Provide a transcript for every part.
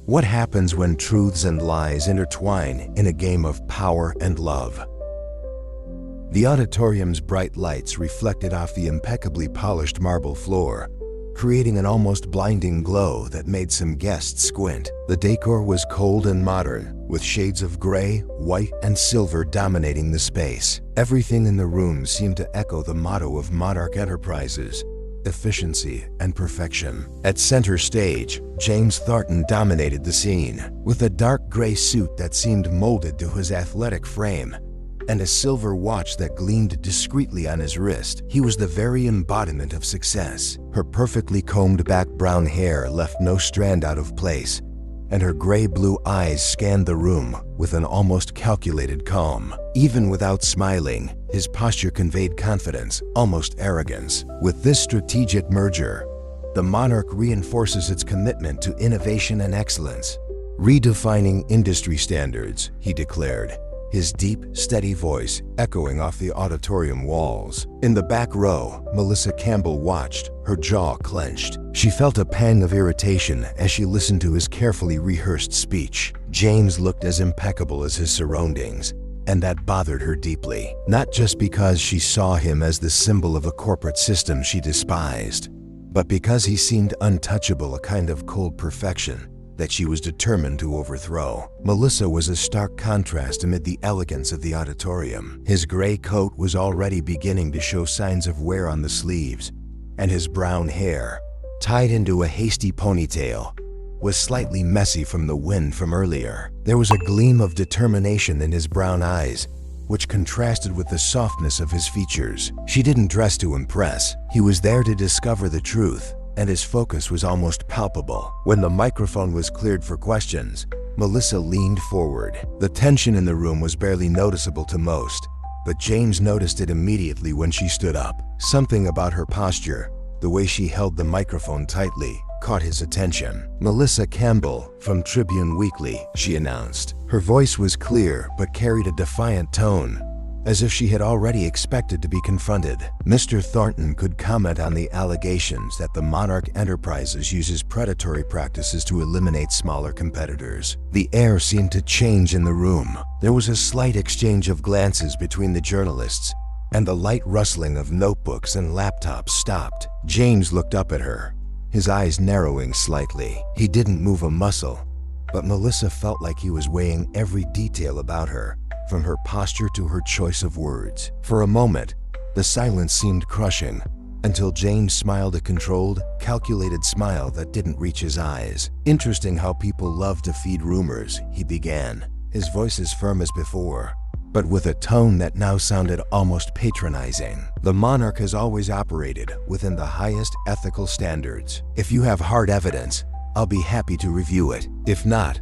What happens when truths and lies intertwine in a game of power and love? The auditorium's bright lights reflected off the impeccably polished marble floor, creating an almost blinding glow that made some guests squint. The decor was cold and modern, with shades of gray, white, and silver dominating the space. Everything in the room seemed to echo the motto of Monarch Enterprises: efficiency and perfection. At center stage, James Thornton dominated the scene. With a dark gray suit that seemed molded to his athletic frame, and a silver watch that gleamed discreetly on his wrist, he was the very embodiment of success. Her perfectly combed back brown hair left no strand out of place, and her gray-blue eyes scanned the room with an almost calculated calm. Even without smiling, his posture conveyed confidence, almost arrogance. With this strategic merger, the Monarch reinforces its commitment to innovation and excellence. Redefining industry standards, he declared, his deep, steady voice echoing off the auditorium walls. In the back row, Melissa Campbell watched, her jaw clenched. She felt a pang of irritation as she listened to his carefully rehearsed speech. James looked as impeccable as his surroundings, and that bothered her deeply. Not just because she saw him as the symbol of a corporate system she despised, but because he seemed untouchable, a kind of cold perfection that she was determined to overthrow. Melissa was a stark contrast amid the elegance of the auditorium. His gray coat was already beginning to show signs of wear on the sleeves, and his brown hair, tied into a hasty ponytail, was slightly messy from the wind from earlier. There was a gleam of determination in his brown eyes, which contrasted with the softness of his features. She didn't dress to impress. He was there to discover the truth, and his focus was almost palpable. When the microphone was cleared for questions, Melissa leaned forward. The tension in the room was barely noticeable to most, but James noticed it immediately when she stood up. Something about her posture, the way she held the microphone tightly, caught his attention. "Melissa Campbell from Tribune Weekly," she announced. Her voice was clear but carried a defiant tone, as if she had already expected to be confronted. Mr. Thornton could comment on the allegations that the Monarch Enterprises uses predatory practices to eliminate smaller competitors. The air seemed to change in the room. There was a slight exchange of glances between the journalists, and the light rustling of notebooks and laptops stopped. James looked up at her, his eyes narrowing slightly. He didn't move a muscle, but Melissa felt like he was weighing every detail about her, from her posture to her choice of words. For a moment, the silence seemed crushing, until James smiled, a controlled, calculated smile that didn't reach his eyes. "Interesting how people love to feed rumors," he began, his voice as firm as before, but with a tone that now sounded almost patronizing. "The Monarch has always operated within the highest ethical standards. If you have hard evidence, I'll be happy to review it. If not,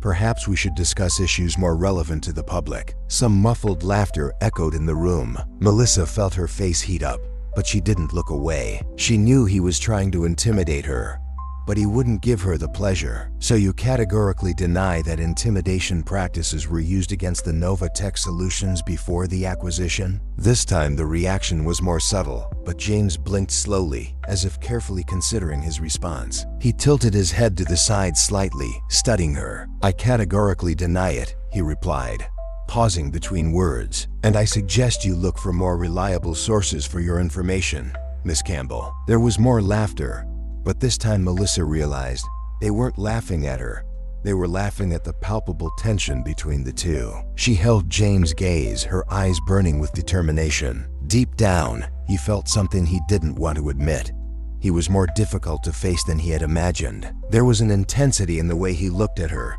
perhaps we should discuss issues more relevant to the public." Some muffled laughter echoed in the room. Melissa felt her face heat up, but she didn't look away. She knew he was trying to intimidate her, but he wouldn't give her the pleasure. "So you categorically deny that intimidation practices were used against the Nova Tech Solutions before the acquisition?" This time the reaction was more subtle, but James blinked slowly, as if carefully considering his response. He tilted his head to the side slightly, studying her. "I categorically deny it," he replied, pausing between words. "And I suggest you look for more reliable sources for your information, Miss Campbell." There was more laughter, but this time Melissa realized they weren't laughing at her. They were laughing at the palpable tension between the two. She held James' gaze, her eyes burning with determination. Deep down, he felt something he didn't want to admit. He was more difficult to face than he had imagined. There was an intensity in the way he looked at her,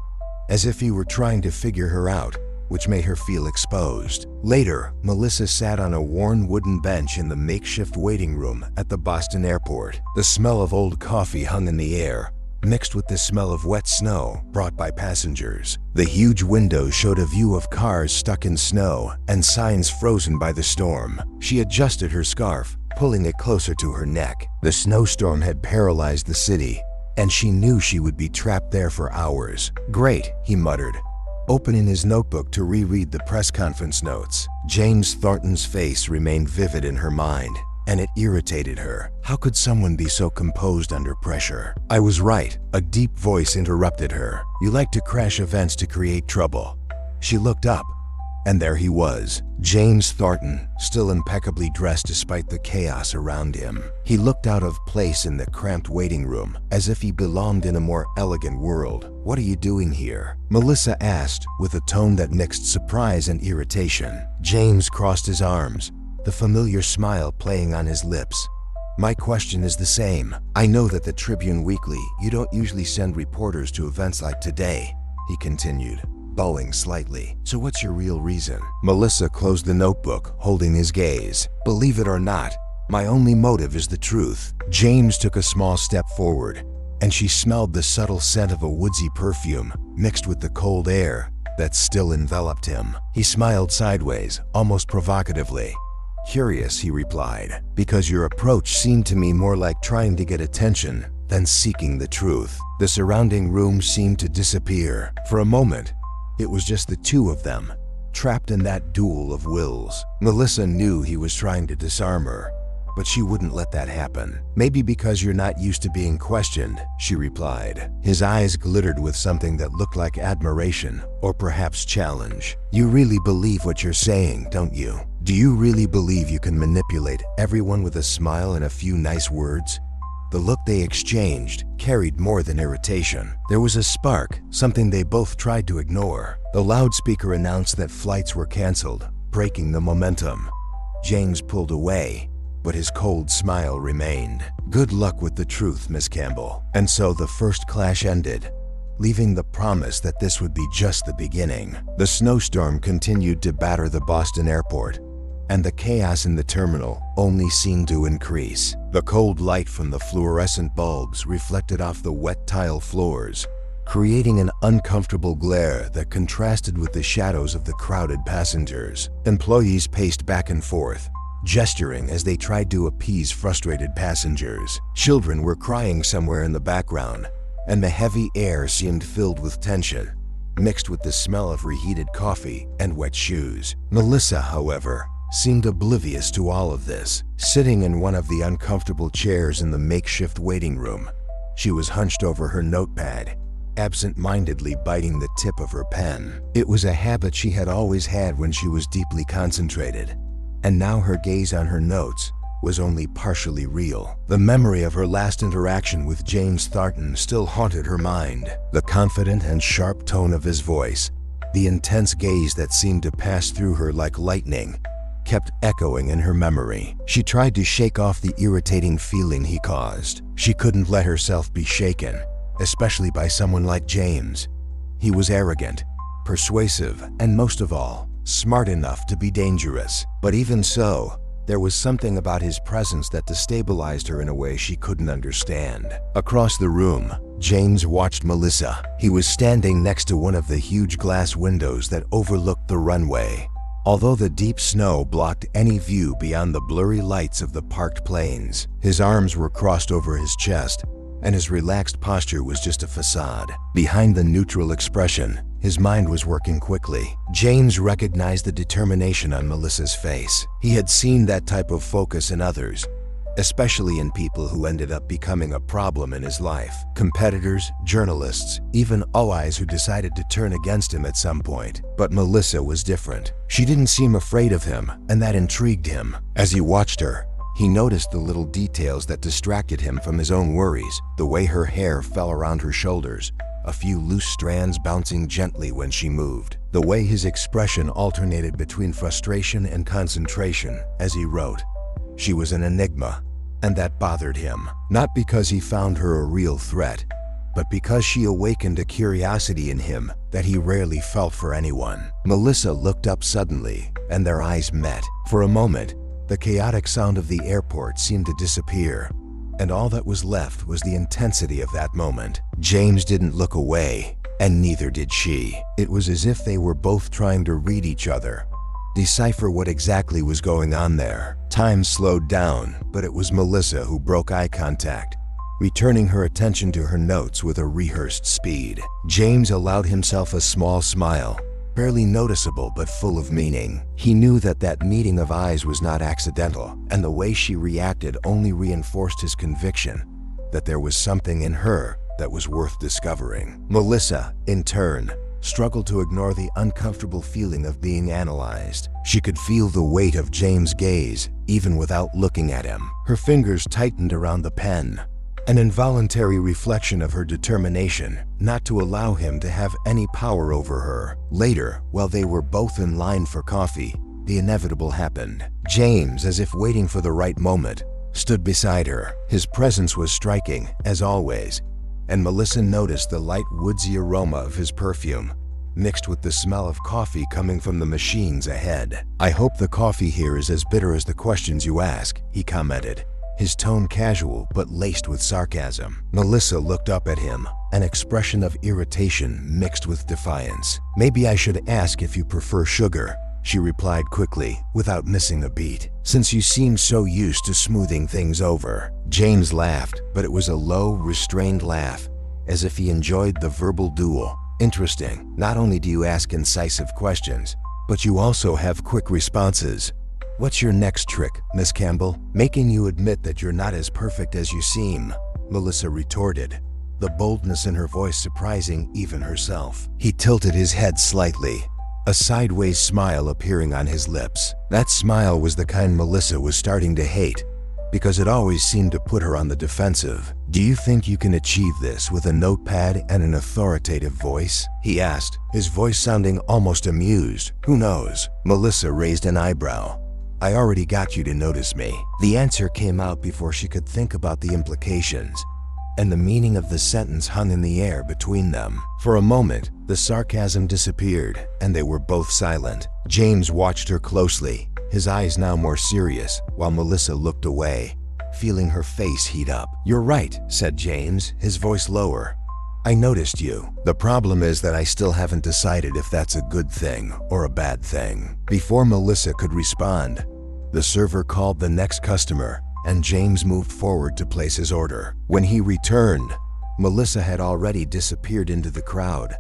as if he were trying to figure her out, which made her feel exposed. Later, Melissa sat on a worn wooden bench in the makeshift waiting room at the Boston airport. The smell of old coffee hung in the air, mixed with the smell of wet snow brought by passengers. The huge windows showed a view of cars stuck in snow and signs frozen by the storm. She adjusted her scarf, pulling it closer to her neck. The snowstorm had paralyzed the city, and she knew she would be trapped there for hours. "Great," he muttered, opening his notebook to reread the press conference notes. James Thornton's face remained vivid in her mind. and it irritated her. How could someone be so composed under pressure? I was right, a deep voice interrupted her. You like to crash events to create trouble. She looked up, and there he was, James Thornton, still impeccably dressed despite the chaos around him. He looked out of place in the cramped waiting room, as if he belonged in a more elegant world. What are you doing here? Melissa asked, with a tone that mixed surprise and irritation. James crossed his arms, the familiar smile playing on his lips. My question is the same. I know that the Tribune Weekly, you don't usually send reporters to events like today, he continued, bowing slightly. So what's your real reason? Melissa closed the notebook, holding his gaze. Believe it or not, my only motive is the truth. James took a small step forward, and she smelled the subtle scent of a woodsy perfume mixed with the cold air that still enveloped him. He smiled sideways, almost provocatively. Curious, he replied, because your approach seemed to me more like trying to get attention than seeking the truth. The surrounding room seemed to disappear. For a moment, it was just the two of them, trapped in that duel of wills. Melissa knew he was trying to disarm her, but she wouldn't let that happen. Maybe because you're not used to being questioned, she replied. His eyes glittered with something that looked like admiration or perhaps challenge. You really believe what you're saying, don't you? Do you really believe you can manipulate everyone with a smile and a few nice words? The look they exchanged carried more than irritation. There was a spark, something they both tried to ignore. The loudspeaker announced that flights were canceled, breaking the momentum. James pulled away, but his cold smile remained. Good luck with the truth, Miss Campbell. And so the first clash ended, leaving the promise that this would be just the beginning. The snowstorm continued to batter the Boston airport, and the chaos in the terminal only seemed to increase. The cold light from the fluorescent bulbs reflected off the wet tile floors, creating an uncomfortable glare that contrasted with the shadows of the crowded passengers. Employees paced back and forth, gesturing as they tried to appease frustrated passengers. Children were crying somewhere in the background, and the heavy air seemed filled with tension, mixed with the smell of reheated coffee and wet shoes. Melissa, however, seemed oblivious to all of this. Sitting in one of the uncomfortable chairs in the makeshift waiting room, she was hunched over her notepad, absent-mindedly biting the tip of her pen. It was a habit she had always had when she was deeply concentrated, and now her gaze on her notes was only partially real. The memory of her last interaction with James Thornton still haunted her mind. The confident and sharp tone of his voice, the intense gaze that seemed to pass through her like lightning, kept echoing in her memory. She tried to shake off the irritating feeling he caused. She couldn't let herself be shaken, especially by someone like James. He was arrogant, persuasive, and most of all, smart enough to be dangerous. But even so, there was something about his presence that destabilized her in a way she couldn't understand. Across the room, James watched Melissa. He was standing next to one of the huge glass windows that overlooked the runway. Although the deep snow blocked any view beyond the blurry lights of the parked planes, his arms were crossed over his chest, and his relaxed posture was just a facade. Behind the neutral expression, his mind was working quickly. James recognized the determination on Melissa's face. He had seen that type of focus in others, especially in people who ended up becoming a problem in his life. Competitors, journalists, even allies who decided to turn against him at some point. But Melissa was different. She didn't seem afraid of him, and that intrigued him. As he watched her, he noticed the little details that distracted him from his own worries. The way her hair fell around her shoulders, a few loose strands bouncing gently when she moved. The way his expression alternated between frustration and concentration as he wrote. She was an enigma, and that bothered him. Not because he found her a real threat, but because she awakened a curiosity in him that he rarely felt for anyone. Melissa looked up suddenly, and their eyes met. For a moment, the chaotic sound of the airport seemed to disappear, and all that was left was the intensity of that moment. James didn't look away, and neither did she. It was as if they were both trying to read each other, decipher what exactly was going on there. Time slowed down, but it was Melissa who broke eye contact, returning her attention to her notes with a rehearsed speed. James allowed himself a small smile, barely noticeable but full of meaning. He knew that that meeting of eyes was not accidental, and the way she reacted only reinforced his conviction that there was something in her that was worth discovering. Melissa, in turn, struggled to ignore the uncomfortable feeling of being analyzed. She could feel the weight of James' gaze, even without looking at him. Her fingers tightened around the pen, an involuntary reflection of her determination not to allow him to have any power over her. Later, while they were both in line for coffee, the inevitable happened. James, as if waiting for the right moment, stood beside her. His presence was striking, as always, and Melissa noticed the light woodsy aroma of his perfume, mixed with the smell of coffee coming from the machines ahead. "I hope the coffee here is as bitter as the questions you ask," he commented, his tone casual but laced with sarcasm. Melissa looked up at him, an expression of irritation mixed with defiance. "Maybe I should ask if you prefer sugar," she replied quickly, without missing a beat, "since you seem so used to smoothing things over." James laughed, but it was a low, restrained laugh, as if he enjoyed the verbal duel. "Interesting. Not only do you ask incisive questions, but you also have quick responses. What's your next trick, Miss Campbell? Making you admit that you're not as perfect as you seem," Melissa retorted, the boldness in her voice surprising even herself. He tilted his head slightly, a sideways smile appearing on his lips. That smile was the kind Melissa was starting to hate, because it always seemed to put her on the defensive. "Do you think you can achieve this with a notepad and an authoritative voice?" he asked, his voice sounding almost amused. "Who knows?" Melissa raised an eyebrow. "I already got you to notice me." The answer came out before she could think about the implications, and the meaning of the sentence hung in the air between them. For a moment, the sarcasm disappeared, and they were both silent. James watched her closely, his eyes now more serious, while Melissa looked away, feeling her face heat up. "You're right," said James, his voice lower. "I noticed you. The problem is that I still haven't decided if that's a good thing or a bad thing." Before Melissa could respond, the server called the next customer, and James moved forward to place his order. When he returned, Melissa had already disappeared into the crowd,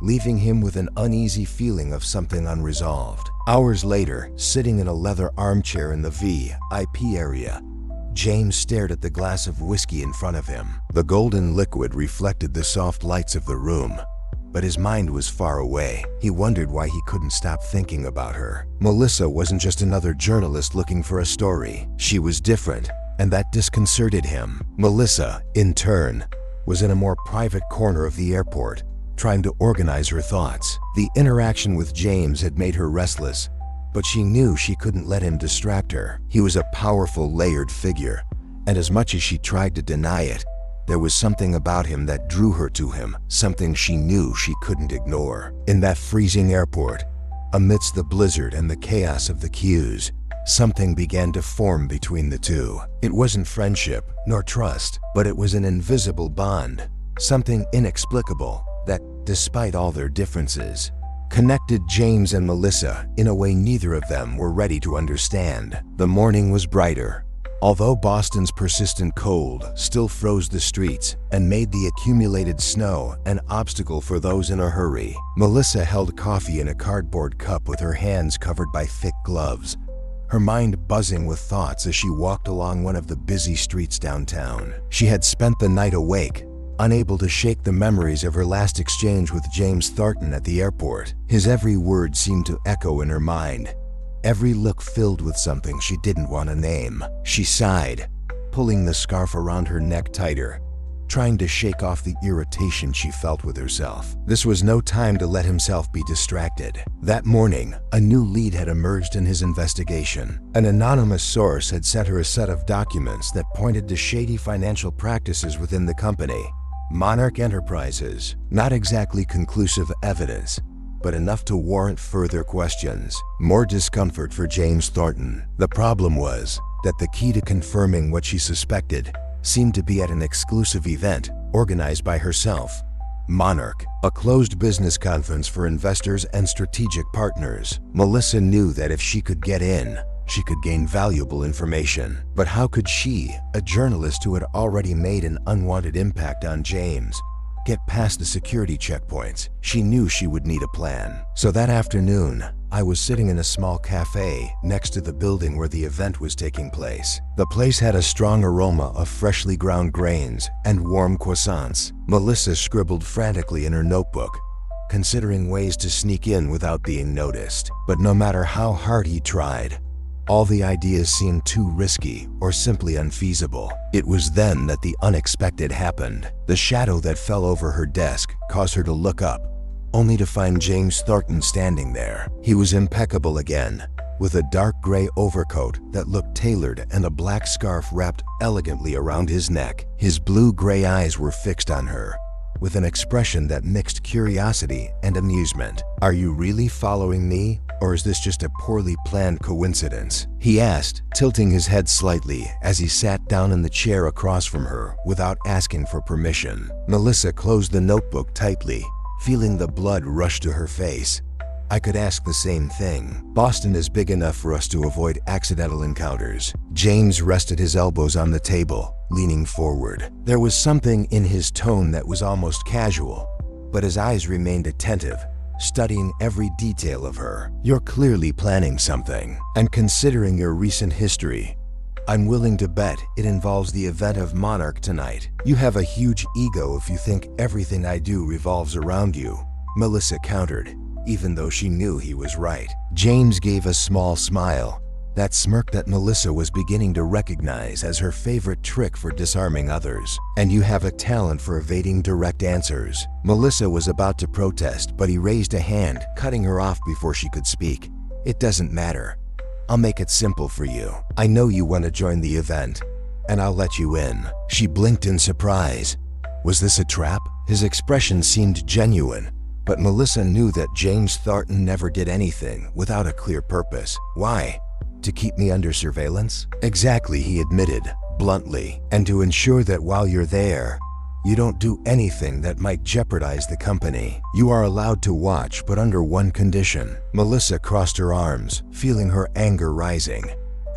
leaving him with an uneasy feeling of something unresolved. Hours later, sitting in a leather armchair in the VIP area, James stared at the glass of whiskey in front of him. The golden liquid reflected the soft lights of the room, but his mind was far away. He wondered why he couldn't stop thinking about her. Melissa wasn't just another journalist looking for a story. She was different, and that disconcerted him. Melissa, in turn, was in a more private corner of the airport, trying to organize her thoughts. The interaction with James had made her restless, but she knew she couldn't let him distract her. He was a powerful, layered figure, and as much as she tried to deny it, there was something about him that drew her to him, something she knew she couldn't ignore. In that freezing airport, amidst the blizzard and the chaos of the queues, something began to form between the two. It wasn't friendship nor trust, but it was an invisible bond, something inexplicable that, despite all their differences, connected James and Melissa in a way neither of them were ready to understand. The morning was brighter, although Boston's persistent cold still froze the streets and made the accumulated snow an obstacle for those in a hurry. Melissa held coffee in a cardboard cup with her hands covered by thick gloves, her mind buzzing with thoughts as she walked along one of the busy streets downtown. She had spent the night awake, unable to shake the memories of her last exchange with James Thornton at the airport. His every word seemed to echo in her mind, every look filled with something she didn't want to name. She sighed, pulling the scarf around her neck tighter, trying to shake off the irritation she felt with herself. This was no time to let himself be distracted. That morning, a new lead had emerged in his investigation. An anonymous source had sent her a set of documents that pointed to shady financial practices within the company, Monarch Enterprises. Not exactly conclusive evidence, but enough to warrant further questions. More discomfort for James Thornton. The problem was that the key to confirming what she suspected seemed to be at an exclusive event organized by herself, Monarch, a closed business conference for investors and strategic partners. Melissa knew that if she could get in, she could gain valuable information. But how could she, a journalist who had already made an unwanted impact on James, get past the security checkpoints. She knew she would need a plan. So that afternoon, I was sitting in a small cafe next to the building where the event was taking place. The place had a strong aroma of freshly ground grains and warm croissants. Melissa scribbled frantically in her notebook, considering ways to sneak in without being noticed. But no matter how hard he tried, all the ideas seemed too risky or simply unfeasible. It was then that the unexpected happened. The shadow that fell over her desk caused her to look up, only to find James Thornton standing there. He was impeccable again, with a dark gray overcoat that looked tailored and a black scarf wrapped elegantly around his neck. His blue-gray eyes were fixed on her, with an expression that mixed curiosity and amusement. "Are you really following me, or is this just a poorly planned coincidence?" he asked, tilting his head slightly as he sat down in the chair across from her without asking for permission. Melissa closed the notebook tightly, feeling the blood rush to her face. "I could ask the same thing. Boston is big enough for us to avoid accidental encounters." James rested his elbows on the table, leaning forward. There was something in his tone that was almost casual, but his eyes remained attentive, studying every detail of her. "You're clearly planning something, and considering your recent history, I'm willing to bet it involves the event of Monarch tonight. You have a huge ego if you think everything I do revolves around you," Melissa countered, even though she knew he was right. James gave a small smile, that smirk that Melissa was beginning to recognize as her favorite trick for disarming others. "And you have a talent for evading direct answers." Melissa was about to protest, but he raised a hand, cutting her off before she could speak. "It doesn't matter. I'll make it simple for you. I know you want to join the event, and I'll let you in." She blinked in surprise. Was this a trap? His expression seemed genuine, but Melissa knew that James Thornton never did anything without a clear purpose. "Why? To keep me under surveillance?" "Exactly," he admitted, bluntly. "And to ensure that while you're there, you don't do anything that might jeopardize the company. You are allowed to watch, but under one condition." Melissa crossed her arms, feeling her anger rising.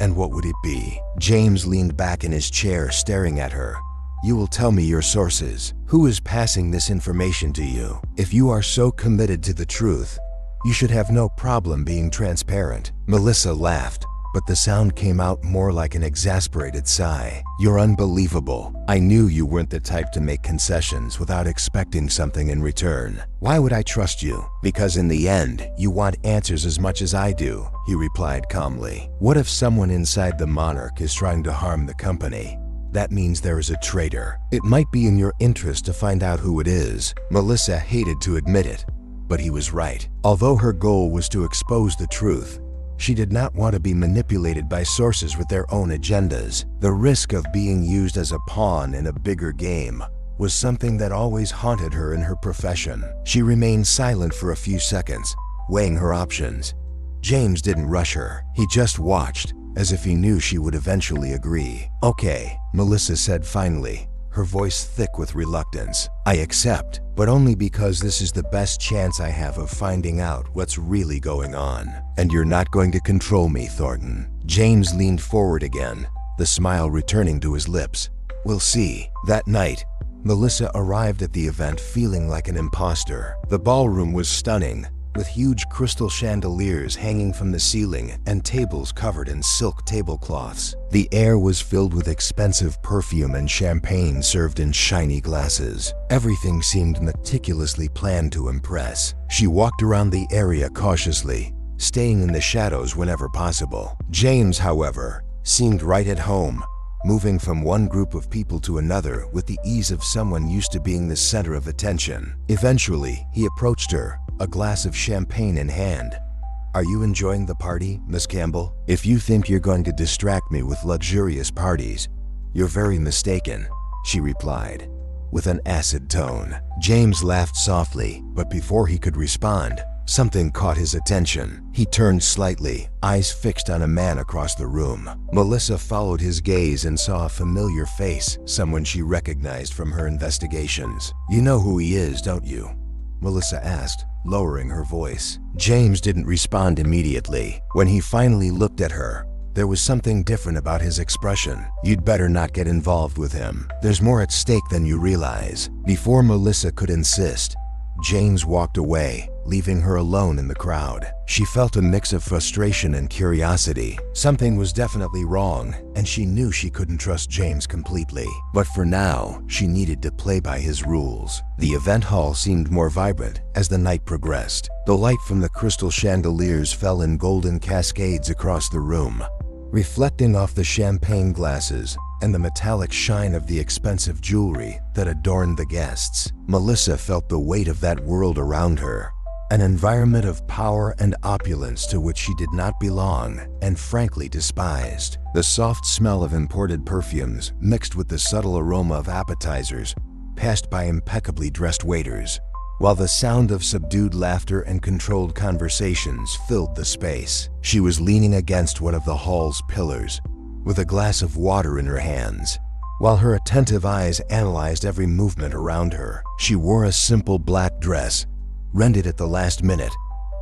"And what would it be?" James leaned back in his chair, staring at her. "You will tell me your sources. Who is passing this information to you? If you are so committed to the truth, you should have no problem being transparent." Melissa laughed, but the sound came out more like an exasperated sigh. "You're unbelievable. I knew you weren't the type to make concessions without expecting something in return. Why would I trust you? Because in the end, you want answers as much as I do," he replied calmly. "What if someone inside the Monarch is trying to harm the company? That means there is a traitor. It might be in your interest to find out who it is." Melissa hated to admit it, but he was right. Although her goal was to expose the truth, she did not want to be manipulated by sources with their own agendas. The risk of being used as a pawn in a bigger game was something that always haunted her in her profession. She remained silent for a few seconds, weighing her options. James didn't rush her. He just watched, as if he knew she would eventually agree. "Okay," Melissa said finally, her voice thick with reluctance. "I accept, but only because this is the best chance I have of finding out what's really going on. And you're not going to control me, Thornton." James leaned forward again, the smile returning to his lips. "We'll see." That night, Melissa arrived at the event feeling like an imposter. The ballroom was stunning, with huge crystal chandeliers hanging from the ceiling and tables covered in silk tablecloths. The air was filled with expensive perfume and champagne served in shiny glasses. Everything seemed meticulously planned to impress. She walked around the area cautiously, staying in the shadows whenever possible. James, however, seemed right at home, moving from one group of people to another with the ease of someone used to being the center of attention. Eventually, he approached her, a glass of champagne in hand. "Are you enjoying the party, Miss Campbell? If you think you're going to distract me with luxurious parties, you're very mistaken," she replied, with an acid tone. James laughed softly, but before he could respond, something caught his attention. He turned slightly, eyes fixed on a man across the room. Melissa followed his gaze and saw a familiar face, someone she recognized from her investigations. "You know who he is, don't you?" Melissa asked, lowering her voice. James didn't respond immediately. When he finally looked at her, There was something different about his expression. You'd better not get involved with him. There's more at stake than you realize. Before Melissa could insist, James walked away, leaving her alone in the crowd. She felt a mix of frustration and curiosity. Something was definitely wrong, and she knew she couldn't trust James completely. But for now, she needed to play by his rules. The event hall seemed more vibrant as the night progressed. The light from the crystal chandeliers fell in golden cascades across the room, reflecting off the champagne glasses and the metallic shine of the expensive jewelry that adorned the guests. Melissa felt the weight of that world around her, an environment of power and opulence to which she did not belong and frankly despised. The soft smell of imported perfumes mixed with the subtle aroma of appetizers passed by impeccably dressed waiters, while the sound of subdued laughter and controlled conversations filled the space. She was leaning against one of the hall's pillars, with a glass of water in her hands, while her attentive eyes analyzed every movement around her. She wore a simple black dress, rented at the last minute,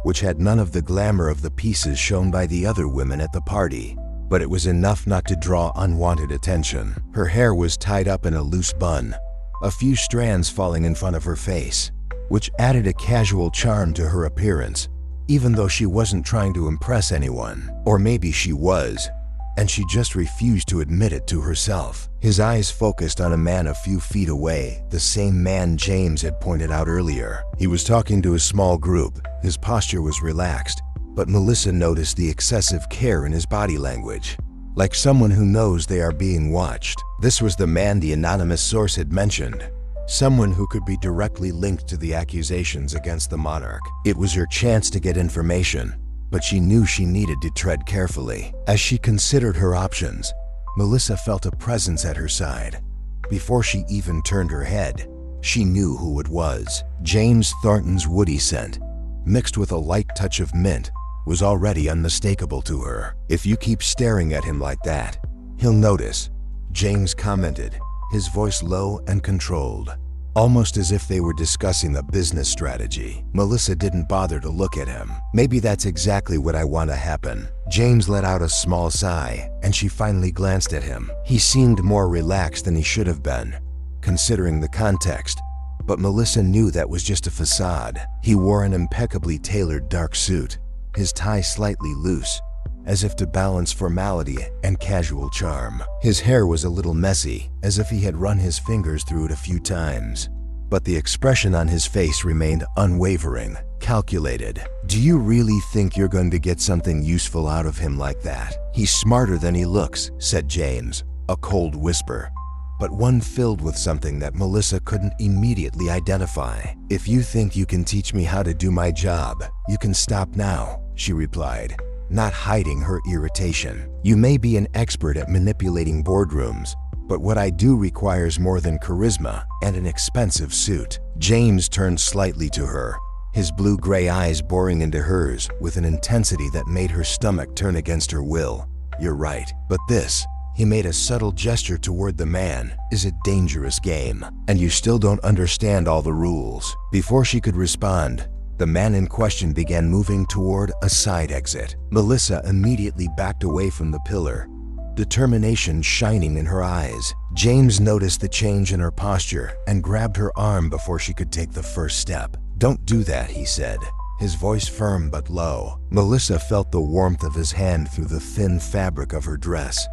which had none of the glamour of the pieces shown by the other women at the party, but it was enough not to draw unwanted attention. Her hair was tied up in a loose bun, a few strands falling in front of her face, which added a casual charm to her appearance, even though she wasn't trying to impress anyone. Or maybe she was, and she just refused to admit it to herself. His eyes focused on a man a few feet away, the same man James had pointed out earlier. He was talking to a small group. His posture was relaxed, but Melissa noticed the excessive care in his body language, like someone who knows they are being watched. This was the man the anonymous source had mentioned, someone who could be directly linked to the accusations against the monarch. It was her chance to get information, but she knew she needed to tread carefully. As she considered her options, Melissa felt a presence at her side. Before she even turned her head, she knew who it was. James Thornton's woody scent, mixed with a light touch of mint, was already unmistakable to her. "If you keep staring at him like that, he'll notice," James commented, his voice low and controlled, almost as if they were discussing a business strategy. Melissa didn't bother to look at him. "Maybe that's exactly what I want to happen." James let out a small sigh, and she finally glanced at him. He seemed more relaxed than he should have been, considering the context, but Melissa knew that was just a facade. He wore an impeccably tailored dark suit, his tie slightly loose, as if to balance formality and casual charm. His hair was a little messy, as if he had run his fingers through it a few times, but the expression on his face remained unwavering, calculated. "Do you really think you're going to get something useful out of him like that?" "He's smarter than he looks," said James, a cold whisper, but one filled with something that Melissa couldn't immediately identify. "If you think you can teach me how to do my job, you can stop now," she replied, not hiding her irritation. "You may be an expert at manipulating boardrooms, but what I do requires more than charisma and an expensive suit." James turned slightly to her, his blue-gray eyes boring into hers with an intensity that made her stomach turn against her will. "You're right, but this," he made a subtle gesture toward the man, "is a dangerous game, and you still don't understand all the rules." Before she could respond, the man in question began moving toward a side exit. Melissa immediately backed away from the pillar, determination shining in her eyes. James noticed the change in her posture and grabbed her arm before she could take the first step. "Don't do that," he said, his voice firm but low. Melissa felt the warmth of his hand through the thin fabric of her dress,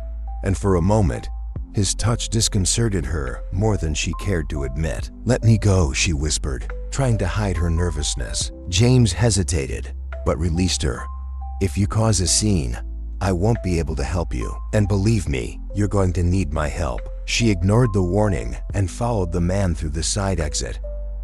and for a moment, his touch disconcerted her more than she cared to admit. "Let me go," she whispered, trying to hide her nervousness. James hesitated, but released her. "If you cause a scene, I won't be able to help you. And believe me, you're going to need my help." She ignored the warning and followed the man through the side exit,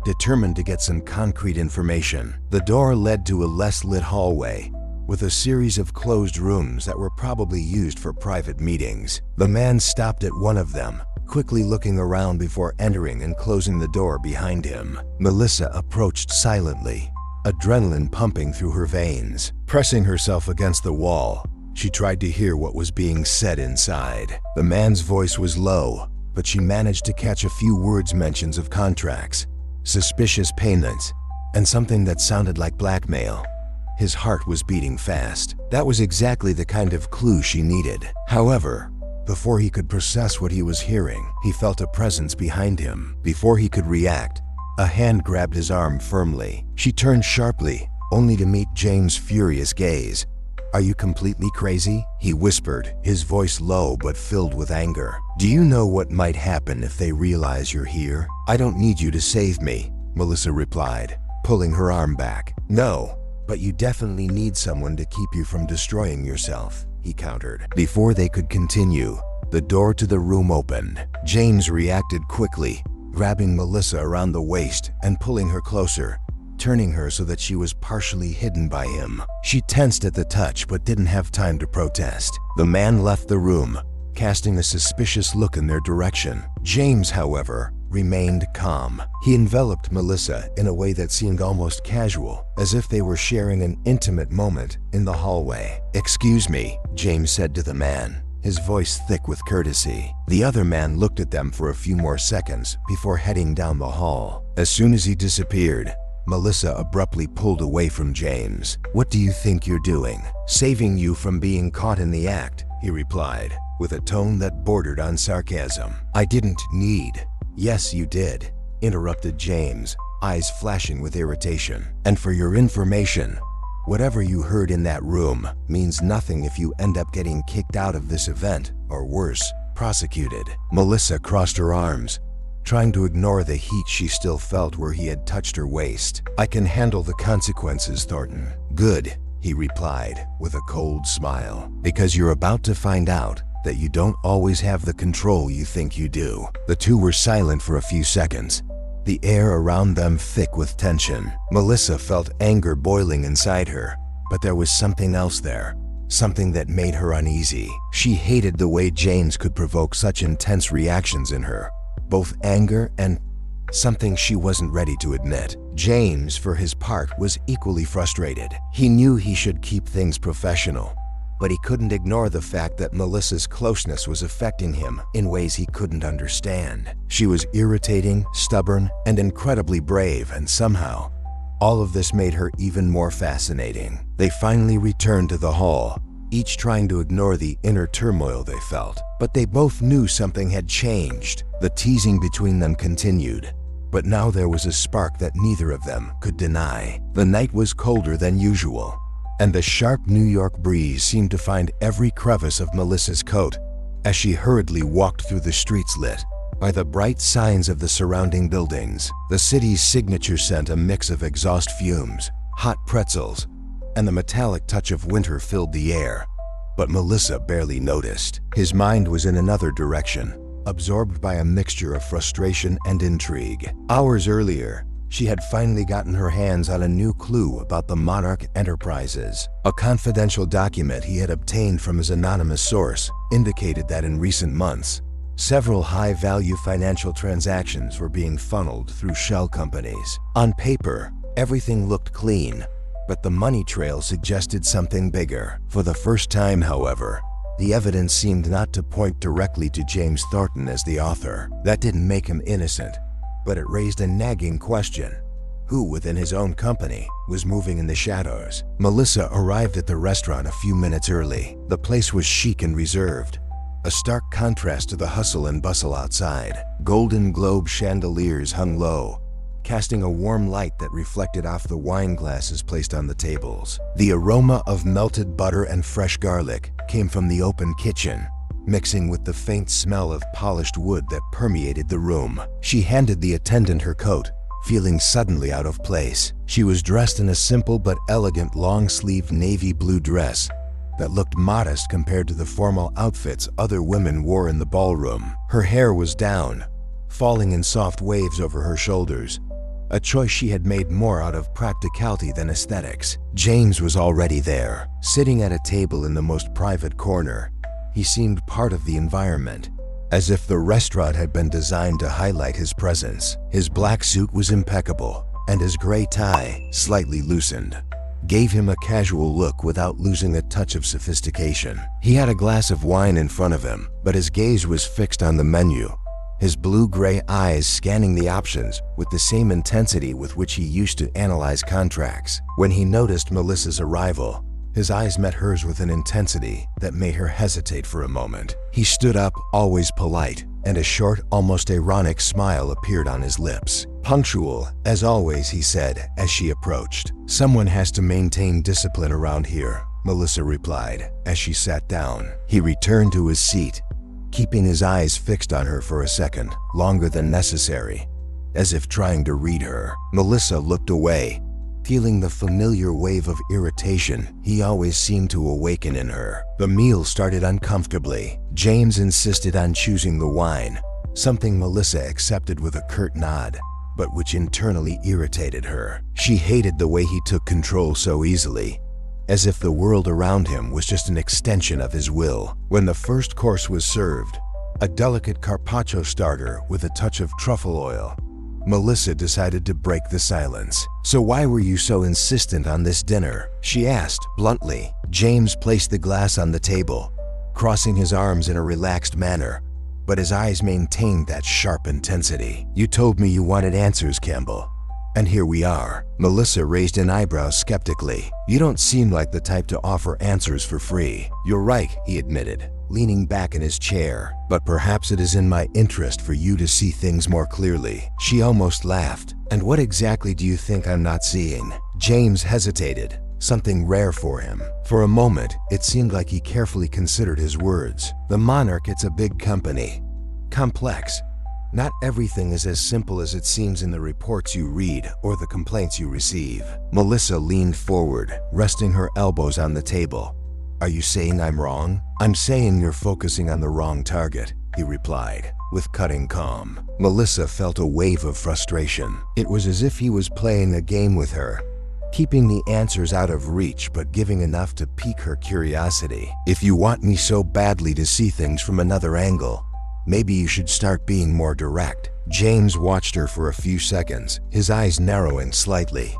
determined to get some concrete information. The door led to a less lit hallway, with a series of closed rooms that were probably used for private meetings. The man stopped at one of them, quickly looking around before entering and closing the door behind him. Melissa approached silently, adrenaline pumping through her veins. Pressing herself against the wall, she tried to hear what was being said inside. The man's voice was low, but she managed to catch a few words, mentions of contracts, suspicious payments, and something that sounded like blackmail. His heart was beating fast. That was exactly the kind of clue she needed. However, before he could process what he was hearing, he felt a presence behind him. Before he could react, a hand grabbed his arm firmly. She turned sharply, only to meet James' furious gaze. "Are you completely crazy?" he whispered, his voice low but filled with anger. "Do you know what might happen if they realize you're here?" "I don't need you to save me," Melissa replied, pulling her arm back. "No, but you definitely need someone to keep you from destroying yourself," he countered. Before they could continue, the door to the room opened. James reacted quickly, grabbing Melissa around the waist and pulling her closer, turning her so that she was partially hidden by him. She tensed at the touch but didn't have time to protest. The man left the room, casting a suspicious look in their direction. James, however, remained calm. He enveloped Melissa in a way that seemed almost casual, as if they were sharing an intimate moment in the hallway. "Excuse me," James said to the man, his voice thick with courtesy. The other man looked at them for a few more seconds before heading down the hall. As soon as he disappeared, Melissa abruptly pulled away from James. "What do you think you're doing?" "Saving you from being caught in the act," he replied, with a tone that bordered on sarcasm. "I didn't need." "Yes, you did," interrupted James, eyes flashing with irritation. "And for your information, whatever you heard in that room means nothing if you end up getting kicked out of this event, or worse, prosecuted." Melissa crossed her arms, trying to ignore the heat she still felt where he had touched her waist. "I can handle the consequences, Thornton." "Good," he replied with a cold smile, "because you're about to find out that you don't always have the control you think you do." The two were silent for a few seconds, the air around them thick with tension. Melissa felt anger boiling inside her, but there was something else there, something that made her uneasy. She hated the way James could provoke such intense reactions in her, both anger and something she wasn't ready to admit. James, for his part, was equally frustrated. He knew he should keep things professional, but he couldn't ignore the fact that Melissa's closeness was affecting him in ways he couldn't understand. She was irritating, stubborn, and incredibly brave, and somehow, all of this made her even more fascinating. They finally returned to the hall, each trying to ignore the inner turmoil they felt. But they both knew something had changed. The teasing between them continued, but now there was a spark that neither of them could deny. The night was colder than usual, and the sharp New York breeze seemed to find every crevice of Melissa's coat as she hurriedly walked through the streets lit by the bright signs of the surrounding buildings. The city's signature scent, a mix of exhaust fumes, hot pretzels, and the metallic touch of winter filled the air. But Melissa barely noticed. His mind was in another direction, absorbed by a mixture of frustration and intrigue. Hours earlier, she had finally gotten her hands on a new clue about the Monarch Enterprises. A confidential document he had obtained from his anonymous source indicated that in recent months, several high-value financial transactions were being funneled through shell companies. On paper, everything looked clean, but the money trail suggested something bigger. For the first time, however, the evidence seemed not to point directly to James Thornton as the author. That didn't make him innocent, but it raised a nagging question. Who within his own company was moving in the shadows? Melissa arrived at the restaurant a few minutes early. The place was chic and reserved, a stark contrast to the hustle and bustle outside. Golden globe chandeliers hung low, casting a warm light that reflected off the wine glasses placed on the tables. The aroma of melted butter and fresh garlic came from the open kitchen, mixing with the faint smell of polished wood that permeated the room. She handed the attendant her coat, feeling suddenly out of place. She was dressed in a simple but elegant long-sleeved navy blue dress that looked modest compared to the formal outfits other women wore in the ballroom. Her hair was down, falling in soft waves over her shoulders, a choice she had made more out of practicality than aesthetics. James was already there, sitting at a table in the most private corner. He seemed part of the environment, as if the restaurant had been designed to highlight his presence. His black suit was impeccable, and his gray tie, slightly loosened, gave him a casual look without losing a touch of sophistication. He had a glass of wine in front of him, but his gaze was fixed on the menu, his blue-gray eyes scanning the options with the same intensity with which he used to analyze contracts. When he noticed Melissa's arrival, his eyes met hers with an intensity that made her hesitate for a moment. He stood up, always polite, and a short, almost ironic smile appeared on his lips. "Punctual, as always," he said as she approached. "Someone has to maintain discipline around here," Melissa replied as she sat down. He returned to his seat, keeping his eyes fixed on her for a second, longer than necessary, as if trying to read her. Melissa looked away, feeling the familiar wave of irritation he always seemed to awaken in her. The meal started uncomfortably. James insisted on choosing the wine, something Melissa accepted with a curt nod, but which internally irritated her. She hated the way he took control so easily, as if the world around him was just an extension of his will. When the first course was served, a delicate carpaccio starter with a touch of truffle oil, Melissa decided to break the silence. "So why were you so insistent on this dinner?" she asked bluntly. James placed the glass on the table, crossing his arms in a relaxed manner, but his eyes maintained that sharp intensity. "You told me you wanted answers, Campbell, and here we are." Melissa raised an eyebrow skeptically. "You don't seem like the type to offer answers for free." "You're right," he admitted, leaning back in his chair, "but perhaps it is in my interest for you to see things more clearly." She almost laughed. "And what exactly do you think I'm not seeing?" James hesitated, something rare for him. For a moment, it seemed like he carefully considered his words. "The Monarch, it's a big company. Complex. Not everything is as simple as it seems in the reports you read or the complaints you receive." Melissa leaned forward, resting her elbows on the table. "Are you saying I'm wrong?" "I'm saying you're focusing on the wrong target," he replied, with cutting calm. Melissa felt a wave of frustration. It was as if he was playing a game with her, keeping the answers out of reach but giving enough to pique her curiosity. "If you want me so badly to see things from another angle, maybe you should start being more direct." James watched her for a few seconds, his eyes narrowing slightly.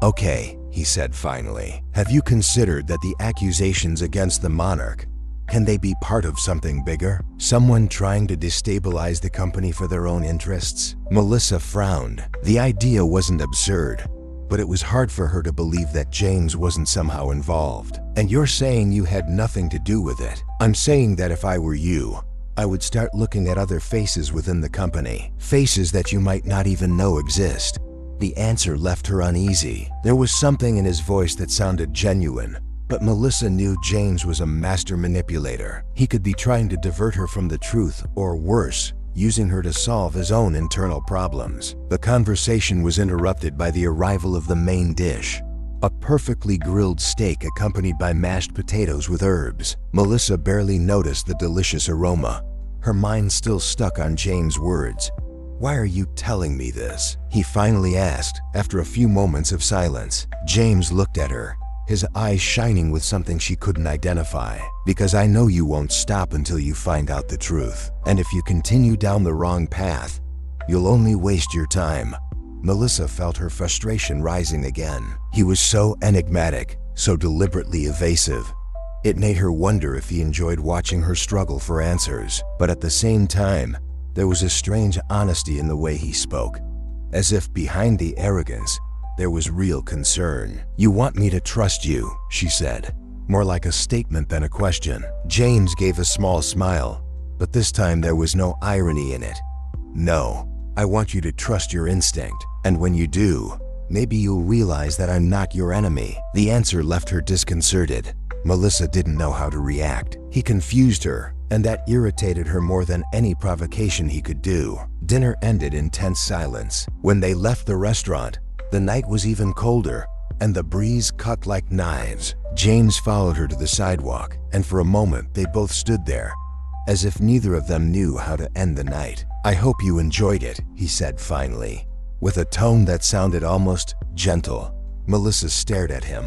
"Okay," he said finally. "Have you considered that the accusations against the Monarch, can they be part of something bigger? Someone trying to destabilize the company for their own interests?" Melissa frowned. The idea wasn't absurd, but it was hard for her to believe that James wasn't somehow involved. "And you're saying you had nothing to do with it?" "I'm saying that if I were you, I would start looking at other faces within the company, faces that you might not even know exist." The answer left her uneasy. There was something in his voice that sounded genuine, but Melissa knew James was a master manipulator. He could be trying to divert her from the truth, or worse, using her to solve his own internal problems. The conversation was interrupted by the arrival of the main dish, a perfectly grilled steak accompanied by mashed potatoes with herbs. Melissa barely noticed the delicious aroma, her mind still stuck on James' words. "Why are you telling me this?" he finally asked after a few moments of silence. James looked at her, his eyes shining with something she couldn't identify. "Because I know you won't stop until you find out the truth. And if you continue down the wrong path, you'll only waste your time." Melissa felt her frustration rising again. He was so enigmatic, so deliberately evasive. It made her wonder if he enjoyed watching her struggle for answers. But at the same time, there was a strange honesty in the way he spoke, as if behind the arrogance, there was real concern. "You want me to trust you," she said, more like a statement than a question. James gave a small smile, but this time there was no irony in it. "No, I want you to trust your instinct, and when you do, maybe you'll realize that I'm not your enemy." The answer left her disconcerted. Melissa didn't know how to react. He confused her, and that irritated her more than any provocation he could do. Dinner ended in tense silence. When they left the restaurant, the night was even colder, and the breeze cut like knives. James followed her to the sidewalk, and for a moment they both stood there, as if neither of them knew how to end the night. "I hope you enjoyed it," he said finally, with a tone that sounded almost gentle. Melissa stared at him,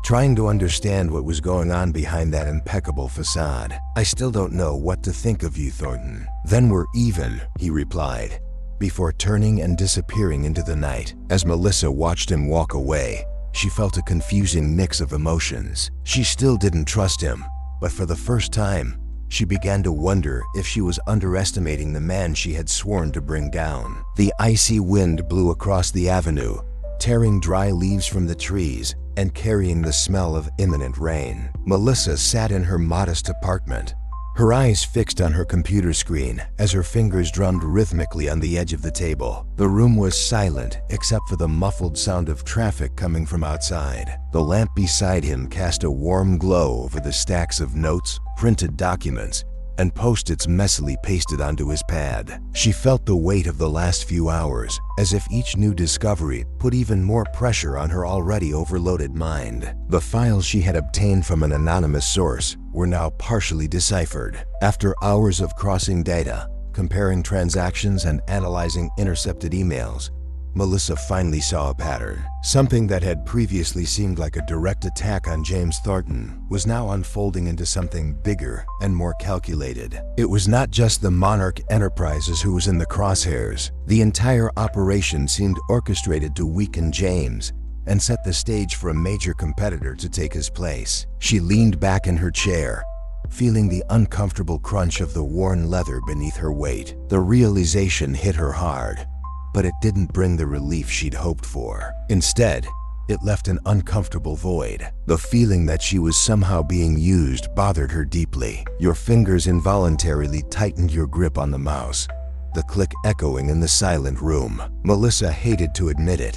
trying to understand what was going on behind that impeccable facade. "I still don't know what to think of you, Thornton." "Then we're even," he replied, before turning and disappearing into the night. As Melissa watched him walk away, she felt a confusing mix of emotions. She still didn't trust him, but for the first time, She began to wonder if she was underestimating the man she had sworn to bring down. The icy wind blew across the avenue, tearing dry leaves from the trees and carrying the smell of imminent rain. Melissa sat in her modest apartment, her eyes fixed on her computer screen as her fingers drummed rhythmically on the edge of the table. The room was silent except for the muffled sound of traffic coming from outside. The lamp beside him cast a warm glow over the stacks of notes, printed documents, and post-its messily pasted onto his pad. She felt the weight of the last few hours, as if each new discovery put even more pressure on her already overloaded mind. The files she had obtained from an anonymous source were now partially deciphered. After hours of crossing data, comparing transactions, and analyzing intercepted emails, Melissa finally saw a pattern. Something that had previously seemed like a direct attack on James Thornton was now unfolding into something bigger and more calculated. It was not just the Monarch Enterprises who was in the crosshairs. The entire operation seemed orchestrated to weaken James and set the stage for a major competitor to take his place. She leaned back in her chair, feeling the uncomfortable crunch of the worn leather beneath her weight. The realization hit her hard, but it didn't bring the relief she'd hoped for. Instead, it left an uncomfortable void. The feeling that she was somehow being used bothered her deeply. Your fingers involuntarily tightened your grip on the mouse, the click echoing in the silent room. Melissa hated to admit it,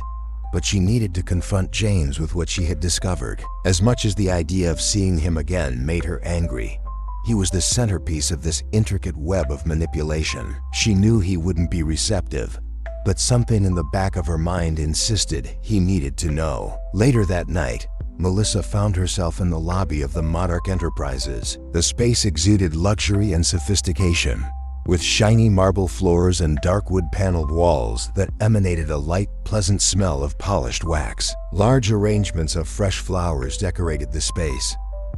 but she needed to confront James with what she had discovered. As much as the idea of seeing him again made her angry, he was the centerpiece of this intricate web of manipulation. She knew he wouldn't be receptive, but something in the back of her mind insisted he needed to know. Later that night, Melissa found herself in the lobby of the Monarch Enterprises. The space exuded luxury and sophistication, with shiny marble floors and dark wood-paneled walls that emanated a light, pleasant smell of polished wax. Large arrangements of fresh flowers decorated the space,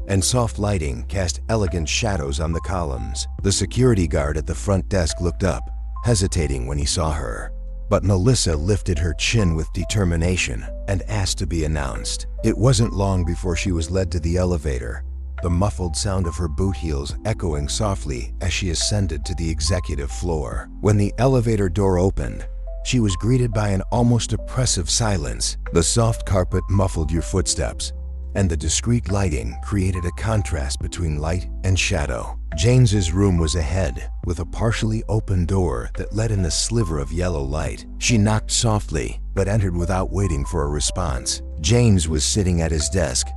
and soft lighting cast elegant shadows on the columns. The security guard at the front desk looked up, hesitating when he saw her. But Melissa lifted her chin with determination and asked to be announced. It wasn't long before she was led to the elevator, the muffled sound of her boot heels echoing softly as she ascended to the executive floor. When the elevator door opened, she was greeted by an almost oppressive silence. The soft carpet muffled your footsteps, and the discreet lighting created a contrast between light and shadow. James's room was ahead, with a partially open door that let in a sliver of yellow light. She knocked softly, but entered without waiting for a response. James was sitting at his desk,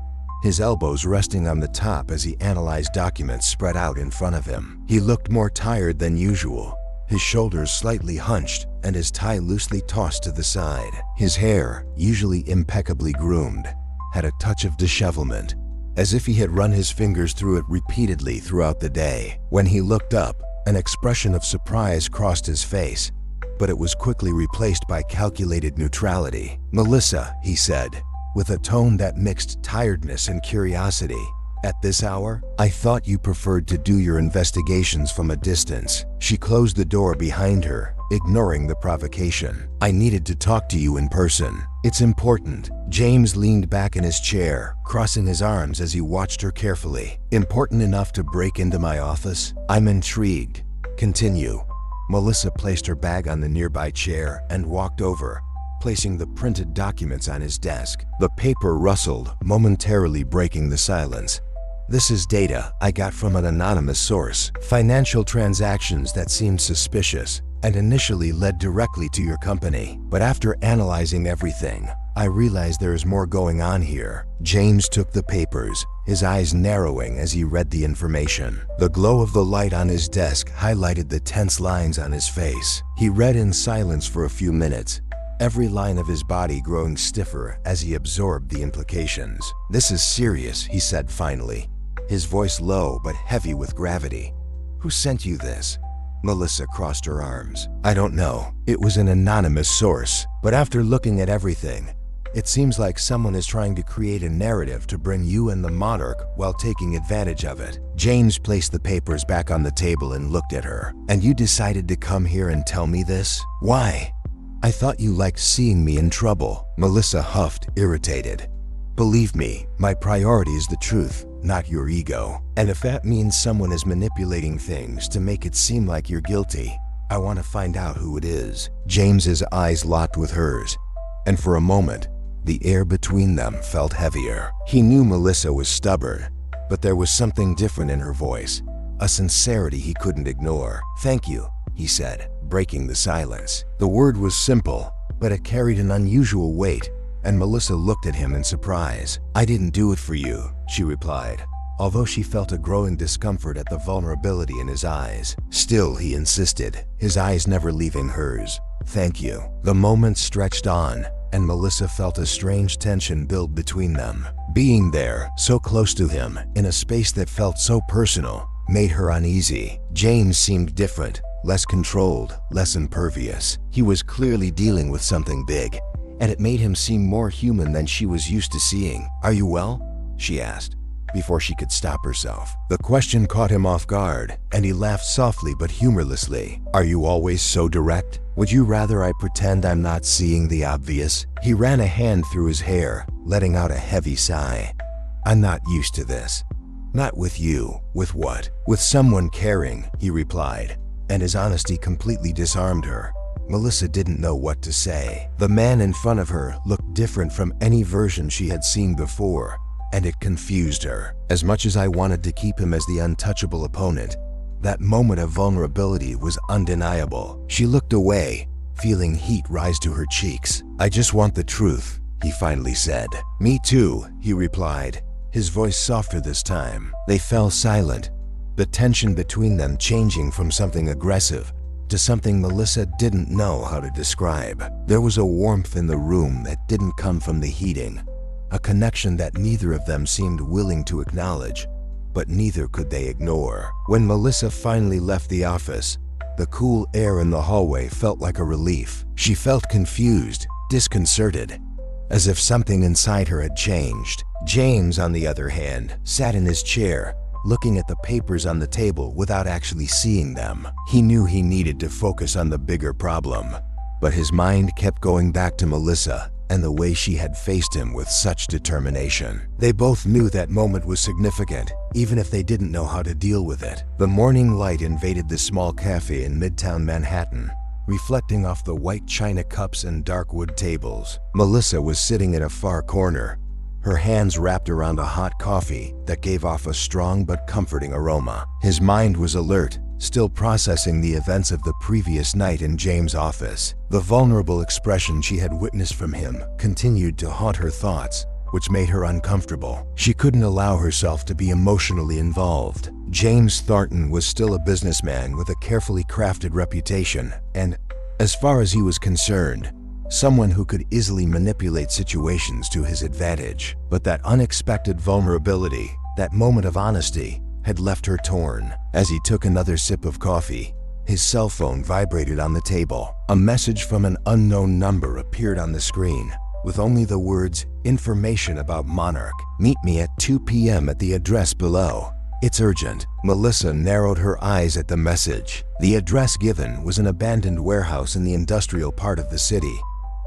his elbows resting on the top as he analyzed documents spread out in front of him. He looked more tired than usual, his shoulders slightly hunched and his tie loosely tossed to the side. His hair, usually impeccably groomed, had a touch of dishevelment, as if he had run his fingers through it repeatedly throughout the day. When he looked up, an expression of surprise crossed his face, but it was quickly replaced by calculated neutrality. "Melissa," he said, with a tone that mixed tiredness and curiosity, "at this hour? I thought you preferred to do your investigations from a distance." She closed the door behind her, ignoring the provocation. "I needed to talk to you in person. It's important." James leaned back in his chair, crossing his arms as he watched her carefully. "Important enough to break into my office? I'm intrigued. Continue." Melissa placed her bag on the nearby chair and walked over, placing the printed documents on his desk. The paper rustled, momentarily breaking the silence. "This is data I got from an anonymous source. Financial transactions that seemed suspicious and initially led directly to your company. But after analyzing everything, I realized there is more going on here." James took the papers, his eyes narrowing as he read the information. The glow of the light on his desk highlighted the tense lines on his face. He read in silence for a few minutes, every line of his body growing stiffer as he absorbed the implications. "This is serious," he said finally, his voice low but heavy with gravity. "Who sent you this?" Melissa crossed her arms. "I don't know. It was an anonymous source. But after looking at everything, it seems like someone is trying to create a narrative to bring you and the Monarch while taking advantage of it." James placed the papers back on the table and looked at her. "And you decided to come here and tell me this? Why?" "I thought you liked seeing me in trouble." Melissa huffed, irritated. "Believe me, my priority is the truth, not your ego. And if that means someone is manipulating things to make it seem like you're guilty, I want to find out who it is." James's eyes locked with hers, and for a moment, the air between them felt heavier. He knew Melissa was stubborn, but there was something different in her voice, a sincerity he couldn't ignore. "Thank you," he said, breaking the silence. The word was simple, but it carried an unusual weight, and Melissa looked at him in surprise. "I didn't do it for you," she replied, although she felt a growing discomfort at the vulnerability in his eyes. Still, he insisted, his eyes never leaving hers. "Thank you." The moment stretched on, and Melissa felt a strange tension build between them. Being there, so close to him, in a space that felt so personal, made her uneasy. James seemed different, less controlled, less impervious. He was clearly dealing with something big, and it made him seem more human than she was used to seeing. "Are you well?" she asked, before she could stop herself. The question caught him off guard, and he laughed softly but humorlessly. "Are you always so direct? Would you rather I pretend I'm not seeing the obvious?" He ran a hand through his hair, letting out a heavy sigh. "I'm not used to this." "Not with you. With what?" "With someone caring," he replied, and his honesty completely disarmed her. Melissa didn't know what to say. The man in front of her looked different from any version she had seen before, and it confused her. As much as I wanted to keep him as the untouchable opponent, that moment of vulnerability was undeniable. She looked away, feeling heat rise to her cheeks. "I just want the truth," he finally said. "Me too," he replied, his voice softer this time. They fell silent, the tension between them changing from something aggressive to something Melissa didn't know how to describe. There was a warmth in the room that didn't come from the heating, a connection that neither of them seemed willing to acknowledge, but neither could they ignore. When Melissa finally left the office, the cool air in the hallway felt like a relief. She felt confused, disconcerted, as if something inside her had changed. James, on the other hand, sat in his chair, looking at the papers on the table without actually seeing them. He knew he needed to focus on the bigger problem, but his mind kept going back to Melissa and the way she had faced him with such determination. They both knew that moment was significant, even if they didn't know how to deal with it. The morning light invaded the small cafe in Midtown Manhattan, reflecting off the white china cups and dark wood tables. Melissa was sitting in a far corner, her hands wrapped around a hot coffee that gave off a strong but comforting aroma. His mind was alert, still processing the events of the previous night in James' office. The vulnerable expression she had witnessed from him continued to haunt her thoughts, which made her uncomfortable. She couldn't allow herself to be emotionally involved. James Thornton was still a businessman with a carefully crafted reputation, and, as far as he was concerned, someone who could easily manipulate situations to his advantage. But that unexpected vulnerability, that moment of honesty, had left her torn. As he took another sip of coffee, his cell phone vibrated on the table. A message from an unknown number appeared on the screen, with only the words, "Information about Monarch. Meet me at 2 p.m. at the address below. It's urgent." Melissa narrowed her eyes at the message. The address given was an abandoned warehouse in the industrial part of the city,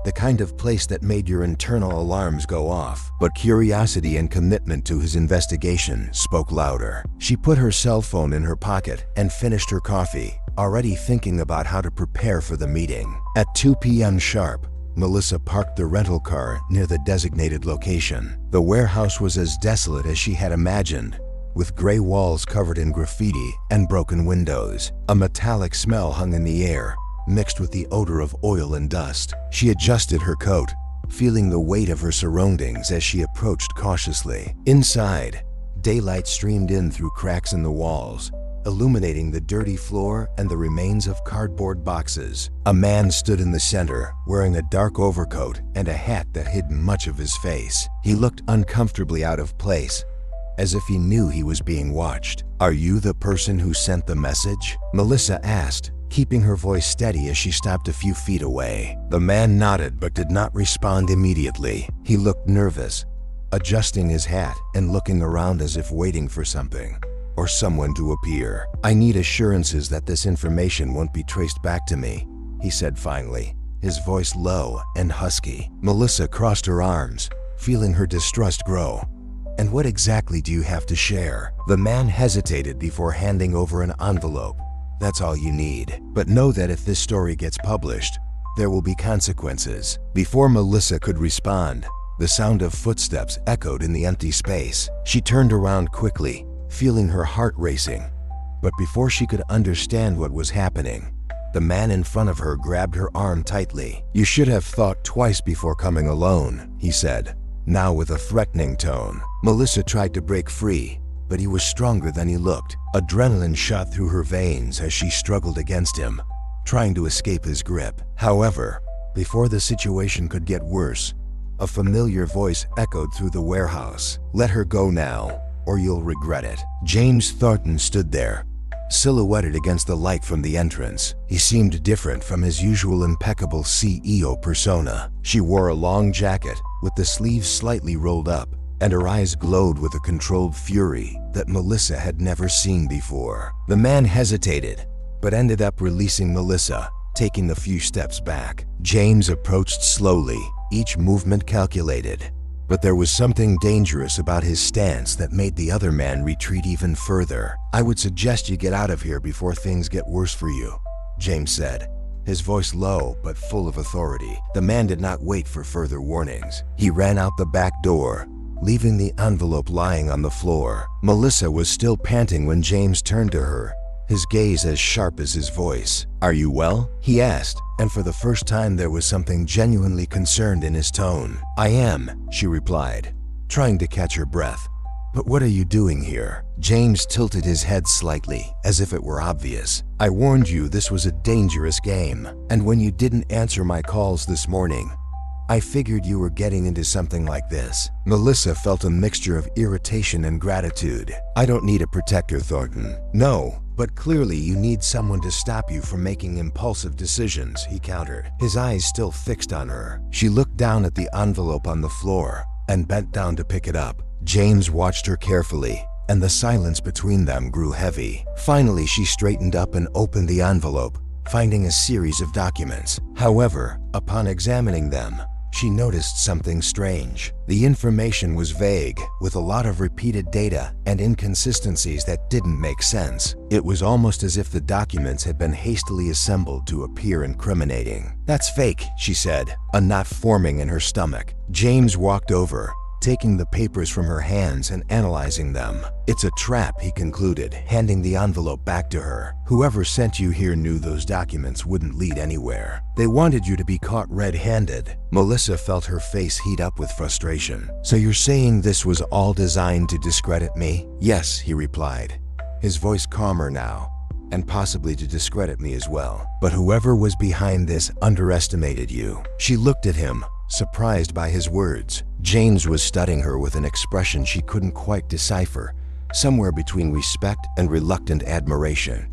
the kind of place that made your internal alarms go off. But curiosity and commitment to his investigation spoke louder. She put her cell phone in her pocket and finished her coffee, already thinking about how to prepare for the meeting. At 2 p.m. sharp, Melissa parked the rental car near the designated location. The warehouse was as desolate as she had imagined, with gray walls covered in graffiti and broken windows. A metallic smell hung in the air, mixed with the odor of oil and dust. She adjusted her coat, feeling the weight of her surroundings as she approached cautiously. Inside, daylight streamed in through cracks in the walls, illuminating the dirty floor and the remains of cardboard boxes. A man stood in the center, wearing a dark overcoat and a hat that hid much of his face. He looked uncomfortably out of place, as if he knew he was being watched. "Are you the person who sent the message?" Melissa asked, keeping her voice steady as she stopped a few feet away. The man nodded but did not respond immediately. He looked nervous, adjusting his hat and looking around as if waiting for something or someone to appear. "I need assurances that this information won't be traced back to me," he said finally, his voice low and husky. Melissa crossed her arms, feeling her distrust grow. "And what exactly do you have to share?" The man hesitated before handing over an envelope. "That's all you need. But know that if this story gets published, there will be consequences." Before Melissa could respond, the sound of footsteps echoed in the empty space. She turned around quickly, feeling her heart racing. But before she could understand what was happening, the man in front of her grabbed her arm tightly. "You should have thought twice before coming alone," he said, now with a threatening tone. Melissa tried to break free, but he was stronger than he looked. Adrenaline shot through her veins as she struggled against him, trying to escape his grip. However, before the situation could get worse, a familiar voice echoed through the warehouse. "Let her go now, or you'll regret it." James Thornton stood there, silhouetted against the light from the entrance. He seemed different from his usual impeccable CEO persona. She wore a long jacket with the sleeves slightly rolled up, and her eyes glowed with a controlled fury that Melissa had never seen before. The man hesitated, but ended up releasing Melissa, taking a few steps back. James approached slowly, each movement calculated. But there was something dangerous about his stance that made the other man retreat even further. "I would suggest you get out of here before things get worse for you," James said, his voice low but full of authority. The man did not wait for further warnings. He ran out the back door, leaving the envelope lying on the floor. Melissa was still panting when James turned to her, his gaze as sharp as his voice. "Are you well?" he asked, and for the first time there was something genuinely concerned in his tone. "I am," she replied, trying to catch her breath. "But what are you doing here?" James tilted his head slightly, as if it were obvious. "I warned you this was a dangerous game, and when you didn't answer my calls this morning, I figured you were getting into something like this." Melissa felt a mixture of irritation and gratitude. "I don't need a protector, Thornton." "No, but clearly you need someone to stop you from making impulsive decisions," he countered, his eyes still fixed on her. She looked down at the envelope on the floor and bent down to pick it up. James watched her carefully, and the silence between them grew heavy. Finally, she straightened up and opened the envelope, finding a series of documents. However, upon examining them, she noticed something strange. The information was vague, with a lot of repeated data and inconsistencies that didn't make sense. It was almost as if the documents had been hastily assembled to appear incriminating. "That's fake," she said, a knot forming in her stomach. James walked over, taking the papers from her hands and analyzing them. "It's a trap," he concluded, handing the envelope back to her. "Whoever sent you here knew those documents wouldn't lead anywhere. They wanted you to be caught red-handed." Melissa felt her face heat up with frustration. "So you're saying this was all designed to discredit me?" "Yes," he replied, his voice calmer now, "and possibly to discredit me as well. But whoever was behind this underestimated you." She looked at him, surprised by his words. James was studying her with an expression she couldn't quite decipher, somewhere between respect and reluctant admiration.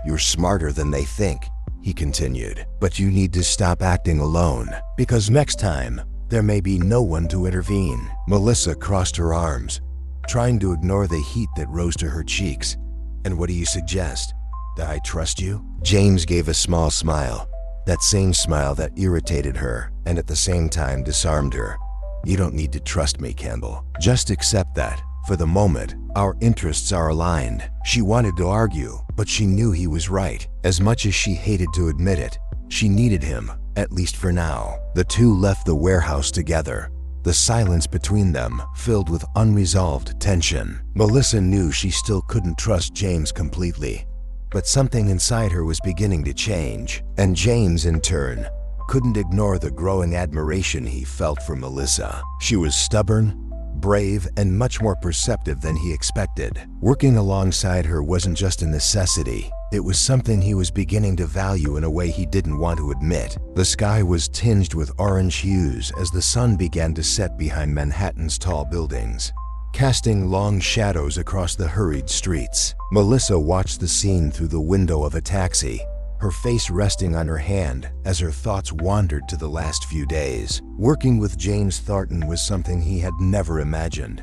"You're smarter than they think," he continued, "but you need to stop acting alone, because next time, there may be no one to intervene." Melissa crossed her arms, trying to ignore the heat that rose to her cheeks. "And what do you suggest? That I trust you?" James gave a small smile, that same smile that irritated her and at the same time disarmed her. "You don't need to trust me, Campbell. Just accept that, for the moment, our interests are aligned." She wanted to argue, but she knew he was right. As much as she hated to admit it, she needed him, at least for now. The two left the warehouse together, the silence between them filled with unresolved tension. Melissa knew she still couldn't trust James completely, but something inside her was beginning to change, and James, in turn, couldn't ignore the growing admiration he felt for Melissa. She was stubborn, brave, and much more perceptive than he expected. Working alongside her wasn't just a necessity, it was something he was beginning to value in a way he didn't want to admit. The sky was tinged with orange hues as the sun began to set behind Manhattan's tall buildings, casting long shadows across the hurried streets. Melissa watched the scene through the window of a taxi, her face resting on her hand as her thoughts wandered to the last few days. Working with James Thornton was something he had never imagined,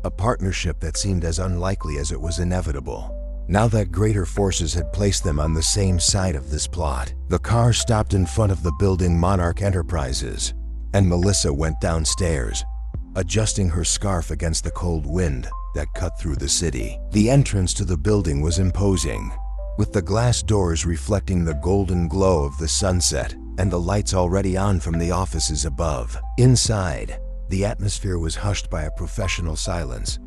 a partnership that seemed as unlikely as it was inevitable. Now that greater forces had placed them on the same side of this plot, the car stopped in front of the building Monarch Enterprises, and Melissa went downstairs, adjusting her scarf against the cold wind that cut through the city. The entrance to the building was imposing, with the glass doors reflecting the golden glow of the sunset and the lights already on from the offices above. Inside, the atmosphere was hushed by a professional silence,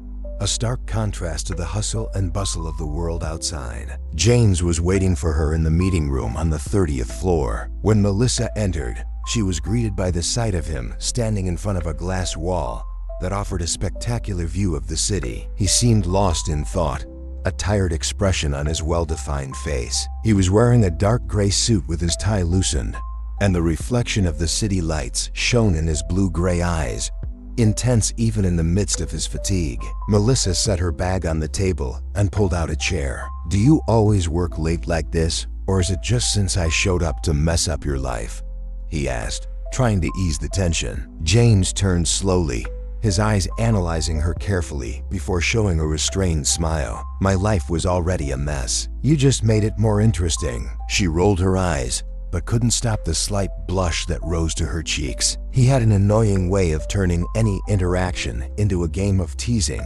a stark contrast to the hustle and bustle of the world outside. James was waiting for her in the meeting room on the 30th floor. When Melissa entered, she was greeted by the sight of him standing in front of a glass wall that offered a spectacular view of the city. He seemed lost in thought, a tired expression on his well-defined face. He was wearing a dark gray suit with his tie loosened, and the reflection of the city lights shone in his blue-gray eyes, intense even in the midst of his fatigue. Melissa set her bag on the table and pulled out a chair. "Do you always work late like this, or is it just since I showed up to mess up your life?" he asked, trying to ease the tension. James turned slowly, his eyes analyzing her carefully before showing a restrained smile. "My life was already a mess. You just made it more interesting." She rolled her eyes, but couldn't stop the slight blush that rose to her cheeks. He had an annoying way of turning any interaction into a game of teasing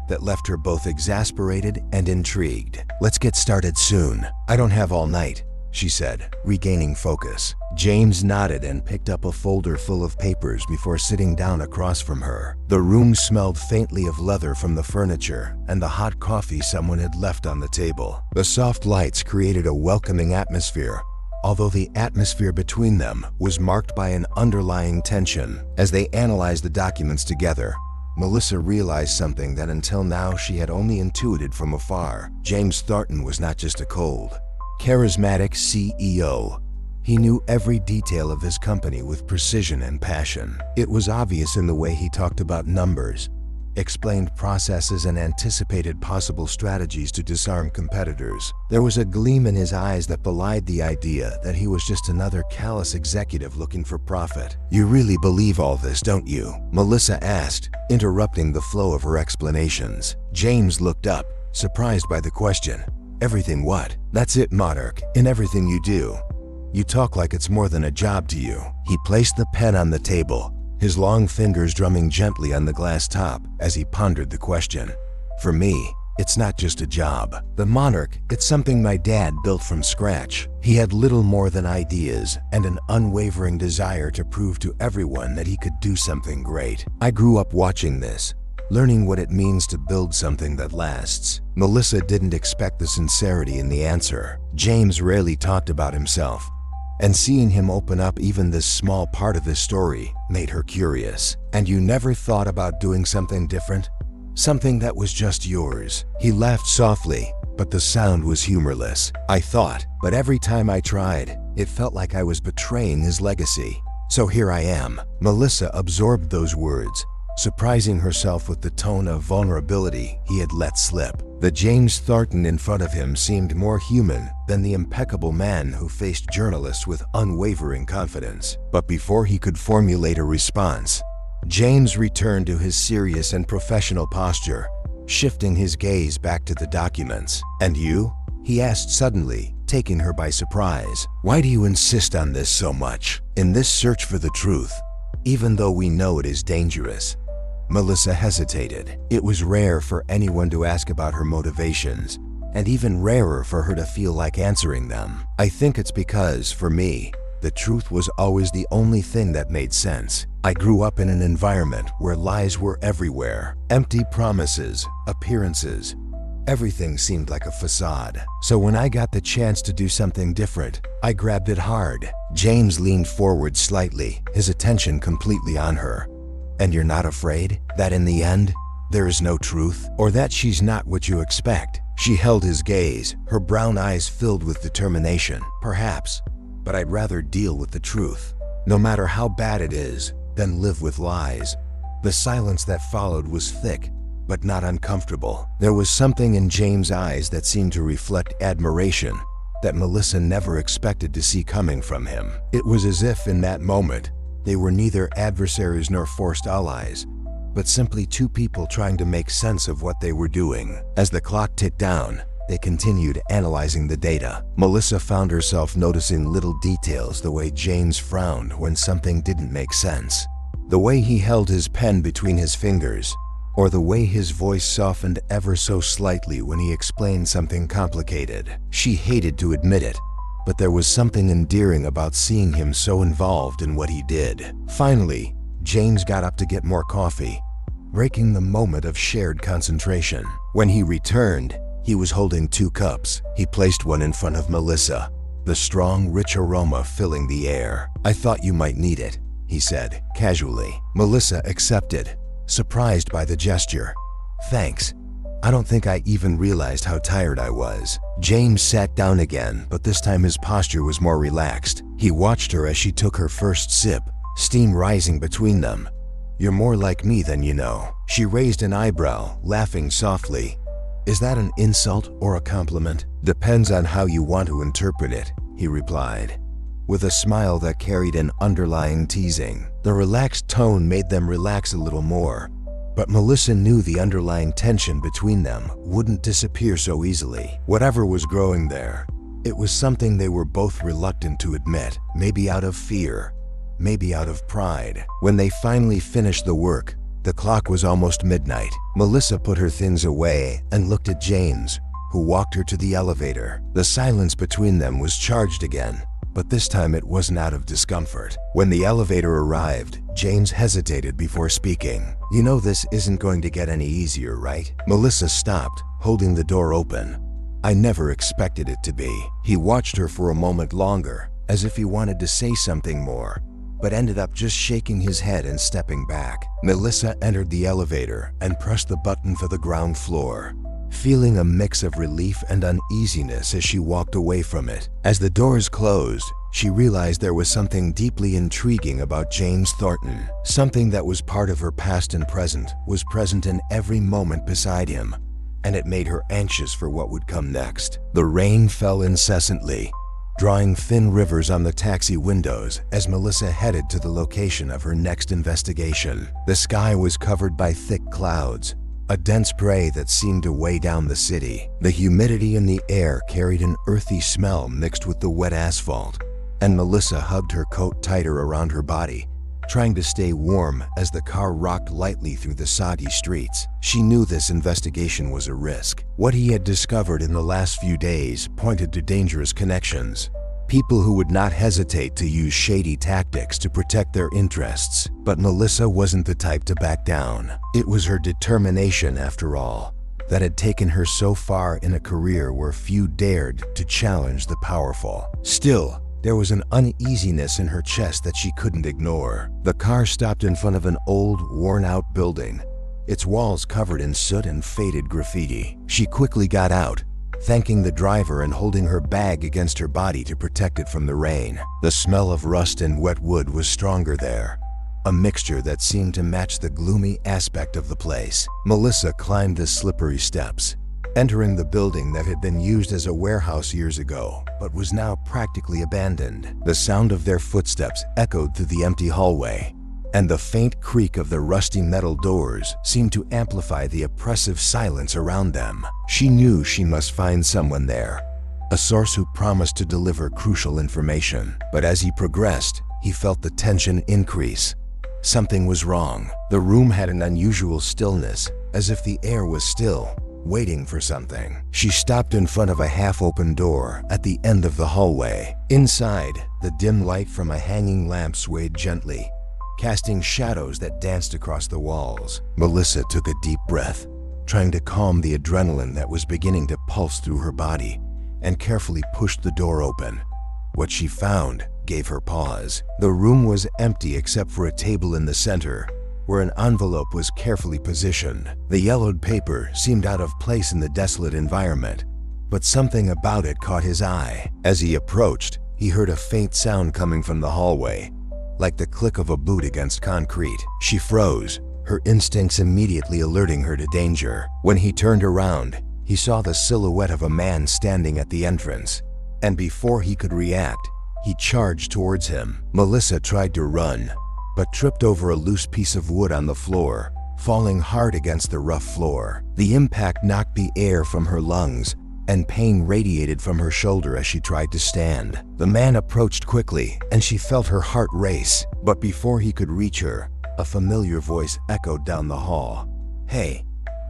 that left her both exasperated and intrigued. "Let's get started soon. I don't have all night," she said, regaining focus. James nodded and picked up a folder full of papers before sitting down across from her. The room smelled faintly of leather from the furniture and the hot coffee someone had left on the table. The soft lights created a welcoming atmosphere, although the atmosphere between them was marked by an underlying tension. As they analyzed the documents together, Melissa realized something that until now she had only intuited from afar. James Thornton was not just a cold, charismatic CEO. He knew every detail of his company with precision and passion. It was obvious in the way he talked about numbers, explained processes, and anticipated possible strategies to disarm competitors. There was a gleam in his eyes that belied the idea that he was just another callous executive looking for profit. "You really believe all this, don't you?" Melissa asked, interrupting the flow of her explanations. James looked up, surprised by the question. "Everything what?" "That's it, Monarch. In everything you do. You talk like it's more than a job to you." He placed the pen on the table, his long fingers drumming gently on the glass top as he pondered the question. "For me, it's not just a job. The Monarch, it's something my dad built from scratch." He had little more than ideas and an unwavering desire to prove to everyone that he could do something great. "I grew up watching this, learning what it means to build something that lasts." Melissa didn't expect the sincerity in the answer. James rarely talked about himself, and seeing him open up even this small part of his story made her curious. "And you never thought about doing something different? Something that was just yours?" He laughed softly, but the sound was humorless. "I thought, but every time I tried, it felt like I was betraying his legacy. So here I am." Melissa absorbed those words, surprising herself with the tone of vulnerability he had let slip. The James Thornton in front of him seemed more human than the impeccable man who faced journalists with unwavering confidence. But before he could formulate a response, James returned to his serious and professional posture, shifting his gaze back to the documents. "And you?" he asked suddenly, taking her by surprise. "Why do you insist on this so much? In this search for the truth, even though we know it is dangerous?" Melissa hesitated. It was rare for anyone to ask about her motivations, and even rarer for her to feel like answering them. "I think it's because, for me, the truth was always the only thing that made sense. I grew up in an environment where lies were everywhere, empty promises, appearances. Everything seemed like a facade. So when I got the chance to do something different, I grabbed it hard." James leaned forward slightly, his attention completely on her. "And you're not afraid that in the end, there is no truth, or that she's not what you expect?" She held his gaze, her brown eyes filled with determination. "Perhaps, but I'd rather deal with the truth, no matter how bad it is, than live with lies." The silence that followed was thick, but not uncomfortable. There was something in James' eyes that seemed to reflect admiration that Melissa never expected to see coming from him. It was as if in that moment, they were neither adversaries nor forced allies, but simply two people trying to make sense of what they were doing. As the clock ticked down, they continued analyzing the data. Melissa found herself noticing little details, the way James frowned when something didn't make sense, The way he held his pen between his fingers, or the way his voice softened ever so slightly when he explained something complicated. She hated to admit it, but there was something endearing about seeing him so involved in what he did. Finally, James got up to get more coffee, breaking the moment of shared concentration. When he returned, he was holding 2 cups. He placed one in front of Melissa, the strong, rich aroma filling the air. "I thought you might need it," he said, casually. Melissa accepted, surprised by the gesture. "Thanks. I don't think I even realized how tired I was." James sat down again, but this time his posture was more relaxed. He watched her as she took her first sip, steam rising between them. "You're more like me than you know." She raised an eyebrow, laughing softly. "Is that an insult or a compliment?" "Depends on how you want to interpret it," he replied, with a smile that carried an underlying teasing. The relaxed tone made them relax a little more, but Melissa knew the underlying tension between them wouldn't disappear so easily. Whatever was growing there, it was something they were both reluctant to admit, maybe out of fear, maybe out of pride. When they finally finished the work, the clock was almost midnight. Melissa put her things away and looked at James, who walked her to the elevator. The silence between them was charged again, but this time it wasn't out of discomfort. When the elevator arrived, James hesitated before speaking. "You know this isn't going to get any easier, right?" Melissa stopped, holding the door open. "I never expected it to be." He watched her for a moment longer, as if he wanted to say something more, but ended up just shaking his head and stepping back. Melissa entered the elevator and pressed the button for the ground floor, feeling a mix of relief and uneasiness as she walked away from it. As the doors closed, she realized there was something deeply intriguing about James Thornton. Something that was part of her past and present was present in every moment beside him, and it made her anxious for what would come next. The rain fell incessantly, drawing thin rivers on the taxi windows as Melissa headed to the location of her next investigation. The sky was covered by thick clouds, a dense spray that seemed to weigh down the city. The humidity in the air carried an earthy smell mixed with the wet asphalt, and Melissa hugged her coat tighter around her body, trying to stay warm as the car rocked lightly through the soggy streets. She knew this investigation was a risk. What he had discovered in the last few days pointed to dangerous connections, people who would not hesitate to use shady tactics to protect their interests. But Melissa wasn't the type to back down. It was her determination, after all, that had taken her so far in a career where few dared to challenge the powerful. Still, there was an uneasiness in her chest that she couldn't ignore. The car stopped in front of an old, worn-out building, its walls covered in soot and faded graffiti. She quickly got out, thanking the driver and holding her bag against her body to protect it from the rain. The smell of rust and wet wood was stronger there, a mixture that seemed to match the gloomy aspect of the place. Melissa climbed the slippery steps, entering the building that had been used as a warehouse years ago, but was now practically abandoned. The sound of their footsteps echoed through the empty hallway, and the faint creak of the rusty metal doors seemed to amplify the oppressive silence around them. She knew she must find someone there, a source who promised to deliver crucial information. But as he progressed, he felt the tension increase. Something was wrong. The room had an unusual stillness, as if the air was still, waiting for something. She stopped in front of a half-open door at the end of the hallway. Inside, the dim light from a hanging lamp swayed gently, casting shadows that danced across the walls. Melissa took a deep breath, trying to calm the adrenaline that was beginning to pulse through her body, and carefully pushed the door open. What she found gave her pause. The room was empty except for a table in the center, where an envelope was carefully positioned. The yellowed paper seemed out of place in the desolate environment, but something about it caught his eye. As he approached, he heard a faint sound coming from the hallway, like the click of a boot against concrete. She froze, her instincts immediately alerting her to danger. When he turned around, he saw the silhouette of a man standing at the entrance, and before he could react, he charged towards him. Melissa tried to run, but tripped over a loose piece of wood on the floor, falling hard against the rough floor. The impact knocked the air from her lungs, and pain radiated from her shoulder as she tried to stand. The man approached quickly, and she felt her heart race. But before he could reach her, A familiar voice echoed down the hall. "Hey,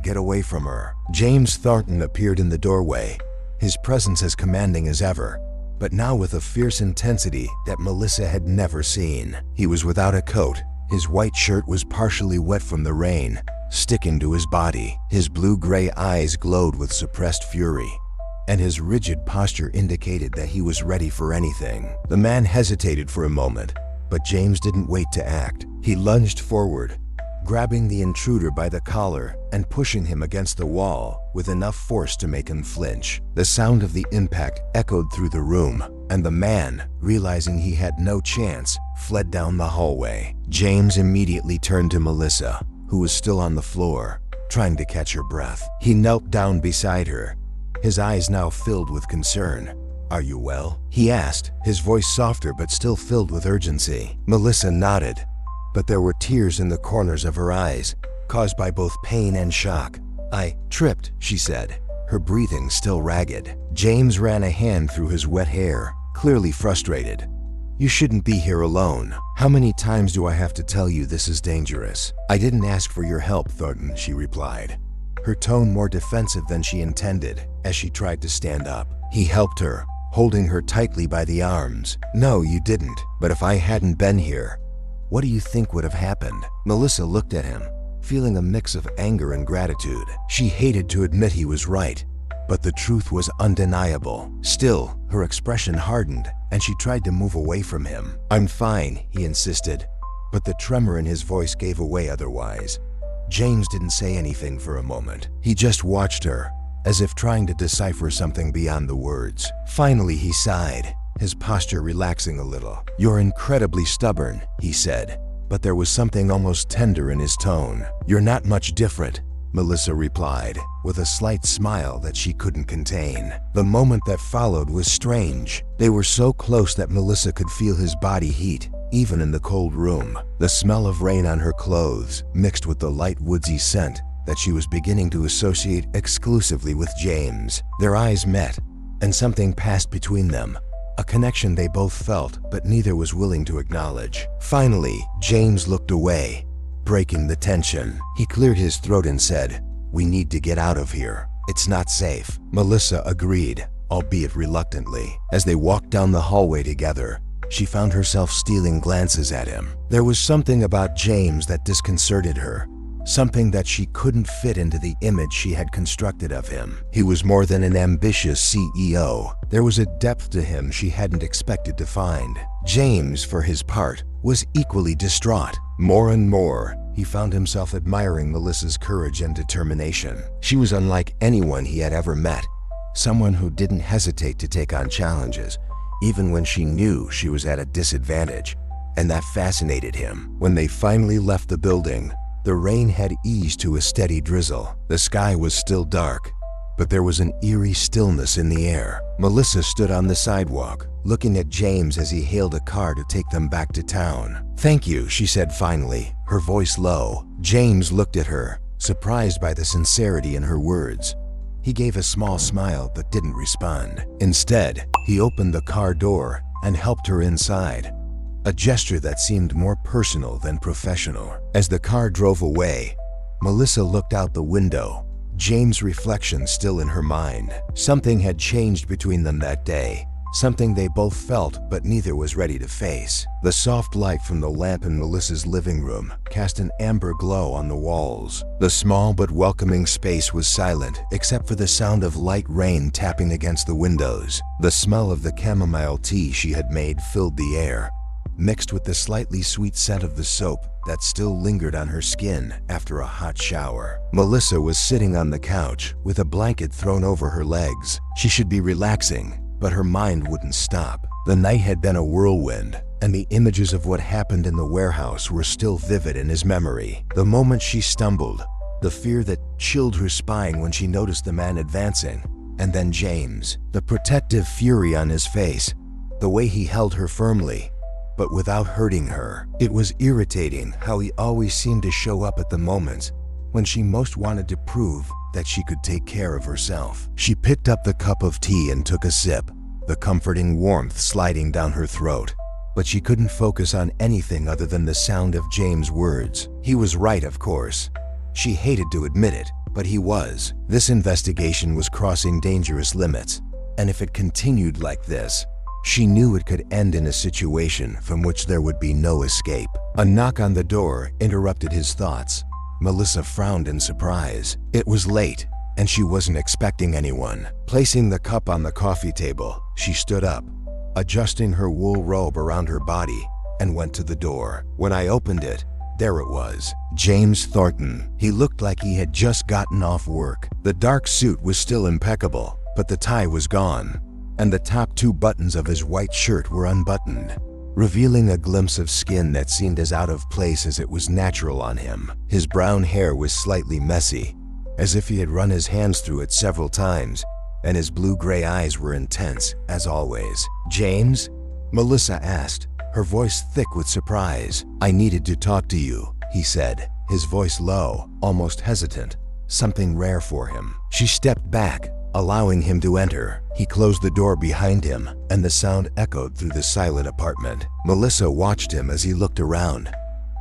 get away from her." James Thornton appeared in the doorway, his presence as commanding as ever, but now with a fierce intensity that Melissa had never seen. He was without a coat. His white shirt was partially wet from the rain, sticking to his body. His blue-gray eyes glowed with suppressed fury, and his rigid posture indicated that he was ready for anything. The man hesitated for a moment, but James didn't wait to act. He lunged forward, grabbing the intruder by the collar and pushing him against the wall with enough force to make him flinch. The sound of the impact echoed through the room, and the man, realizing he had no chance, fled down the hallway. James immediately turned to Melissa, who was still on the floor, trying to catch her breath. He knelt down beside her, his eyes now filled with concern. "Are you well?" he asked, his voice softer but still filled with urgency. Melissa nodded, but there were tears in the corners of her eyes, caused by both pain and shock. "I tripped," she said, her breathing still ragged. James ran a hand through his wet hair, clearly frustrated. "You shouldn't be here alone. How many times do I have to tell you this is dangerous?" "I didn't ask for your help, Thornton," she replied, her tone more defensive than she intended as she tried to stand up. He helped her, holding her tightly by the arms. "No, you didn't. But if I hadn't been here, what do you think would have happened?" Melissa looked at him, feeling a mix of anger and gratitude. She hated to admit he was right, but the truth was undeniable. Still, her expression hardened, and she tried to move away from him. "I'm fine," he insisted, but the tremor in his voice gave away otherwise. James didn't say anything for a moment. He just watched her, as if trying to decipher something beyond the words. Finally, he sighed, his posture relaxing a little. "You're incredibly stubborn," he said, but there was something almost tender in his tone. "You're not much different," Melissa replied, with a slight smile that she couldn't contain. The moment that followed was strange. They were so close that Melissa could feel his body heat, even in the cold room. The smell of rain on her clothes, mixed with the light woodsy scent that she was beginning to associate exclusively with James. Their eyes met, and something passed between them, a connection they both felt, but neither was willing to acknowledge. Finally, James looked away, breaking the tension. He cleared his throat and said, "We need to get out of here. It's not safe." Melissa agreed, albeit reluctantly. As they walked down the hallway together, she found herself stealing glances at him. There was something about James that disconcerted her, something that she couldn't fit into the image she had constructed of him. He was more than an ambitious CEO. There was a depth to him she hadn't expected to find. James, for his part, was equally distraught. More and more, he found himself admiring Melissa's courage and determination. She was unlike anyone he had ever met, someone who didn't hesitate to take on challenges, even when she knew she was at a disadvantage, and that fascinated him. When they finally left the building, the rain had eased to a steady drizzle. The sky was still dark, but there was an eerie stillness in the air. Melissa stood on the sidewalk, looking at James as he hailed a car to take them back to town. "Thank you," she said finally, her voice low. James looked at her, surprised by the sincerity in her words. He gave a small smile but didn't respond. Instead, he opened the car door and helped her inside, a gesture that seemed more personal than professional. As the car drove away, Melissa looked out the window, James' reflection still in her mind. Something had changed between them that day, something they both felt but neither was ready to face. The soft light from the lamp in Melissa's living room cast an amber glow on the walls. The small but welcoming space was silent except for the sound of light rain tapping against the windows. The smell of the chamomile tea she had made filled the air, mixed with the slightly sweet scent of the soap that still lingered on her skin after a hot shower. Melissa was sitting on the couch with a blanket thrown over her legs. She should be relaxing, but her mind wouldn't stop. The night had been a whirlwind, and the images of what happened in the warehouse were still vivid in his memory. The moment she stumbled, the fear that chilled her spine when she noticed the man advancing, and then James, the protective fury on his face, the way he held her firmly, but without hurting her. It was irritating how he always seemed to show up at the moments when she most wanted to prove that she could take care of herself. She picked up the cup of tea and took a sip, the comforting warmth sliding down her throat. but she couldn't focus on anything other than the sound of James' words. He was right, of course. She hated to admit it, but he was. This investigation was crossing dangerous limits, and if it continued like this, she knew it could end in a situation from which there would be no escape. A knock on the door interrupted his thoughts. Melissa frowned in surprise. It was late, and she wasn't expecting anyone. Placing the cup on the coffee table, she stood up, adjusting her wool robe around her body, and went to the door. When I opened it, there it was, James Thornton. He looked like he had just gotten off work. The dark suit was still impeccable, but the tie was gone, and the top 2 buttons of his white shirt were unbuttoned, revealing a glimpse of skin that seemed as out of place as it was natural on him. His brown hair was slightly messy, as if he had run his hands through it several times, and his blue-gray eyes were intense, as always. "James?" Melissa asked, her voice thick with surprise. "I needed to talk to you," he said, his voice low, almost hesitant, something rare for him. She stepped back, allowing him to enter. He closed the door behind him, and the sound echoed through the silent apartment. Melissa watched him as he looked around,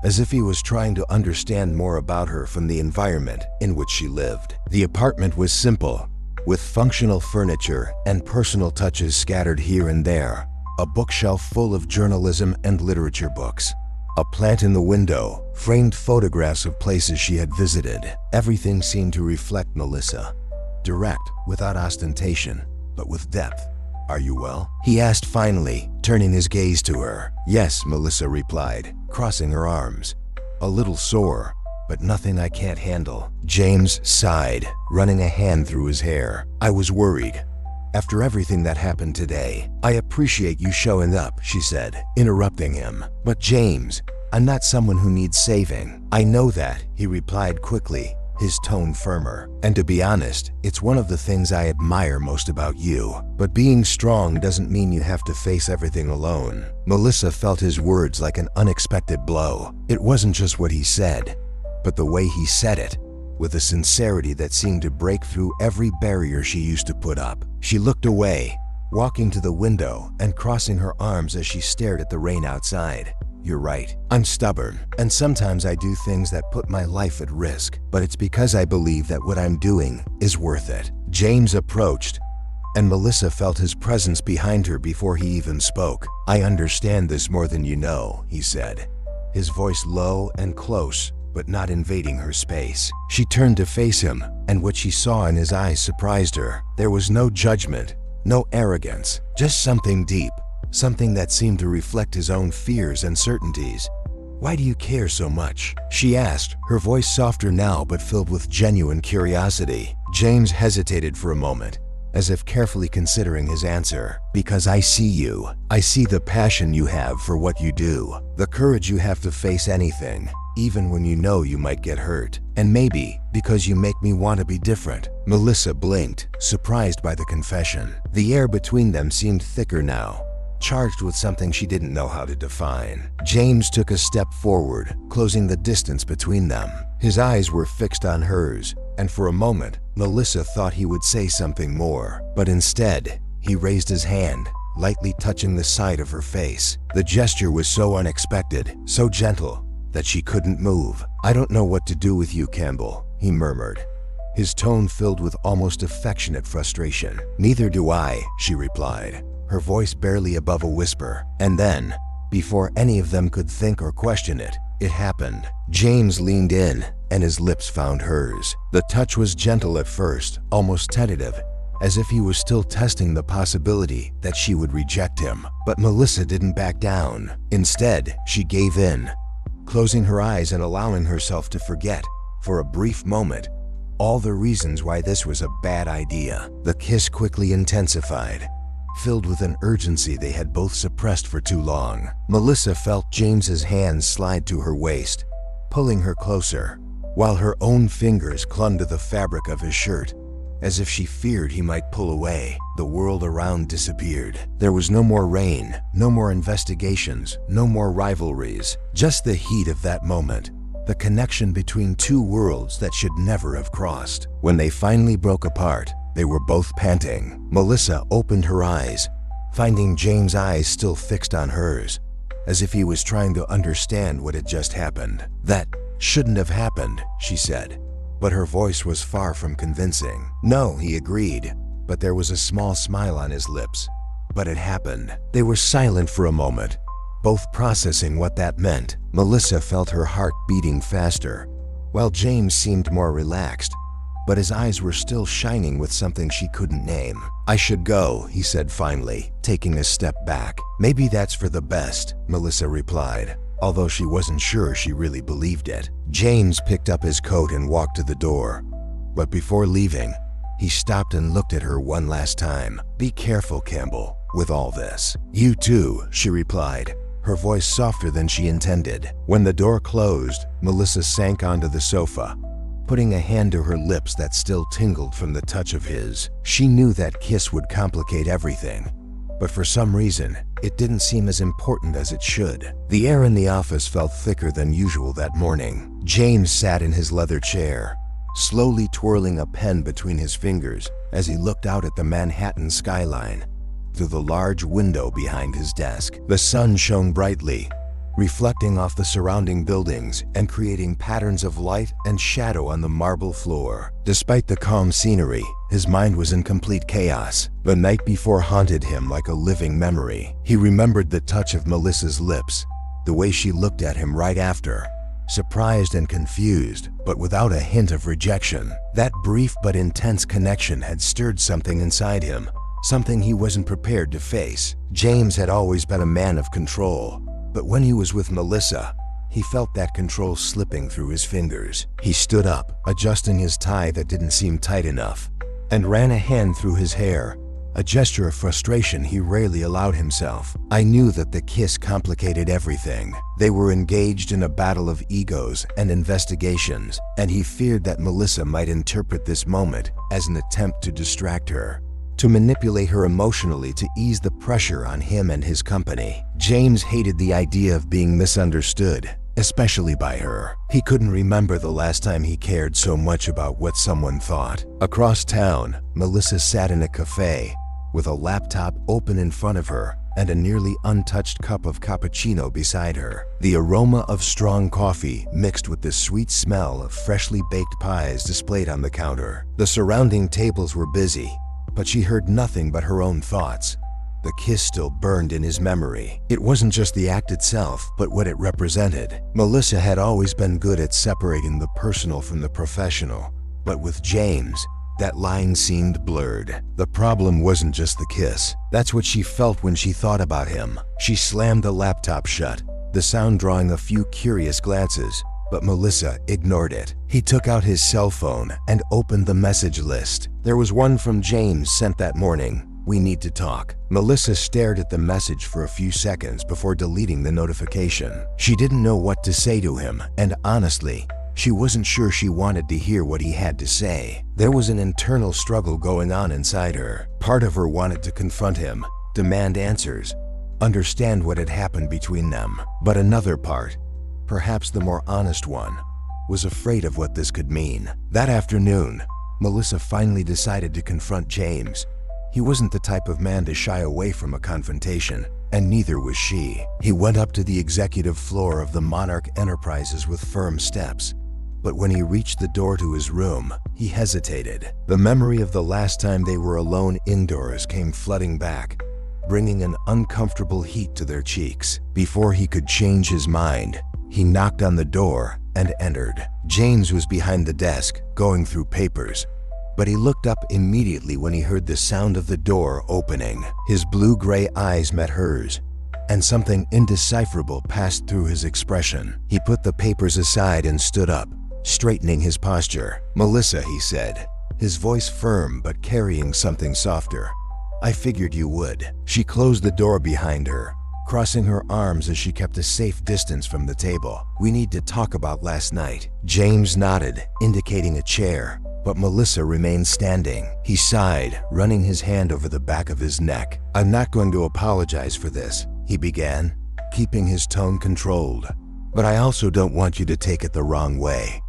as if he was trying to understand more about her from the environment in which she lived. The apartment was simple, with functional furniture and personal touches scattered here and there. A bookshelf full of journalism and literature books. A plant in the window, framed photographs of places she had visited. Everything seemed to reflect Melissa. Direct, without ostentation, but with depth. "Are you well?" he asked finally, turning his gaze to her. "Yes," Melissa replied, crossing her arms. "A little sore, but nothing I can't handle." James sighed, running a hand through his hair. "I was worried. After everything that happened today, I appreciate you showing up," she said, interrupting him. "But James, I'm not someone who needs saving." "I know that," he replied quickly, his tone firmer. "And to be honest, it's one of the things I admire most about you. But being strong doesn't mean you have to face everything alone." Melissa felt his words like an unexpected blow. It wasn't just what he said, but the way he said it, with a sincerity that seemed to break through every barrier she used to put up. She looked away, walking to the window and crossing her arms as she stared at the rain outside. "You're right. I'm stubborn, and sometimes I do things that put my life at risk, but it's because I believe that what I'm doing is worth it." James approached, and Melissa felt his presence behind her before he even spoke. "I understand this more than you know," he said, his voice low and close, but not invading her space. She turned to face him, and what she saw in his eyes surprised her. There was no judgment, no arrogance, just something deep, something that seemed to reflect his own fears and certainties. "Why do you care so much?" she asked, her voice softer now but filled with genuine curiosity. James hesitated for a moment, as if carefully considering his answer. "Because I see you. I see the passion you have for what you do, the courage you have to face anything, even when you know you might get hurt. And maybe because you make me want to be different." Melissa blinked, surprised by the confession. The air between them seemed thicker now, charged with something she didn't know how to define. James took a step forward, closing the distance between them. His eyes were fixed on hers, and for a moment, Melissa thought he would say something more. But instead, he raised his hand, lightly touching the side of her face. The gesture was so unexpected, so gentle, that she couldn't move. "I don't know what to do with you, Campbell," he murmured, his tone filled with almost affectionate frustration. "Neither do I," she replied, her voice barely above a whisper. And then, before any of them could think or question it, it happened. James leaned in, and his lips found hers. The touch was gentle at first, almost tentative, as if he was still testing the possibility that she would reject him. But Melissa didn't back down. Instead, she gave in, closing her eyes and allowing herself to forget, for a brief moment, all the reasons why this was a bad idea. The kiss quickly intensified, filled with an urgency they had both suppressed for too long. Melissa felt James's hands slide to her waist, pulling her closer, while her own fingers clung to the fabric of his shirt, as if she feared he might pull away. The world around disappeared. There was no more rain, no more investigations, no more rivalries, just the heat of that moment, the connection between two worlds that should never have crossed. When they finally broke apart, they were both panting. Melissa opened her eyes, finding James' eyes still fixed on hers, as if he was trying to understand what had just happened. "That shouldn't have happened," she said, but her voice was far from convincing. "No," he agreed, but there was a small smile on his lips. "But it happened." They were silent for a moment, both processing what that meant. Melissa felt her heart beating faster, while James seemed more relaxed, but his eyes were still shining with something she couldn't name. "I should go," he said finally, taking a step back. "Maybe that's for the best," Melissa replied, although she wasn't sure she really believed it. James picked up his coat and walked to the door, but before leaving, he stopped and looked at her one last time. "Be careful, Campbell, with all this." "You too," she replied, her voice softer than she intended. When the door closed, Melissa sank onto the sofa, putting a hand to her lips that still tingled from the touch of his. She knew that kiss would complicate everything, but for some reason, it didn't seem as important as it should. The air in the office felt thicker than usual that morning. James sat in his leather chair, slowly twirling a pen between his fingers as he looked out at the Manhattan skyline through the large window behind his desk. The sun shone brightly, reflecting off the surrounding buildings and creating patterns of light and shadow on the marble floor. Despite the calm scenery, his mind was in complete chaos. The night before haunted him like a living memory. He remembered the touch of Melissa's lips, the way she looked at him right after, surprised and confused, but without a hint of rejection. That brief but intense connection had stirred something inside him, something he wasn't prepared to face. James had always been a man of control, but when he was with Melissa, he felt that control slipping through his fingers. He stood up, adjusting his tie that didn't seem tight enough, and ran a hand through his hair, a gesture of frustration he rarely allowed himself. "I knew that the kiss complicated everything. They were engaged in a battle of egos and investigations, and he feared that Melissa might interpret this moment as an attempt to distract her, to manipulate her emotionally to ease the pressure on him and his company." James hated the idea of being misunderstood, especially by her. He couldn't remember the last time he cared so much about what someone thought. Across town, Melissa sat in a cafe with a laptop open in front of her and a nearly untouched cup of cappuccino beside her. The aroma of strong coffee mixed with the sweet smell of freshly baked pies displayed on the counter. The surrounding tables were busy, but she heard nothing but her own thoughts. The kiss still burned in his memory. It wasn't just the act itself, but what it represented. Melissa had always been good at separating the personal from the professional, but with James, that line seemed blurred. The problem wasn't just the kiss. That's what she felt when she thought about him. She slammed the laptop shut, the sound drawing a few curious glances, but Melissa ignored it. He took out his cell phone and opened the message list. There was one from James sent that morning. "We need to talk." Melissa stared at the message for a few seconds before deleting the notification. She didn't know what to say to him, and honestly, she wasn't sure she wanted to hear what he had to say. There was an internal struggle going on inside her. Part of her wanted to confront him, demand answers, understand what had happened between them. But another part, perhaps the more honest one, was afraid of what this could mean. That afternoon, Melissa finally decided to confront James. He wasn't the type of man to shy away from a confrontation, and neither was she. He went up to the executive floor of the Monarch Enterprises with firm steps, but when he reached the door to his room, he hesitated. The memory of the last time they were alone indoors came flooding back, bringing an uncomfortable heat to their cheeks. Before he could change his mind, he knocked on the door and entered. James was behind the desk, going through papers, but he looked up immediately when he heard the sound of the door opening. His blue-gray eyes met hers, and something indecipherable passed through his expression. He put the papers aside and stood up, straightening his posture. "Melissa," he said, his voice firm but carrying something softer. "I figured you would." She closed the door behind her, crossing her arms as she kept a safe distance from the table. "We need to talk about last night." James nodded, indicating a chair, but Melissa remained standing. He sighed, running his hand over the back of his neck. "I'm not going to apologize for this," he began, keeping his tone controlled. "But I also don't want you to take it the wrong way.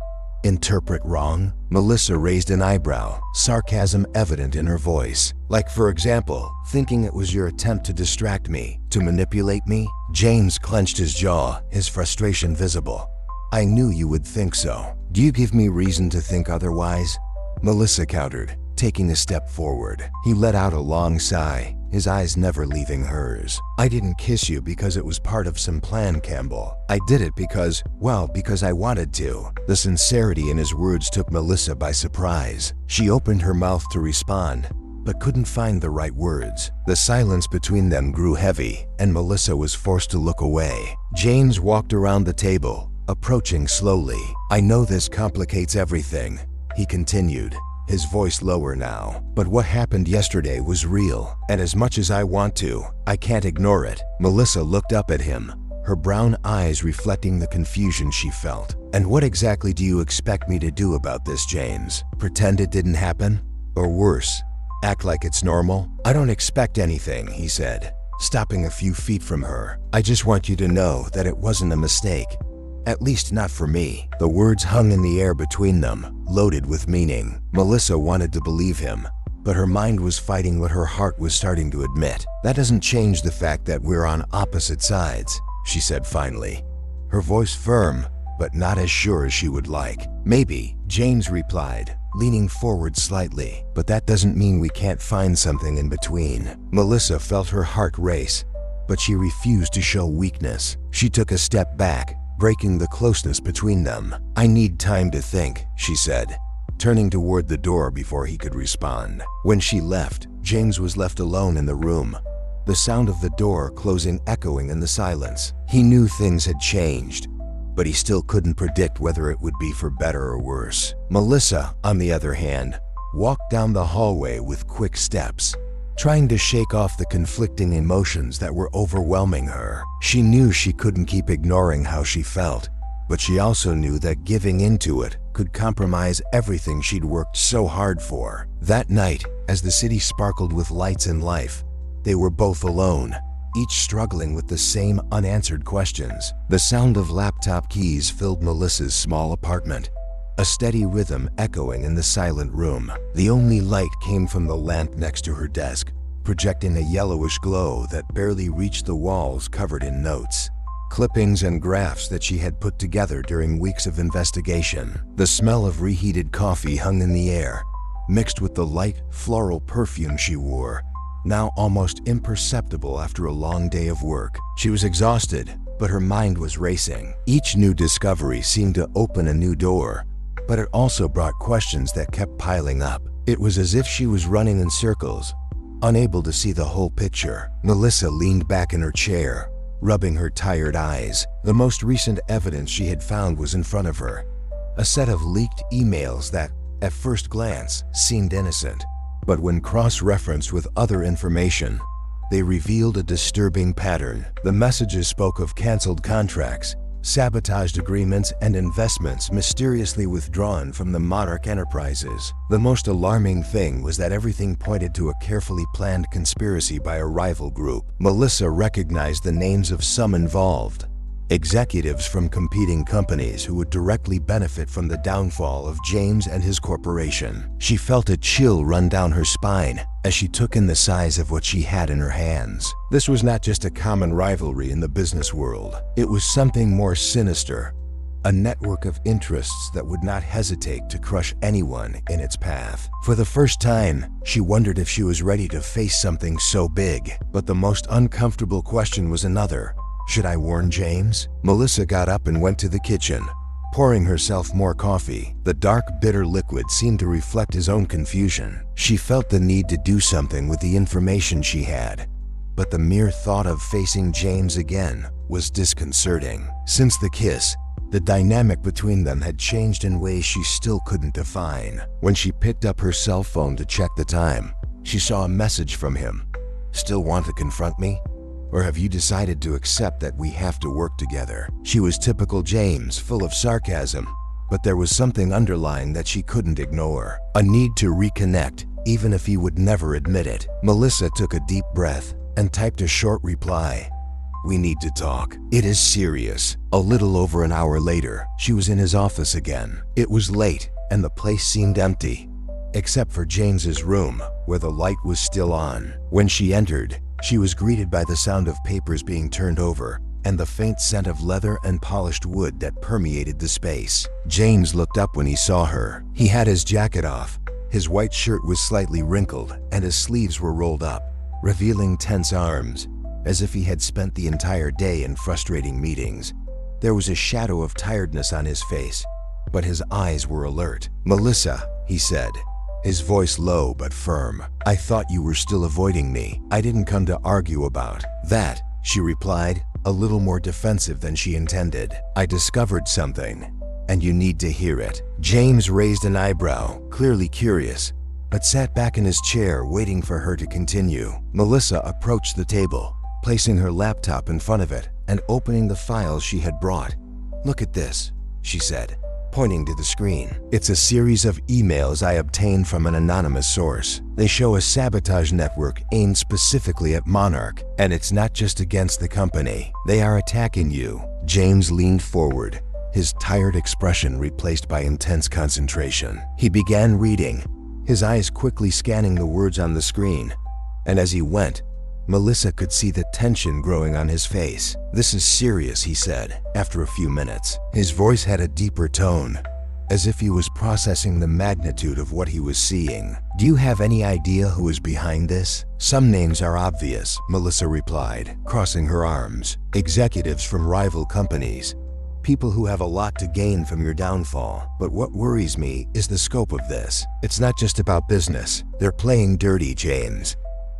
Interpret wrong? Melissa raised an eyebrow, sarcasm evident in her voice. Like, for example, thinking it was your attempt to distract me, to manipulate me? James clenched his jaw, his frustration visible. I knew you would think so. Do you give me reason to think otherwise? Melissa countered, taking a step forward. He let out a long sigh, his eyes never leaving hers. I didn't kiss you because it was part of some plan, Campbell. I did it because I wanted to. The sincerity in his words took Melissa by surprise. She opened her mouth to respond, but couldn't find the right words. The silence between them grew heavy, and Melissa was forced to look away. James walked around the table, approaching slowly. I know this complicates everything, he continued, his voice lower now. But what happened yesterday was real, and as much as I want to, I can't ignore it. Melissa looked up at him, her brown eyes reflecting the confusion she felt. And what exactly do you expect me to do about this, James? Pretend it didn't happen? Or worse, act like it's normal? I don't expect anything, he said, stopping a few feet from her. I just want you to know that it wasn't a mistake. At least not for me. The words hung in the air between them, loaded with meaning. Melissa wanted to believe him, but her mind was fighting what her heart was starting to admit. That doesn't change the fact that we're on opposite sides, she said finally, her voice firm, but not as sure as she would like. Maybe, James replied, leaning forward slightly, but that doesn't mean we can't find something in between. Melissa felt her heart race, but she refused to show weakness. She took a step back, breaking the closeness between them. I need time to think, she said, turning toward the door before he could respond. When she left, James was left alone in the room, the sound of the door closing echoing in the silence. He knew things had changed, but he still couldn't predict whether it would be for better or worse. Melissa, on the other hand, walked down the hallway with quick steps, trying to shake off the conflicting emotions that were overwhelming her. She knew she couldn't keep ignoring how she felt, but she also knew that giving into it could compromise everything she'd worked so hard for. That night, as the city sparkled with lights and life, they were both alone, each struggling with the same unanswered questions. The sound of laptop keys filled Melissa's small apartment, a steady rhythm echoing in the silent room. The only light came from the lamp next to her desk, projecting a yellowish glow that barely reached the walls covered in notes, clippings and graphs that she had put together during weeks of investigation. The smell of reheated coffee hung in the air, mixed with the light, floral perfume she wore, now almost imperceptible after a long day of work. She was exhausted, but her mind was racing. Each new discovery seemed to open a new door, but it also brought questions that kept piling up. It was as if she was running in circles, unable to see the whole picture. Melissa leaned back in her chair, rubbing her tired eyes. The most recent evidence she had found was in front of her, a set of leaked emails that, at first glance, seemed innocent. But when cross-referenced with other information, they revealed a disturbing pattern. The messages spoke of canceled contracts, sabotaged agreements, and investments mysteriously withdrawn from the Monarch Enterprises. The most alarming thing was that everything pointed to a carefully planned conspiracy by a rival group. Melissa recognized the names of some involved, executives from competing companies who would directly benefit from the downfall of James and his corporation. She felt a chill run down her spine as she took in the size of what she had in her hands. This was not just a common rivalry in the business world. It was something more sinister, a network of interests that would not hesitate to crush anyone in its path. For the first time, she wondered if she was ready to face something so big. But the most uncomfortable question was another. Should I warn James? Melissa got up and went to the kitchen, pouring herself more coffee. The dark, bitter liquid seemed to reflect his own confusion. She felt the need to do something with the information she had, but the mere thought of facing James again was disconcerting. Since the kiss, the dynamic between them had changed in ways she still couldn't define. When she picked up her cell phone to check the time, she saw a message from him. Still want to confront me? Or have you decided to accept that we have to work together? She was typical James, full of sarcasm, but there was something underlying that she couldn't ignore. A need to reconnect, even if he would never admit it. Melissa took a deep breath and typed a short reply. We need to talk. It is serious." A little over an hour later, she was in his office again. It was late, and the place seemed empty, except for James's room, where the light was still on. When she entered, she was greeted by the sound of papers being turned over and the faint scent of leather and polished wood that permeated the space. James looked up when he saw her. He had his jacket off. His white shirt was slightly wrinkled, and his sleeves were rolled up, revealing tense arms, as if he had spent the entire day in frustrating meetings. There was a shadow of tiredness on his face, but his eyes were alert. "Melissa," he said, his voice low but firm. "I thought you were still avoiding me. I didn't come to argue about that," she replied, a little more defensive than she intended. "I discovered something, and you need to hear it." James raised an eyebrow, clearly curious, but sat back in his chair waiting for her to continue. Melissa approached the table, placing her laptop in front of it and opening the files she had brought. "Look at this," she said, pointing to the screen. "It's a series of emails I obtained from an anonymous source. They show a sabotage network aimed specifically at Monarch, and it's not just against the company. They are attacking you." James leaned forward, his tired expression replaced by intense concentration. He began reading, his eyes quickly scanning the words on the screen, and as he went, Melissa could see the tension growing on his face. "This is serious," he said, after a few minutes. His voice had a deeper tone, as if he was processing the magnitude of what he was seeing. "Do you have any idea who is behind this?" "Some names are obvious," Melissa replied, crossing her arms. "Executives from rival companies. People who have a lot to gain from your downfall. But what worries me is the scope of this. It's not just about business. They're playing dirty, James."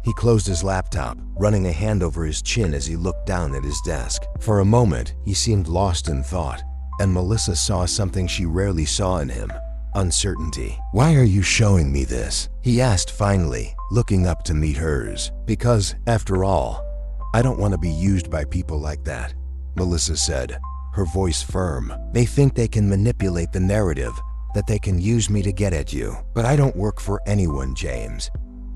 He closed his laptop, running a hand over his chin as he looked down at his desk. For a moment, he seemed lost in thought, and Melissa saw something she rarely saw in him: uncertainty. "Why are you showing me this?" he asked finally, looking up to meet hers. "Because, after all, I don't want to be used by people like that," Melissa said, her voice firm. "They think they can manipulate the narrative, that they can use me to get at you. But I don't work for anyone, James.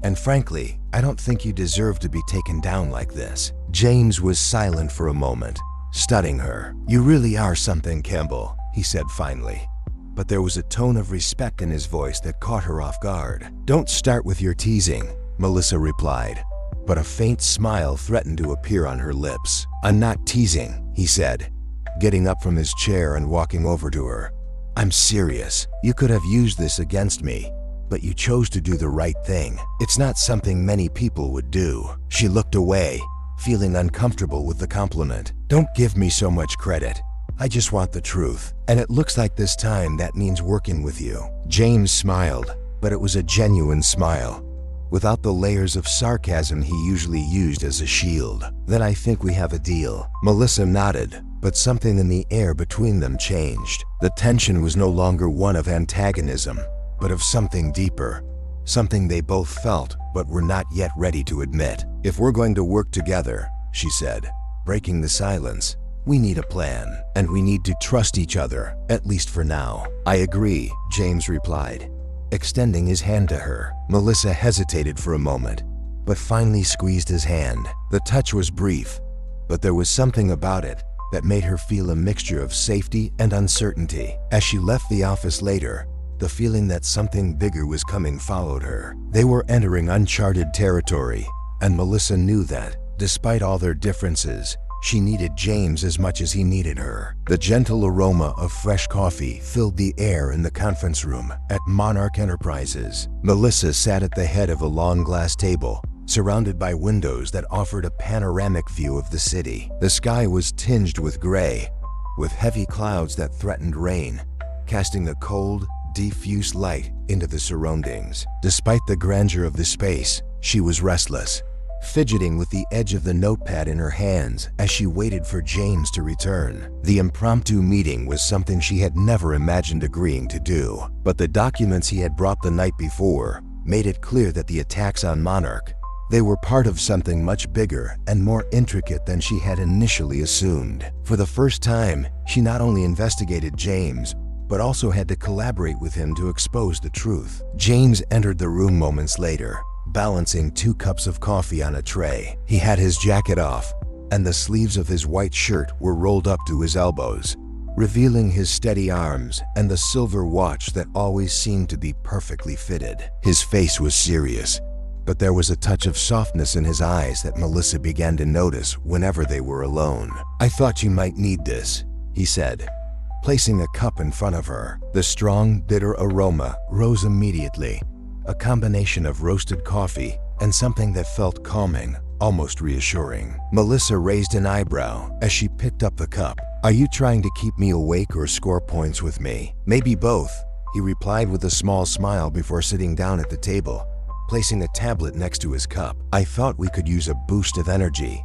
And frankly, I don't think you deserve to be taken down like this." James was silent for a moment, studying her. "You really are something, Campbell," he said finally. But there was a tone of respect in his voice that caught her off guard. "Don't start with your teasing," Melissa replied, but a faint smile threatened to appear on her lips. "I'm not teasing," he said, getting up from his chair and walking over to her. "I'm serious. You could have used this against me, but you chose to do the right thing. It's not something many people would do." She looked away, feeling uncomfortable with the compliment. "Don't give me so much credit. I just want the truth. And it looks like this time that means working with you." James smiled, but it was a genuine smile, without the layers of sarcasm he usually used as a shield. "Then I think we have a deal." Melissa nodded, but something in the air between them changed. The tension was no longer one of antagonism, but of something deeper, something they both felt but were not yet ready to admit. "If we're going to work together," she said, breaking the silence, "we need a plan, and we need to trust each other, at least for now." "I agree," James replied, extending his hand to her. Melissa hesitated for a moment, but finally squeezed his hand. The touch was brief, but there was something about it that made her feel a mixture of safety and uncertainty. As she left the office later, the feeling that something bigger was coming followed her. They were entering uncharted territory, and Melissa knew that, despite all their differences, she needed James as much as he needed her. The gentle aroma of fresh coffee filled the air in the conference room at Monarch Enterprises. Melissa sat at the head of a long glass table, surrounded by windows that offered a panoramic view of the city. The sky was tinged with gray, with heavy clouds that threatened rain, casting a cold, diffuse light into the surroundings. Despite the grandeur of the space, she was restless, fidgeting with the edge of the notepad in her hands as she waited for James to return. The impromptu meeting was something she had never imagined agreeing to do, but the documents he had brought the night before made it clear that the attacks on Monarch, they were part of something much bigger and more intricate than she had initially assumed. For the first time, she not only investigated James, but also had to collaborate with him to expose the truth. James entered the room moments later, balancing 2 cups of coffee on a tray. He had his jacket off, and the sleeves of his white shirt were rolled up to his elbows, revealing his steady arms and the silver watch that always seemed to be perfectly fitted. His face was serious, but there was a touch of softness in his eyes that Melissa began to notice whenever they were alone. "I thought you might need this," he said, placing a cup in front of her. The strong, bitter aroma rose immediately, a combination of roasted coffee and something that felt calming, almost reassuring. Melissa raised an eyebrow as she picked up the cup. "Are you trying to keep me awake or score points with me?" "Maybe both," he replied with a small smile before sitting down at the table, placing a tablet next to his cup. "I thought we could use a boost of energy.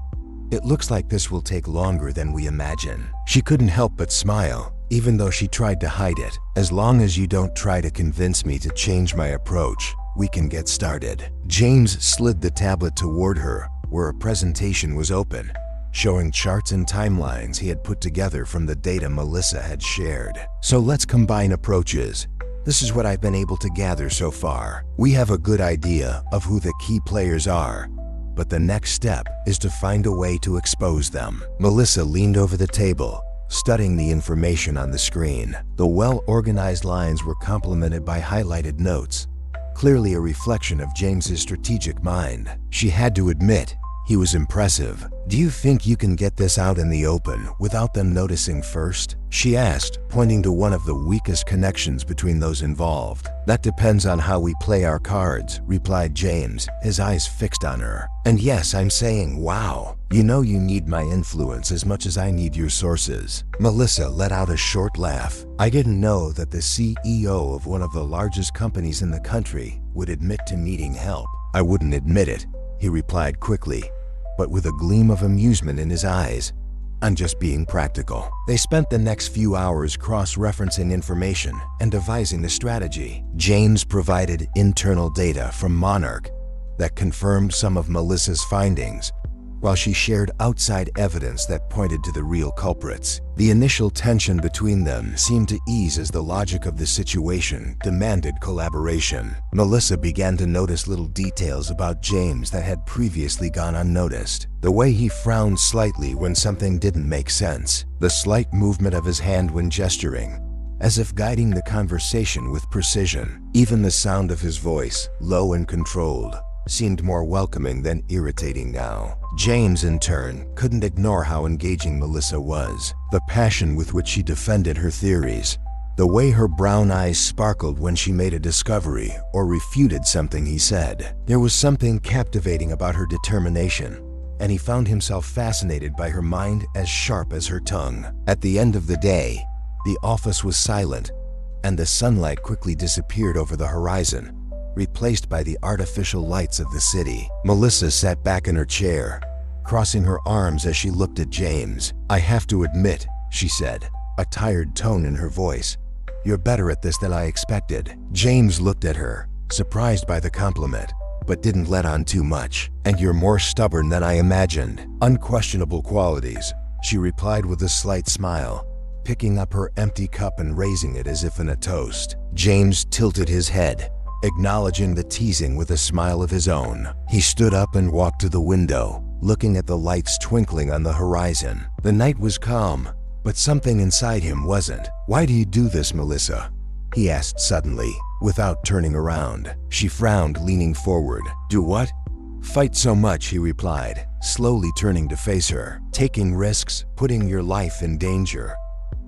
It looks like this will take longer than we imagine." She couldn't help but smile, even though she tried to hide it. "As long as you don't try to convince me to change my approach, we can get started." James slid the tablet toward her, where a presentation was open, showing charts and timelines he had put together from the data Melissa had shared. "So let's combine approaches. This is what I've been able to gather so far. We have a good idea of who the key players are, but the next step is to find a way to expose them." Melissa leaned over the table, studying the information on the screen. The well-organized lines were complemented by highlighted notes, clearly a reflection of James's strategic mind. She had to admit, he was impressive. "Do you think you can get this out in the open without them noticing first?" she asked, pointing to one of the weakest connections between those involved. "That depends on how we play our cards," replied James, his eyes fixed on her. "And yes, I'm saying wow. You know you need my influence as much as I need your sources." Melissa let out a short laugh. "I didn't know that the CEO of one of the largest companies in the country would admit to needing help." "I wouldn't admit it," he replied quickly, but with a gleam of amusement in his eyes. "I'm just being practical." They spent the next few hours cross-referencing information and devising a strategy. James provided internal data from Monarch that confirmed some of Melissa's findings, while she shared outside evidence that pointed to the real culprits. The initial tension between them seemed to ease as the logic of the situation demanded collaboration. Melissa began to notice little details about James that had previously gone unnoticed. The way he frowned slightly when something didn't make sense, the slight movement of his hand when gesturing, as if guiding the conversation with precision. Even the sound of his voice, low and controlled, seemed more welcoming than irritating now. James, in turn, couldn't ignore how engaging Melissa was. The passion with which she defended her theories, the way her brown eyes sparkled when she made a discovery or refuted something he said. There was something captivating about her determination, and he found himself fascinated by her mind as sharp as her tongue. At the end of the day, the office was silent, and the sunlight quickly disappeared over the horizon, replaced by the artificial lights of the city. Melissa sat back in her chair, crossing her arms as she looked at James. "I have to admit," she said, a tired tone in her voice, "you're better at this than I expected." James looked at her, surprised by the compliment, but didn't let on too much. "And you're more stubborn than I imagined." "Unquestionable qualities," she replied with a slight smile, picking up her empty cup and raising it as if in a toast. James tilted his head, acknowledging the teasing with a smile of his own. He stood up and walked to the window, looking at the lights twinkling on the horizon. The night was calm, but something inside him wasn't. "Why do you do this, Melissa?" he asked suddenly, without turning around. She frowned, leaning forward. "Do what?" "Fight so much," he replied, slowly turning to face her. "Taking risks, putting your life in danger.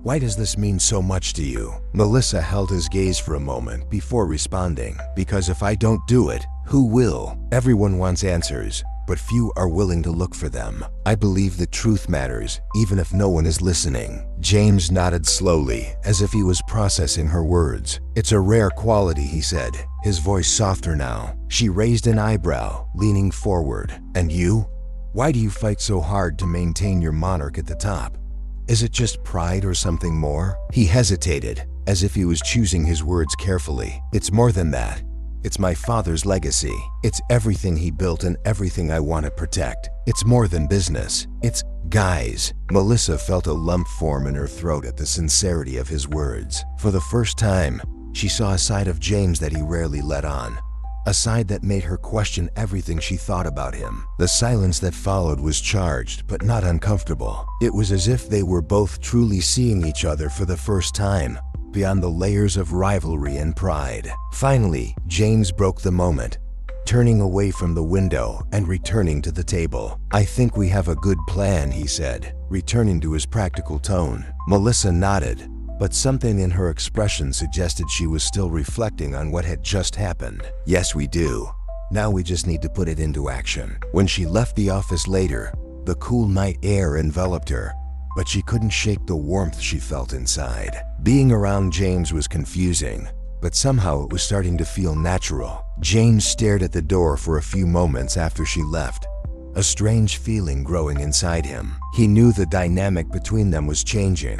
Why does this mean so much to you?" Melissa held his gaze for a moment before responding. "Because if I don't do it, who will? Everyone wants answers, but few are willing to look for them. I believe the truth matters, even if no one is listening." James nodded slowly, as if he was processing her words. "It's a rare quality," he said, his voice softer now. She raised an eyebrow, leaning forward. "And you? Why do you fight so hard to maintain your monarch at the top? Is it just pride or something more?" He hesitated, as if he was choosing his words carefully. "It's more than that. It's my father's legacy. It's everything he built and everything I want to protect. It's more than business. It's guys." Melissa felt a lump form in her throat at the sincerity of his words. For the first time, she saw a side of James that he rarely let on, a side that made her question everything she thought about him. The silence that followed was charged, but not uncomfortable. It was as if they were both truly seeing each other for the first time, beyond the layers of rivalry and pride. Finally, James broke the moment, turning away from the window and returning to the table. "I think we have a good plan," he said, returning to his practical tone. Melissa nodded, but something in her expression suggested she was still reflecting on what had just happened. "Yes, we do. Now we just need to put it into action." When she left the office later, the cool night air enveloped her, but she couldn't shake the warmth she felt inside. Being around James was confusing, but somehow it was starting to feel natural. James stared at the door for a few moments after she left, a strange feeling growing inside him. He knew the dynamic between them was changing,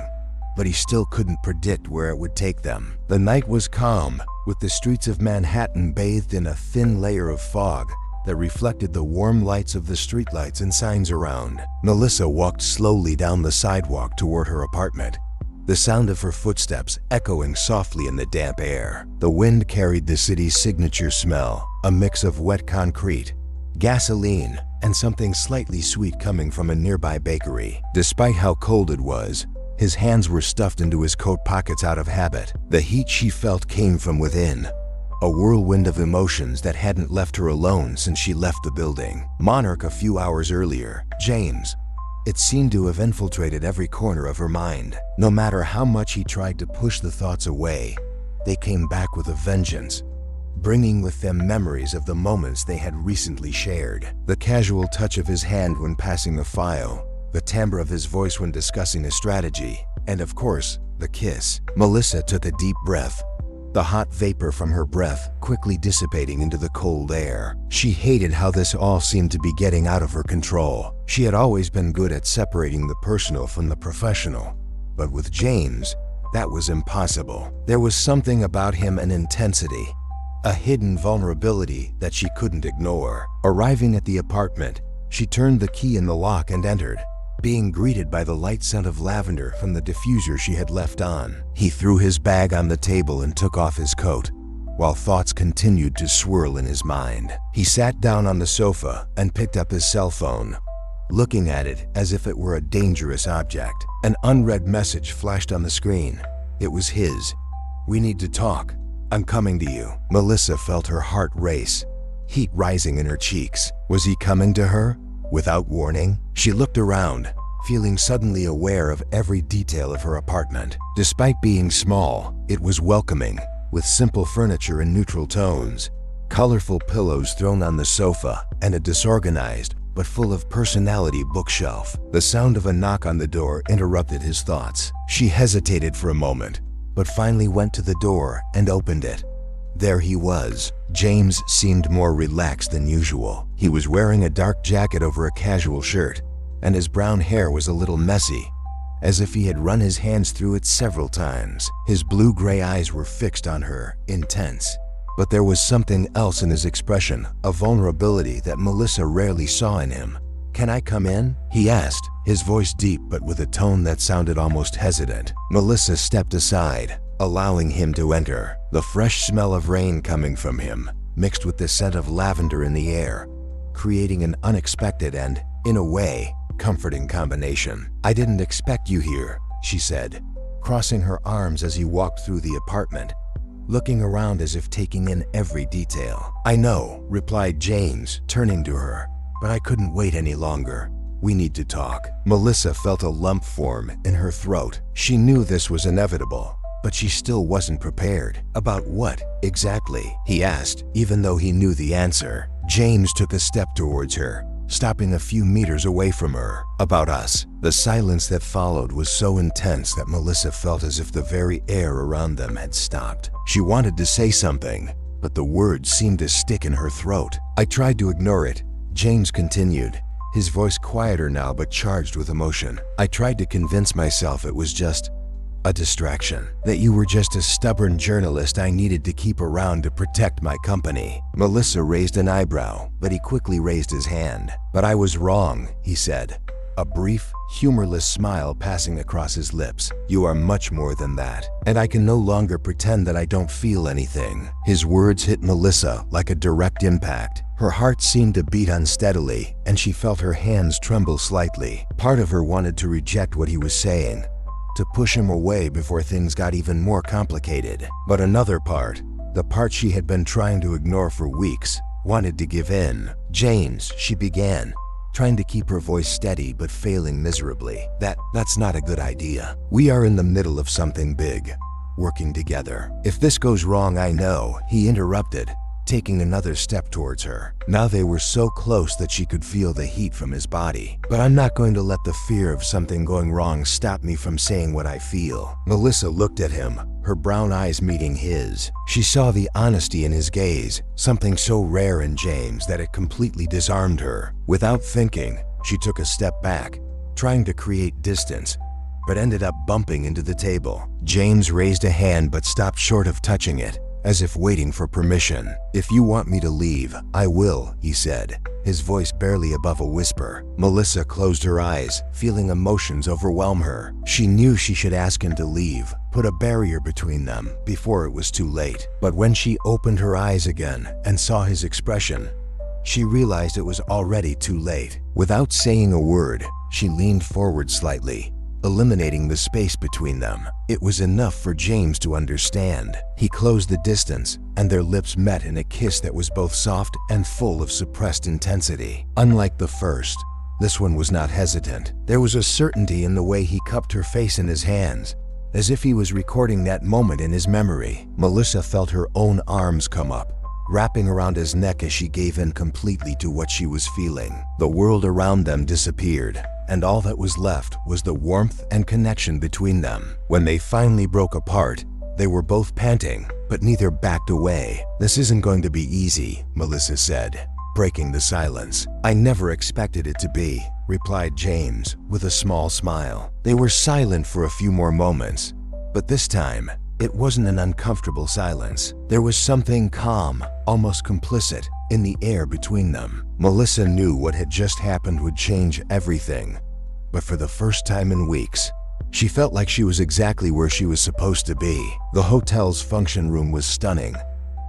but he still couldn't predict where it would take them. The night was calm, with the streets of Manhattan bathed in a thin layer of fog that reflected the warm lights of the streetlights and signs around. Melissa walked slowly down the sidewalk toward her apartment, the sound of her footsteps echoing softly in the damp air. The wind carried the city's signature smell, a mix of wet concrete, gasoline, and something slightly sweet coming from a nearby bakery. Despite how cold it was, his hands were stuffed into his coat pockets out of habit. The heat she felt came from within, a whirlwind of emotions that hadn't left her alone since she left the building. Monarch a few hours earlier, James. It seemed to have infiltrated every corner of her mind. No matter how much he tried to push the thoughts away, they came back with a vengeance, bringing with them memories of the moments they had recently shared. The casual touch of his hand when passing a file, the timbre of his voice when discussing a strategy, and of course, the kiss. Melissa took a deep breath, the hot vapor from her breath quickly dissipating into the cold air. She hated how this all seemed to be getting out of her control. She had always been good at separating the personal from the professional, but with James, that was impossible. There was something about him, an intensity, a hidden vulnerability that she couldn't ignore. Arriving at the apartment, she turned the key in the lock and entered, being greeted by the light scent of lavender from the diffuser she had left on. He threw his bag on the table and took off his coat, while thoughts continued to swirl in his mind. He sat down on the sofa and picked up his cell phone, looking at it as if it were a dangerous object. An unread message flashed on the screen. It was his. "We need to talk. I'm coming to you." Melissa felt her heart race, heat rising in her cheeks. Was he coming to her? Without warning? She looked around, feeling suddenly aware of every detail of her apartment. Despite being small, it was welcoming, with simple furniture in neutral tones, colorful pillows thrown on the sofa, and a disorganized but full of personality bookshelf. The sound of a knock on the door interrupted his thoughts. She hesitated for a moment, but finally went to the door and opened it. There he was. James seemed more relaxed than usual. He was wearing a dark jacket over a casual shirt, and his brown hair was a little messy, as if he had run his hands through it several times. His blue-gray eyes were fixed on her, intense. But there was something else in his expression, a vulnerability that Melissa rarely saw in him. "Can I come in?" he asked, his voice deep but with a tone that sounded almost hesitant. Melissa stepped aside, allowing him to enter. The fresh smell of rain coming from him, mixed with the scent of lavender in the air, creating an unexpected and, in a way, comforting combination. "I didn't expect you here," she said, crossing her arms as he walked through the apartment, looking around as if taking in every detail. "I know," replied James, turning to her, "but I couldn't wait any longer. We need to talk." Melissa felt a lump form in her throat. She knew this was inevitable, but she still wasn't prepared. "About what, exactly?" he asked, even though he knew the answer. James took a step towards her, stopping a few meters away from her. "About us." The silence that followed was so intense that Melissa felt as if the very air around them had stopped. She wanted to say something, but the words seemed to stick in her throat. "I tried to ignore it," James continued, his voice quieter now but charged with emotion. "I tried to convince myself it was just a distraction, that you were just a stubborn journalist I needed to keep around to protect my company." Melissa raised an eyebrow, but he quickly raised his hand. "But I was wrong," he said, a brief, humorless smile passing across his lips. "You are much more than that, and I can no longer pretend that I don't feel anything." His words hit Melissa like a direct impact. Her heart seemed to beat unsteadily, and she felt her hands tremble slightly. Part of her wanted to reject what he was saying, to push him away before things got even more complicated. But another part, the part she had been trying to ignore for weeks, wanted to give in. "James," she began, trying to keep her voice steady but failing miserably. That's not a good idea. We are in the middle of something big, working together. If this goes wrong, I know," he interrupted, taking another step towards her. Now they were so close that she could feel the heat from his body. "But I'm not going to let the fear of something going wrong stop me from saying what I feel." Melissa looked at him, her brown eyes meeting his. She saw the honesty in his gaze, something so rare in James that it completely disarmed her. Without thinking, she took a step back, trying to create distance, but ended up bumping into the table. James raised a hand but stopped short of touching it, as if waiting for permission. "If you want me to leave, I will," he said, his voice barely above a whisper. Melissa closed her eyes, feeling emotions overwhelm her. She knew she should ask him to leave, put a barrier between them before it was too late. But when she opened her eyes again and saw his expression, she realized it was already too late. Without saying a word, she leaned forward slightly, eliminating the space between them. It was enough for James to understand. He closed the distance, and their lips met in a kiss that was both soft and full of suppressed intensity. Unlike the first, this one was not hesitant. There was a certainty in the way he cupped her face in his hands, as if he was recording that moment in his memory. Melissa felt her own arms come up, wrapping around his neck as she gave in completely to what she was feeling. The world around them disappeared, and all that was left was the warmth and connection between them. When they finally broke apart, they were both panting, but neither backed away. "This isn't going to be easy," Melissa said, breaking the silence. "I never expected it to be," replied James, with a small smile. They were silent for a few more moments, but this time, it wasn't an uncomfortable silence. There was something calm, almost complicit, in the air between them. Melissa knew what had just happened would change everything, but for the first time in weeks, she felt like she was exactly where she was supposed to be. The hotel's function room was stunning,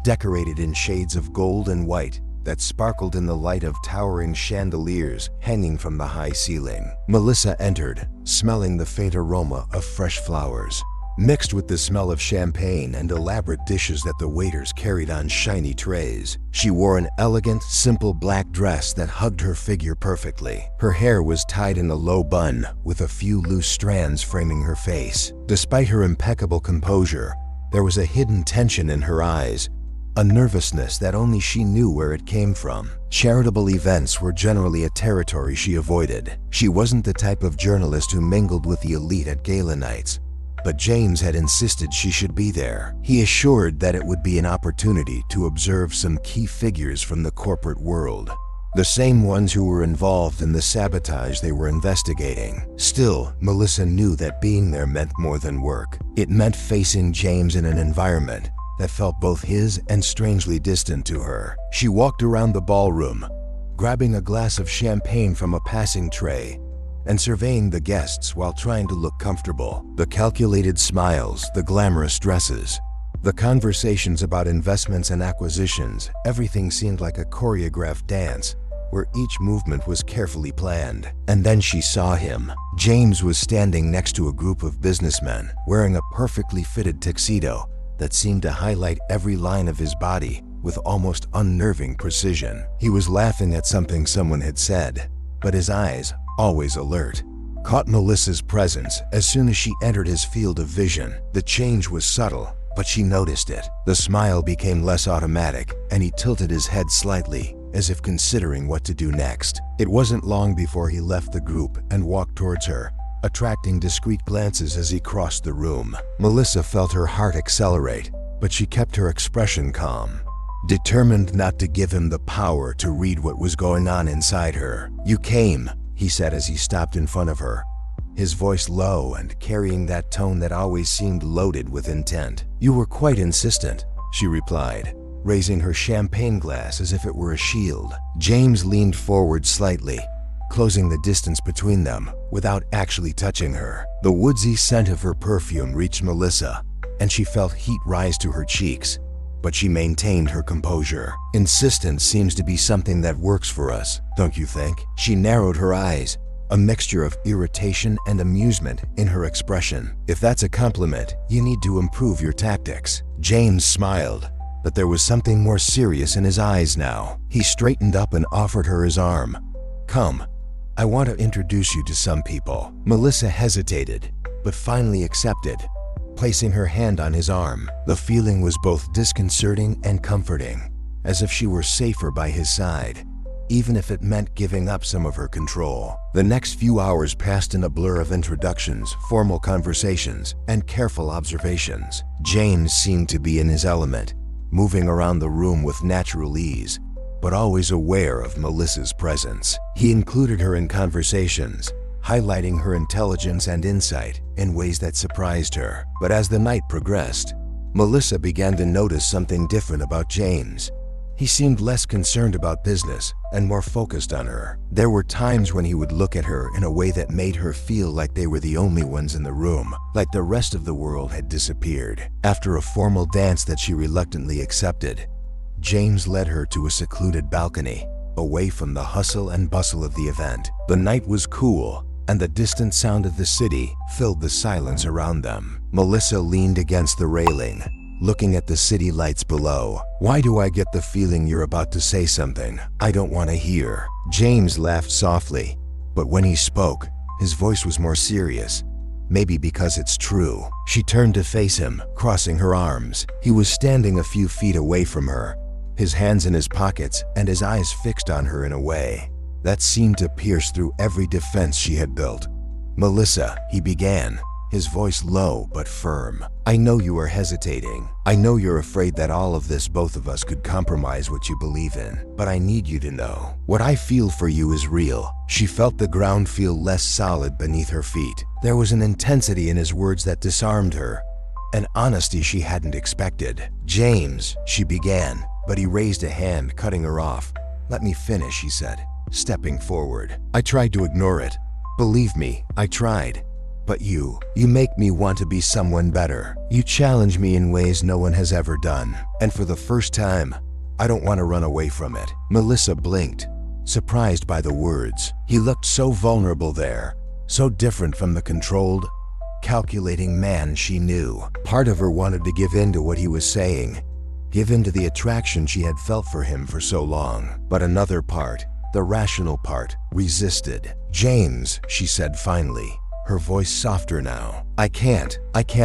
decorated in shades of gold and white that sparkled in the light of towering chandeliers hanging from the high ceiling. Melissa entered, smelling the faint aroma of fresh flowers, mixed with the smell of champagne and elaborate dishes that the waiters carried on shiny trays. She wore an elegant, simple black dress that hugged her figure perfectly. Her hair was tied in a low bun, with a few loose strands framing her face. Despite her impeccable composure, there was a hidden tension in her eyes, a nervousness that only she knew where it came from. Charitable events were generally a territory she avoided. She wasn't the type of journalist who mingled with the elite at gala nights, but James had insisted she should be there. He assured that it would be an opportunity to observe some key figures from the corporate world, the same ones who were involved in the sabotage they were investigating. Still, Melissa knew that being there meant more than work. It meant facing James in an environment that felt both his and strangely distant to her. She walked around the ballroom, grabbing a glass of champagne from a passing tray and surveying the guests while trying to look comfortable. The calculated smiles, the glamorous dresses, the conversations about investments and acquisitions, everything seemed like a choreographed dance where each movement was carefully planned. And then she saw him. James was standing next to a group of businessmen, wearing a perfectly fitted tuxedo that seemed to highlight every line of his body with almost unnerving precision. He was laughing at something someone had said, but his eyes, always alert, caught Melissa's presence as soon as she entered his field of vision. The change was subtle, but she noticed it. The smile became less automatic, and he tilted his head slightly, as if considering what to do next. It wasn't long before he left the group and walked towards her, attracting discreet glances as he crossed the room. Melissa felt her heart accelerate, but she kept her expression calm, determined not to give him the power to read what was going on inside her. "You came," he said as he stopped in front of her, his voice low and carrying that tone that always seemed loaded with intent. "You were quite insistent," she replied, raising her champagne glass as if it were a shield. James leaned forward slightly, closing the distance between them without actually touching her. The woodsy scent of her perfume reached Melissa, and she felt heat rise to her cheeks, but she maintained her composure. Insistence seems to be something that works for us, don't you think? She narrowed her eyes, a mixture of irritation and amusement in her expression. If that's a compliment, you need to improve your tactics. James smiled, but there was something more serious in his eyes now. He straightened up and offered her his arm. Come, I want to introduce you to some people. Melissa hesitated, but finally accepted, placing her hand on his arm. The feeling was both disconcerting and comforting, as if she were safer by his side, even if it meant giving up some of her control. The next few hours passed in a blur of introductions, formal conversations, and careful observations. James seemed to be in his element, moving around the room with natural ease, but always aware of Melissa's presence. He included her in conversations, highlighting her intelligence and insight in ways that surprised her. But as the night progressed, Melissa began to notice something different about James. He seemed less concerned about business and more focused on her. There were times when he would look at her in a way that made her feel like they were the only ones in the room, like the rest of the world had disappeared. After a formal dance that she reluctantly accepted, James led her to a secluded balcony, away from the hustle and bustle of the event. The night was cool, and the distant sound of the city filled the silence around them. Melissa leaned against the railing, looking at the city lights below. Why do I get the feeling you're about to say something I don't want to hear? James laughed softly, but when he spoke, his voice was more serious. Maybe because it's true. She turned to face him, crossing her arms. He was standing a few feet away from her, his hands in his pockets and his eyes fixed on her in a way that seemed to pierce through every defense she had built. Melissa, he began, his voice low but firm. I know you are hesitating. I know you're afraid that all of this, both of us, could compromise what you believe in. But I need you to know, what I feel for you is real. She felt the ground feel less solid beneath her feet. There was an intensity in his words that disarmed her, an honesty she hadn't expected. James, she began, but he raised a hand, cutting her off. Let me finish, he said, stepping forward. I tried to ignore it. Believe me, I tried. But you make me want to be someone better. You challenge me in ways no one has ever done. And for the first time, I don't want to run away from it. Melissa blinked, surprised by the words. He looked so vulnerable there, so different from the controlled, calculating man she knew. Part of her wanted to give in to what he was saying, give in to the attraction she had felt for him for so long. But another part, the rational part, resisted. James, she said finally, her voice softer now. I can't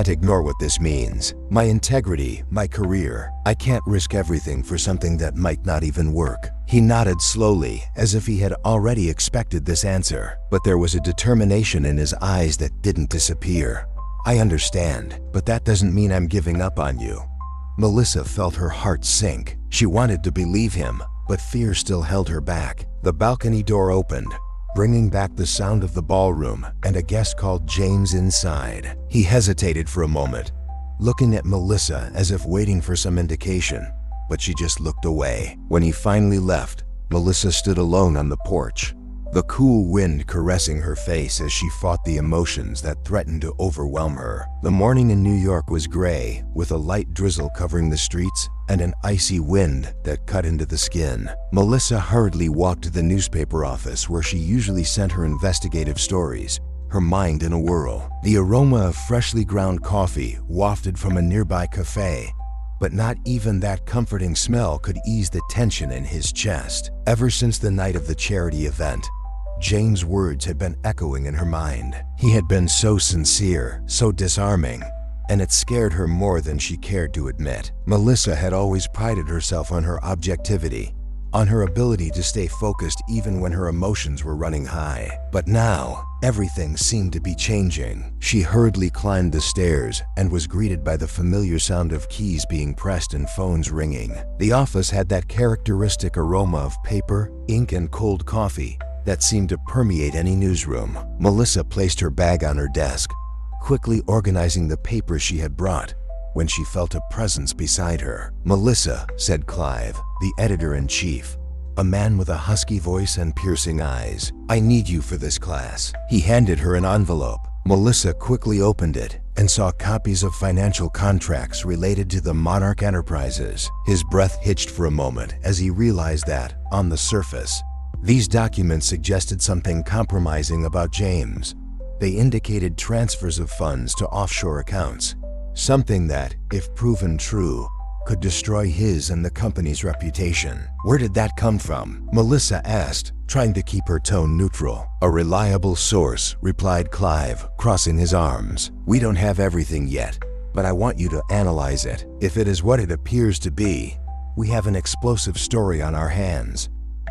ignore what this means. My integrity, my career. I can't risk everything for something that might not even work. He nodded slowly, as if he had already expected this answer, but there was a determination in his eyes that didn't disappear. I understand, but that doesn't mean I'm giving up on you. Melissa felt her heart sink. She wanted to believe him, but fear still held her back. The balcony door opened, bringing back the sound of the ballroom, and a guest called James inside. He hesitated for a moment, looking at Melissa as if waiting for some indication, but she just looked away. When he finally left, Melissa stood alone on the porch, the cool wind caressing her face as she fought the emotions that threatened to overwhelm her. The morning in New York was gray, with a light drizzle covering the streets and an icy wind that cut into the skin. Melissa hurriedly walked to the newspaper office where she usually sent her investigative stories, her mind in a whirl. The aroma of freshly ground coffee wafted from a nearby cafe, but not even that comforting smell could ease the tension in his chest. Ever since the night of the charity event, James' words had been echoing in her mind. He had been so sincere, so disarming, and it scared her more than she cared to admit. Melissa had always prided herself on her objectivity, on her ability to stay focused even when her emotions were running high. But now, everything seemed to be changing. She hurriedly climbed the stairs and was greeted by the familiar sound of keys being pressed and phones ringing. The office had that characteristic aroma of paper, ink, and cold coffee that seemed to permeate any newsroom. Melissa placed her bag on her desk, quickly organizing the papers she had brought, when she felt a presence beside her. "Melissa," said Clive, the editor-in-chief, a man with a husky voice and piercing eyes. "I need you for this class." He handed her an envelope. Melissa quickly opened it and saw copies of financial contracts related to the Monarch Enterprises. His breath hitched for a moment as he realized that, on the surface, these documents suggested something compromising about James. They indicated transfers of funds to offshore accounts, something that, if proven true, could destroy his and the company's reputation. "Where did that come from?" Melissa asked, trying to keep her tone neutral. "A reliable source," replied Clive, crossing his arms. "We don't have everything yet, but I want you to analyze it. If it is what it appears to be, we have an explosive story on our hands."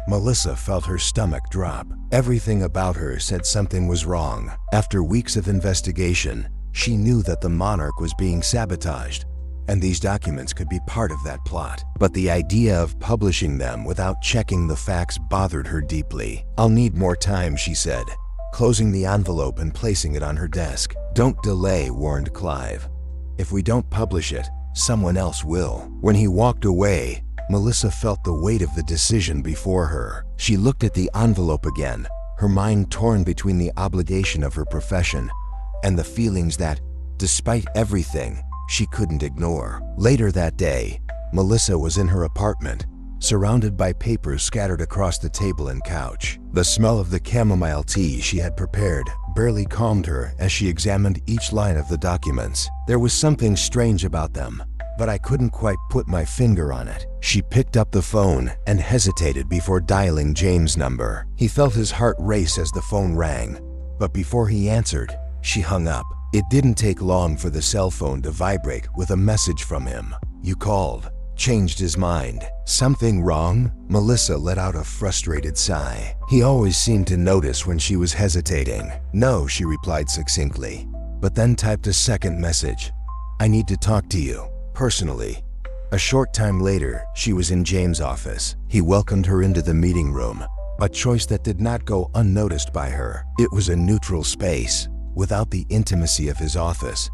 Melissa felt her stomach drop. Everything about her said something was wrong. After weeks of investigation, she knew that the Monarch was being sabotaged, and these documents could be part of that plot. But the idea of publishing them without checking the facts bothered her deeply. "I'll need more time," she said, closing the envelope and placing it on her desk. "Don't delay," warned Clive. "If we don't publish it, someone else will." When he walked away, Melissa felt the weight of the decision before her. She looked at the envelope again, her mind torn between the obligation of her profession and the feelings that, despite everything, she couldn't ignore. Later that day, Melissa was in her apartment, surrounded by papers scattered across the table and couch. The smell of the chamomile tea she had prepared barely calmed her as she examined each line of the documents. There was something strange about them, but I couldn't quite put my finger on it. She picked up the phone and hesitated before dialing James' number. He felt his heart race as the phone rang, but before he answered, she hung up. It didn't take long for the cell phone to vibrate with a message from him. "You called." Changed his mind. "Something wrong?" Melissa let out a frustrated sigh. He always seemed to notice when she was hesitating. "No," she replied succinctly, but then typed a second message. "I need to talk to you, personally." A short time later, she was in James' office. He welcomed her into the meeting room, a choice that did not go unnoticed by her. It was a neutral space, without the intimacy of his office,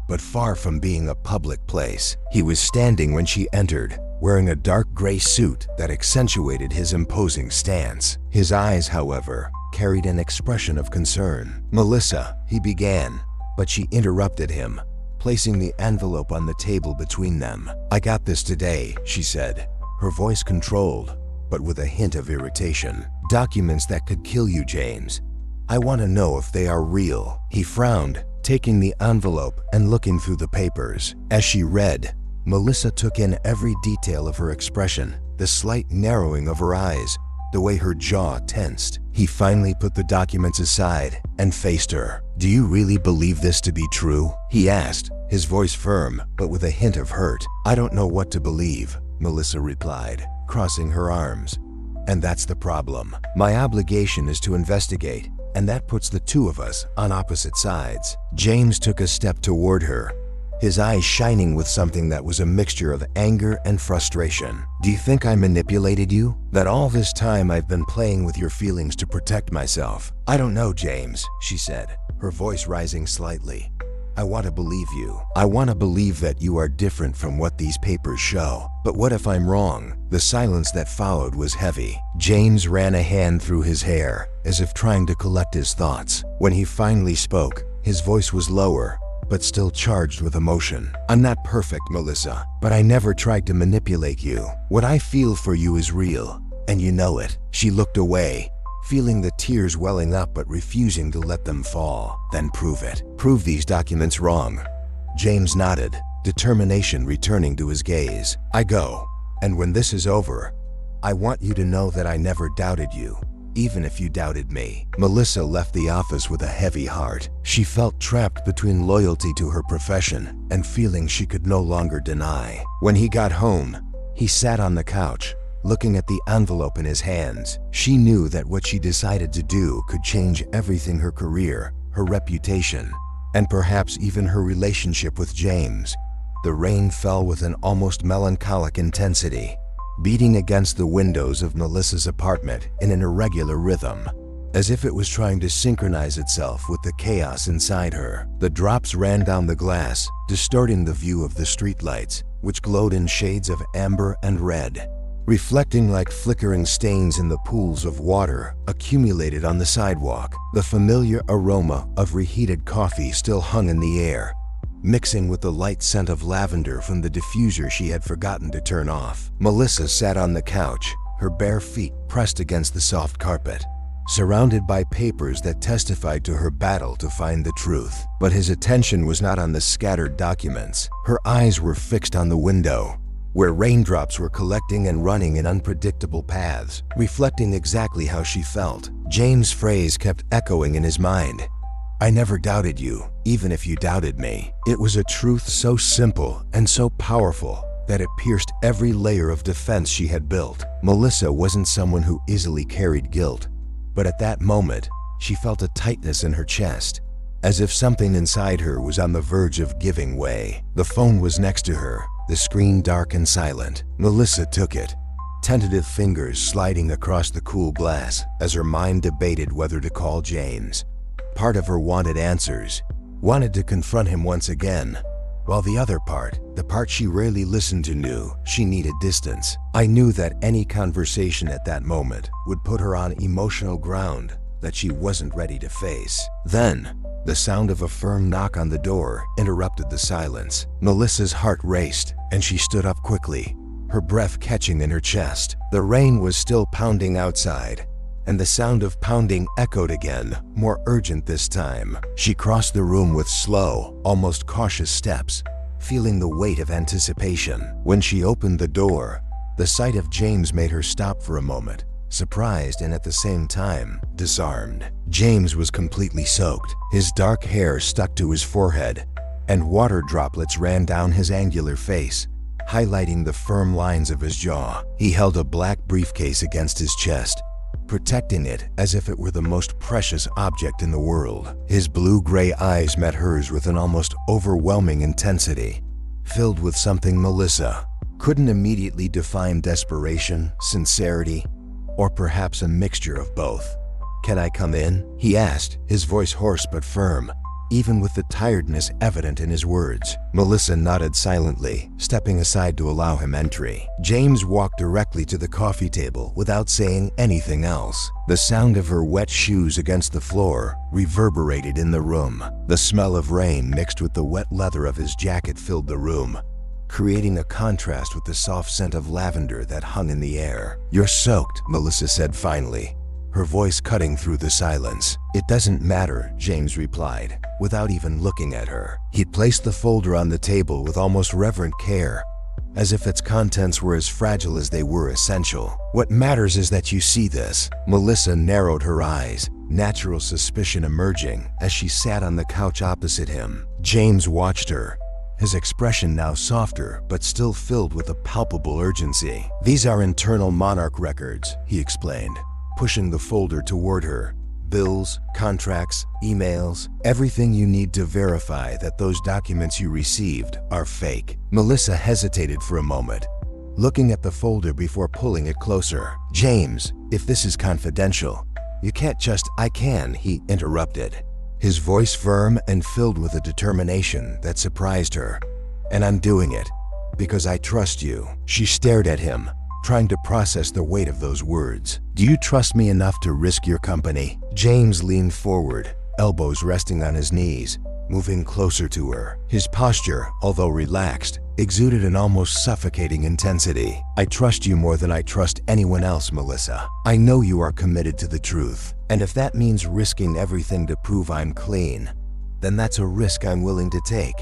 but far from being a public place. He was standing when she entered, wearing a dark gray suit that accentuated his imposing stance. His eyes, however, carried an expression of concern. "Melissa," he began, but she interrupted him, placing the envelope on the table between them. "I got this today," she said, her voice controlled, but with a hint of irritation. "Documents that could kill you, James. I want to know if they are real." He frowned, taking the envelope and looking through the papers. As she read, Melissa took in every detail of her expression, the slight narrowing of her eyes, the way her jaw tensed. He finally put the documents aside and faced her. "Do you really believe this to be true?" he asked, his voice firm but with a hint of hurt. "I don't know what to believe," Melissa replied, crossing her arms. "And that's the problem. My obligation is to investigate, and that puts the two of us on opposite sides." James took a step toward her, his eyes shining with something that was a mixture of anger and frustration. "Do you think I manipulated you? That all this time I've been playing with your feelings to protect myself?" "I don't know, James," she said, her voice rising slightly. "I want to believe you. I want to believe that you are different from what these papers show. But what if I'm wrong?" The silence that followed was heavy. James ran a hand through his hair, as if trying to collect his thoughts. When he finally spoke, his voice was lower, but still charged with emotion. "I'm not perfect, Melissa, but I never tried to manipulate you. What I feel for you is real, and you know it." She looked away, feeling the tears welling up but refusing to let them fall. "Then prove it. Prove these documents wrong." James nodded, determination returning to his gaze. "I go, and when this is over, I want you to know that I never doubted you, even if you doubted me." Melissa left the office with a heavy heart. She felt trapped between loyalty to her profession and feelings she could no longer deny. When he got home, he sat on the couch, looking at the envelope in his hands. She knew that what she decided to do could change everything: her career, her reputation, and perhaps even her relationship with James. The rain fell with an almost melancholic intensity, beating against the windows of Melissa's apartment in an irregular rhythm, as if it was trying to synchronize itself with the chaos inside her. The drops ran down the glass, distorting the view of the streetlights, which glowed in shades of amber and red. reflecting like flickering stains in the pools of water accumulated on the sidewalk. The familiar aroma of reheated coffee still hung in the air, mixing with the light scent of lavender from the diffuser she had forgotten to turn off. Melissa sat on the couch, her bare feet pressed against the soft carpet, surrounded by papers that testified to her battle to find the truth. But his attention was not on the scattered documents. Her eyes were fixed on the window, where raindrops were collecting and running in unpredictable paths, reflecting exactly how she felt. James' phrase kept echoing in his mind. "I never doubted you, even if you doubted me." It was a truth so simple and so powerful that it pierced every layer of defense she had built. Melissa wasn't someone who easily carried guilt, but at that moment, she felt a tightness in her chest, as if something inside her was on the verge of giving way. The phone was next to her, the screen dark and silent. Melissa took it, tentative fingers sliding across the cool glass as her mind debated whether to call James. Part of her wanted answers, wanted to confront him once again, while the other part, the part she rarely listened to, knew she needed distance. I knew that any conversation at that moment would put her on emotional ground that she wasn't ready to face. Then, the sound of a firm knock on the door interrupted the silence. Melissa's heart raced, and she stood up quickly, her breath catching in her chest. The rain was still pounding outside, and the sound of pounding echoed again, more urgent this time. She crossed the room with slow, almost cautious steps, feeling the weight of anticipation. When she opened the door, the sight of James made her stop for a moment, surprised and at the same time, disarmed. James was completely soaked. His dark hair stuck to his forehead, and water droplets ran down his angular face, highlighting the firm lines of his jaw. He held a black briefcase against his chest, protecting it as if it were the most precious object in the world. His blue-gray eyes met hers with an almost overwhelming intensity, filled with something Melissa couldn't immediately define: desperation, sincerity, or perhaps a mixture of both. "Can I come in?" he asked, his voice hoarse but firm, even with the tiredness evident in his words. Melissa nodded silently, stepping aside to allow him entry. James walked directly to the coffee table without saying anything else. The sound of her wet shoes against the floor reverberated in the room. The smell of rain mixed with the wet leather of his jacket filled the room, creating a contrast with the soft scent of lavender that hung in the air. "You're soaked," Melissa said finally, her voice cutting through the silence. "It doesn't matter," James replied, without even looking at her. He placed the folder on the table with almost reverent care, as if its contents were as fragile as they were essential. "What matters is that you see this." Melissa narrowed her eyes, natural suspicion emerging as she sat on the couch opposite him. James watched her, his expression now softer but still filled with a palpable urgency. "These are internal Monarch records," he explained, pushing the folder toward her. "Bills, contracts, emails, everything you need to verify that those documents you received are fake." Melissa hesitated for a moment, looking at the folder before pulling it closer. "James, if this is confidential, you can't just—" "I can," he interrupted, his voice firm and filled with a determination that surprised her. "And I'm doing it because I trust you." She stared at him, trying to process the weight of those words. "Do you trust me enough to risk your company?" James leaned forward, elbows resting on his knees, moving closer to her. His posture, although relaxed, exuded an almost suffocating intensity. "I trust you more than I trust anyone else, Melissa. I know you are committed to the truth, and if that means risking everything to prove I'm clean, then that's a risk I'm willing to take."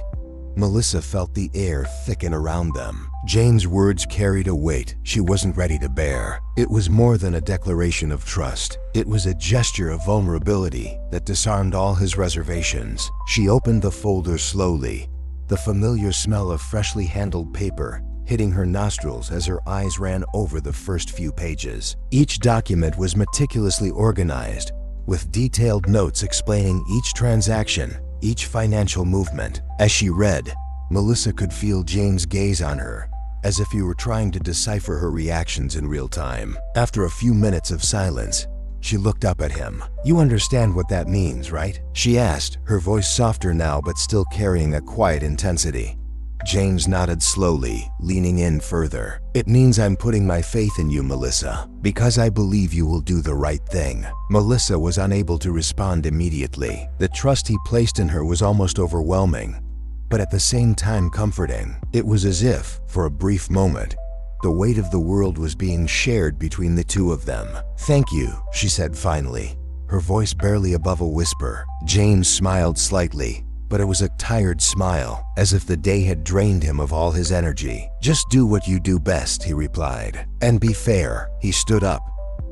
Melissa felt the air thicken around them. James' words carried a weight she wasn't ready to bear. It was more than a declaration of trust. It was a gesture of vulnerability that disarmed all his reservations. She opened the folder slowly, the familiar smell of freshly handled paper hitting her nostrils as her eyes ran over the first few pages. Each document was meticulously organized, with detailed notes explaining each transaction, each financial movement. As she read, Melissa could feel James' gaze on her, as if he were trying to decipher her reactions in real time. After a few minutes of silence, she looked up at him. "You understand what that means, right?" she asked, her voice softer now but still carrying a quiet intensity. James nodded slowly, leaning in further. "It means I'm putting my faith in you, Melissa, because I believe you will do the right thing." Melissa was unable to respond immediately. The trust he placed in her was almost overwhelming, but at the same time comforting. It was as if, for a brief moment, the weight of the world was being shared between the two of them. "Thank you," she said finally, her voice barely above a whisper. James smiled slightly, but it was a tired smile, as if the day had drained him of all his energy. "Just do what you do best," he replied. "And be fair." He stood up,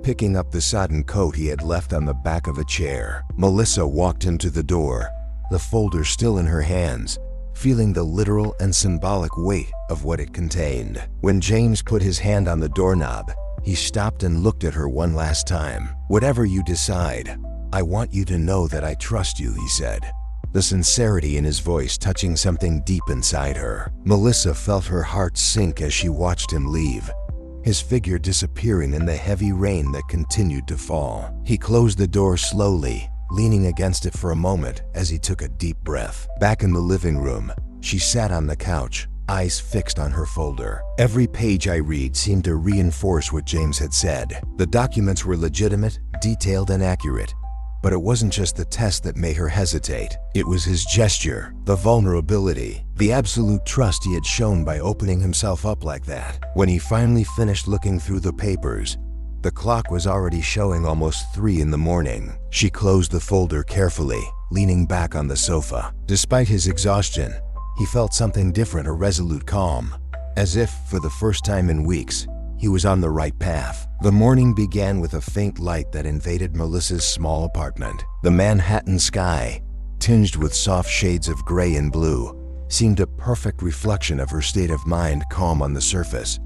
picking up the sodden coat he had left on the back of a chair. Melissa walked him to the door, the folder still in her hands, feeling the literal and symbolic weight of what it contained. When James put his hand on the doorknob, he stopped and looked at her one last time. "Whatever you decide, I want you to know that I trust you," he said, the sincerity in his voice touching something deep inside her. Melissa felt her heart sink as she watched him leave, his figure disappearing in the heavy rain that continued to fall. He closed the door slowly, leaning against it for a moment as he took a deep breath. Back in the living room, she sat on the couch, eyes fixed on her folder. Every page I read seemed to reinforce what James had said. The documents were legitimate, detailed, and accurate. But it wasn't just the test that made her hesitate. It was his gesture, the vulnerability, the absolute trust he had shown by opening himself up like that. When he finally finished looking through the papers, the clock was already showing almost 3 in the morning. She closed the folder carefully, leaning back on the sofa. Despite his exhaustion, he felt something different, a resolute calm, as if, for the first time in weeks, he was on the right path. The morning began with a faint light that invaded Melissa's small apartment. The Manhattan sky, tinged with soft shades of gray and blue, seemed a perfect reflection of her state of mind, calm on the surface,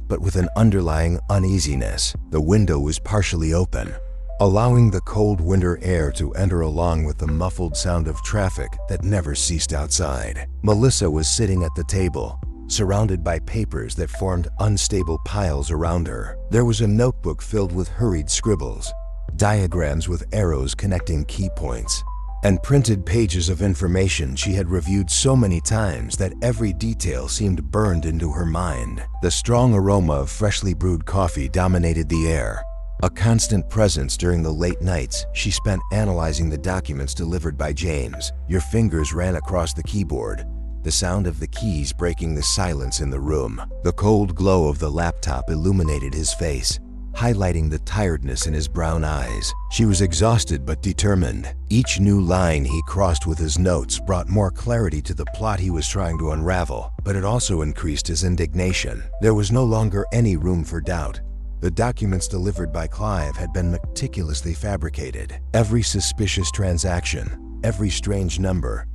but with an underlying uneasiness. The window was partially open, allowing the cold winter air to enter along with the muffled sound of traffic that never ceased outside. Melissa was sitting at the table, surrounded by papers that formed unstable piles around her. There was a notebook filled with hurried scribbles, diagrams with arrows connecting key points, and printed pages of information she had reviewed so many times that every detail seemed burned into her mind. The strong aroma of freshly brewed coffee dominated the air, a constant presence during the late nights she spent analyzing the documents delivered by James. Your fingers ran across the keyboard, the sound of the keys breaking the silence in the room. The cold glow of the laptop illuminated his face, highlighting the tiredness in his brown eyes. She was exhausted but determined. Each new line he crossed with his notes brought more clarity to the plot he was trying to unravel, but it also increased his indignation. There was no longer any room for doubt. The documents delivered by Clive had been meticulously fabricated. Every suspicious transaction, every strange number,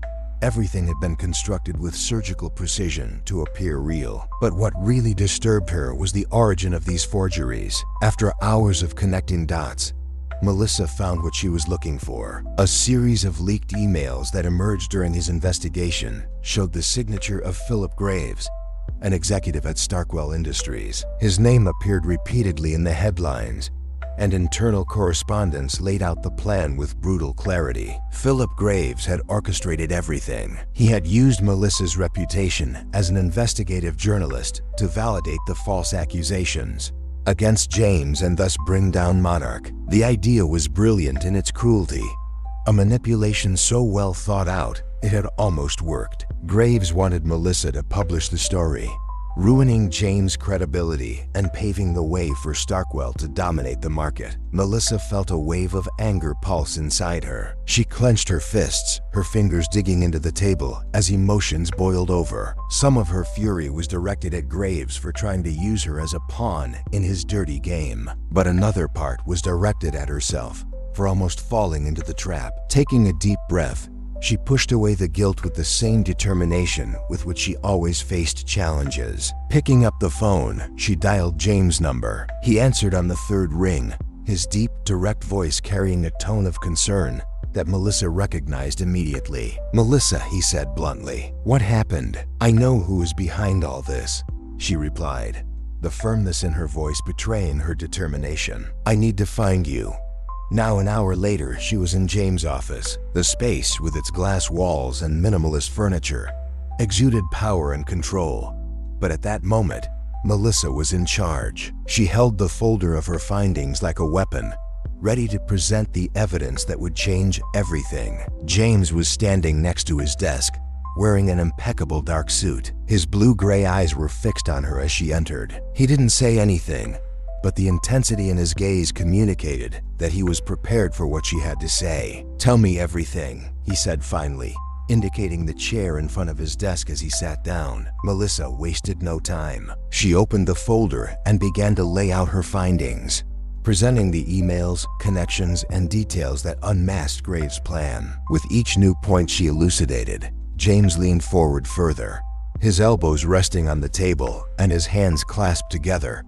everything had been constructed with surgical precision to appear real. But what really disturbed her was the origin of these forgeries. After hours of connecting dots, Melissa found what she was looking for. A series of leaked emails that emerged during his investigation showed the signature of Philip Graves, an executive at Starkwell Industries. His name appeared repeatedly in the headlines, and internal correspondence laid out the plan with brutal clarity. Philip Graves had orchestrated everything. He had used Melissa's reputation as an investigative journalist to validate the false accusations against James and thus bring down Monarch. The idea was brilliant in its cruelty, a manipulation so well thought out it had almost worked. Graves wanted Melissa to publish the story, ruining James' credibility and paving the way for Starkwell to dominate the market. Melissa felt a wave of anger pulse inside her. She clenched her fists, her fingers digging into the table as emotions boiled over. Some of her fury was directed at Graves for trying to use her as a pawn in his dirty game, but another part was directed at herself for almost falling into the trap. Taking a deep breath, she pushed away the guilt with the same determination with which she always faced challenges. Picking up the phone, she dialed James' number. He answered on the third ring, his deep, direct voice carrying a tone of concern that Melissa recognized immediately. "Melissa," he said bluntly, "what happened? I know who is behind all this," she replied, the firmness in her voice betraying her determination. "I need to find you." Now an hour later, she was in James' office. The space, with its glass walls and minimalist furniture, exuded power and control. But at that moment, Melissa was in charge. She held the folder of her findings like a weapon, ready to present the evidence that would change everything. James was standing next to his desk, wearing an impeccable dark suit. His blue-gray eyes were fixed on her as she entered. He didn't say anything, but the intensity in his gaze communicated that he was prepared for what she had to say. "Tell me everything," he said finally, indicating the chair in front of his desk as he sat down. Melissa wasted no time. She opened the folder and began to lay out her findings, presenting the emails, connections, and details that unmasked Graves' plan. With each new point she elucidated, James leaned forward further, his elbows resting on the table and his hands clasped together,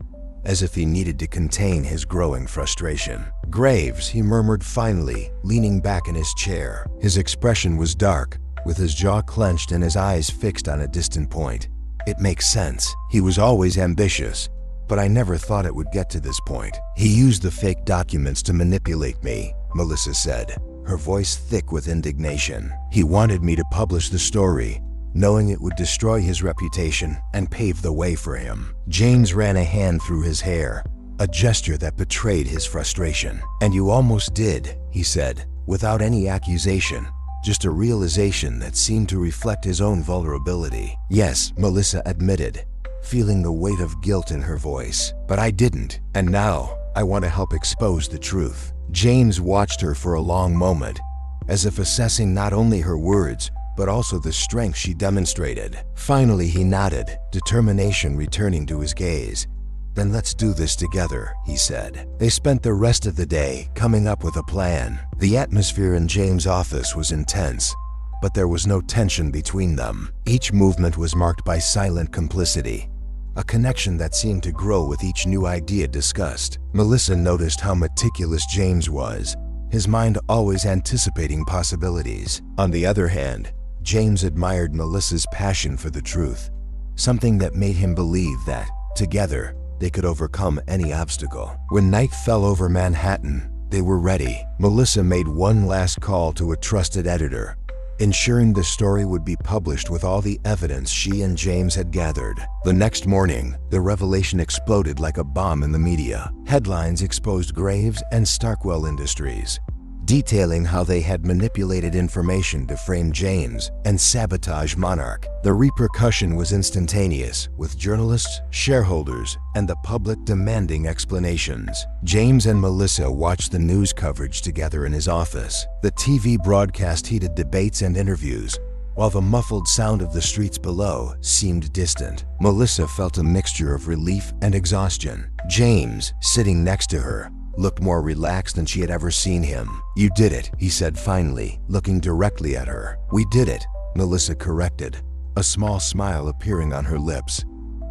as if he needed to contain his growing frustration. "Graves," he murmured finally, leaning back in his chair. His expression was dark, with his jaw clenched and his eyes fixed on a distant point. "It makes sense. He was always ambitious, but I never thought it would get to this point. He used the fake documents to manipulate me," Melissa said, her voice thick with indignation. "He wanted me to publish the story, knowing it would destroy his reputation and pave the way for him." James ran a hand through his hair, a gesture that betrayed his frustration. "And you almost did," he said, without any accusation, just a realization that seemed to reflect his own vulnerability. "Yes," Melissa admitted, feeling the weight of guilt in her voice. "But I didn't, and now I want to help expose the truth." James watched her for a long moment, as if assessing not only her words, but also the strength she demonstrated. Finally, he nodded, determination returning to his gaze. "Then let's do this together," he said. They spent the rest of the day coming up with a plan. The atmosphere in James' office was intense, but there was no tension between them. Each movement was marked by silent complicity, a connection that seemed to grow with each new idea discussed. Melissa noticed how meticulous James was, his mind always anticipating possibilities. On the other hand, James admired Melissa's passion for the truth, something that made him believe that, together, they could overcome any obstacle. When night fell over Manhattan, they were ready. Melissa made one last call to a trusted editor, ensuring the story would be published with all the evidence she and James had gathered. The next morning, the revelation exploded like a bomb in the media. Headlines exposed Graves and Starkwell Industries, detailing how they had manipulated information to frame James and sabotage Monarch. The repercussion was instantaneous, with journalists, shareholders, and the public demanding explanations. James and Melissa watched the news coverage together in his office. The TV broadcast heated debates and interviews, while the muffled sound of the streets below seemed distant. Melissa felt a mixture of relief and exhaustion. James, sitting next to her, looked more relaxed than she had ever seen him. "You did it," he said finally, looking directly at her. "We did it," Melissa corrected, a small smile appearing on her lips.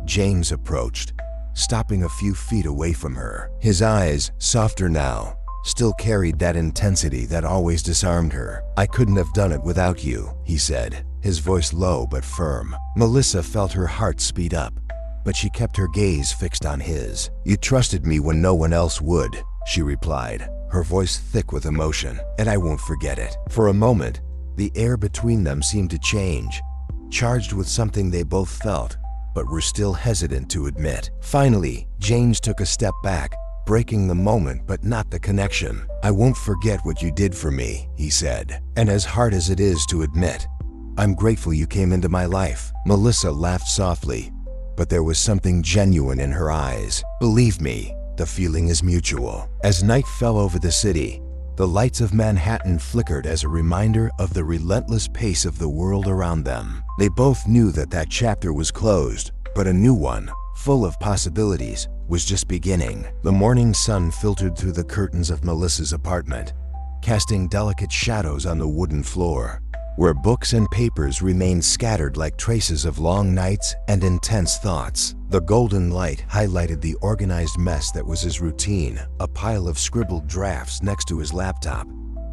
James approached, stopping a few feet away from her. His eyes, softer now, still carried that intensity that always disarmed her. "I couldn't have done it without you," he said, his voice low but firm. Melissa felt her heart speed up, but she kept her gaze fixed on his. "You trusted me when no one else would," she replied, her voice thick with emotion, "and I won't forget it." For a moment, the air between them seemed to change, charged with something they both felt, but were still hesitant to admit. Finally, James took a step back, breaking the moment but not the connection. "I won't forget what you did for me," he said, "and as hard as it is to admit, I'm grateful you came into my life." Melissa laughed softly, but there was something genuine in her eyes. "Believe me, the feeling is mutual." As night fell over the city, the lights of Manhattan flickered as a reminder of the relentless pace of the world around them. They both knew that that chapter was closed, but a new one, full of possibilities, was just beginning. The morning sun filtered through the curtains of Melissa's apartment, casting delicate shadows on the wooden floor, where books and papers remained scattered like traces of long nights and intense thoughts. The golden light highlighted the organized mess that was his routine, a pile of scribbled drafts next to his laptop,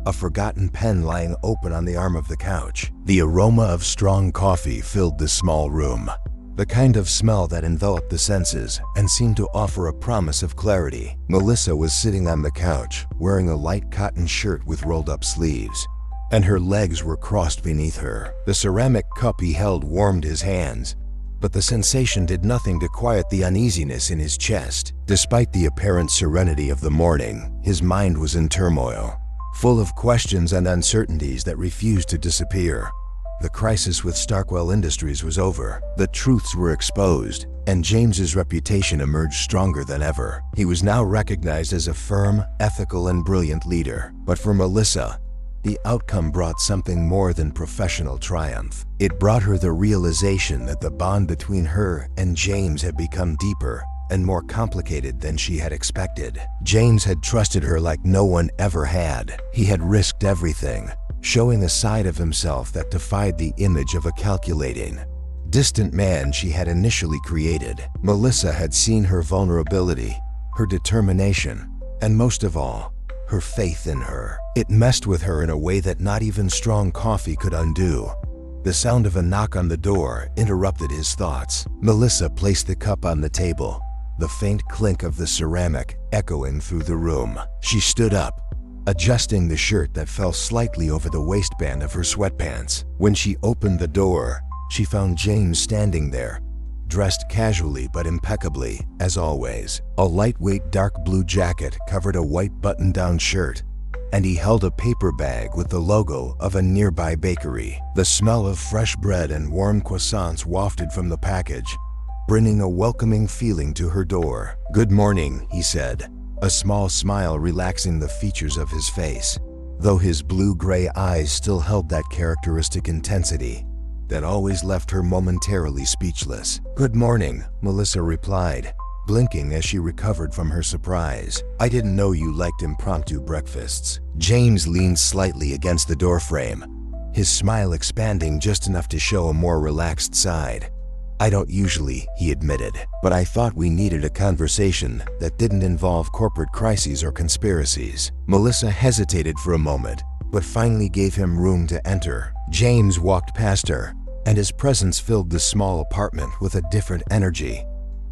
a forgotten pen lying open on the arm of the couch. The aroma of strong coffee filled the small room, the kind of smell that enveloped the senses and seemed to offer a promise of clarity. Melissa was sitting on the couch, wearing a light cotton shirt with rolled-up sleeves, and her legs were crossed beneath her. The ceramic cup he held warmed his hands, but the sensation did nothing to quiet the uneasiness in his chest. Despite the apparent serenity of the morning, his mind was in turmoil, full of questions and uncertainties that refused to disappear. The crisis with Starkwell Industries was over. The truths were exposed, and James's reputation emerged stronger than ever. He was now recognized as a firm, ethical, and brilliant leader. But for Melissa, the outcome brought something more than professional triumph. It brought her the realization that the bond between her and James had become deeper and more complicated than she had expected. James had trusted her like no one ever had. He had risked everything, showing a side of himself that defied the image of a calculating, distant man she had initially created. Melissa had seen her vulnerability, her determination, and most of all, her faith in her. It messed with her in a way that not even strong coffee could undo. The sound of a knock on the door interrupted his thoughts. Melissa placed the cup on the table, the faint clink of the ceramic echoing through the room. She stood up, adjusting the shirt that fell slightly over the waistband of her sweatpants. When she opened the door, she found James standing there, dressed casually but impeccably, as always. A lightweight dark blue jacket covered a white button-down shirt, and he held a paper bag with the logo of a nearby bakery. The smell of fresh bread and warm croissants wafted from the package, bringing a welcoming feeling to her door. "Good morning," he said, a small smile relaxing the features of his face, though his blue-gray eyes still held that characteristic intensity that always left her momentarily speechless. "Good morning," Melissa replied, blinking as she recovered from her surprise. "I didn't know you liked impromptu breakfasts." James leaned slightly against the doorframe, his smile expanding just enough to show a more relaxed side. "I don't usually," he admitted, "but I thought we needed a conversation that didn't involve corporate crises or conspiracies." Melissa hesitated for a moment, but finally gave him room to enter. James walked past her, and his presence filled the small apartment with a different energy,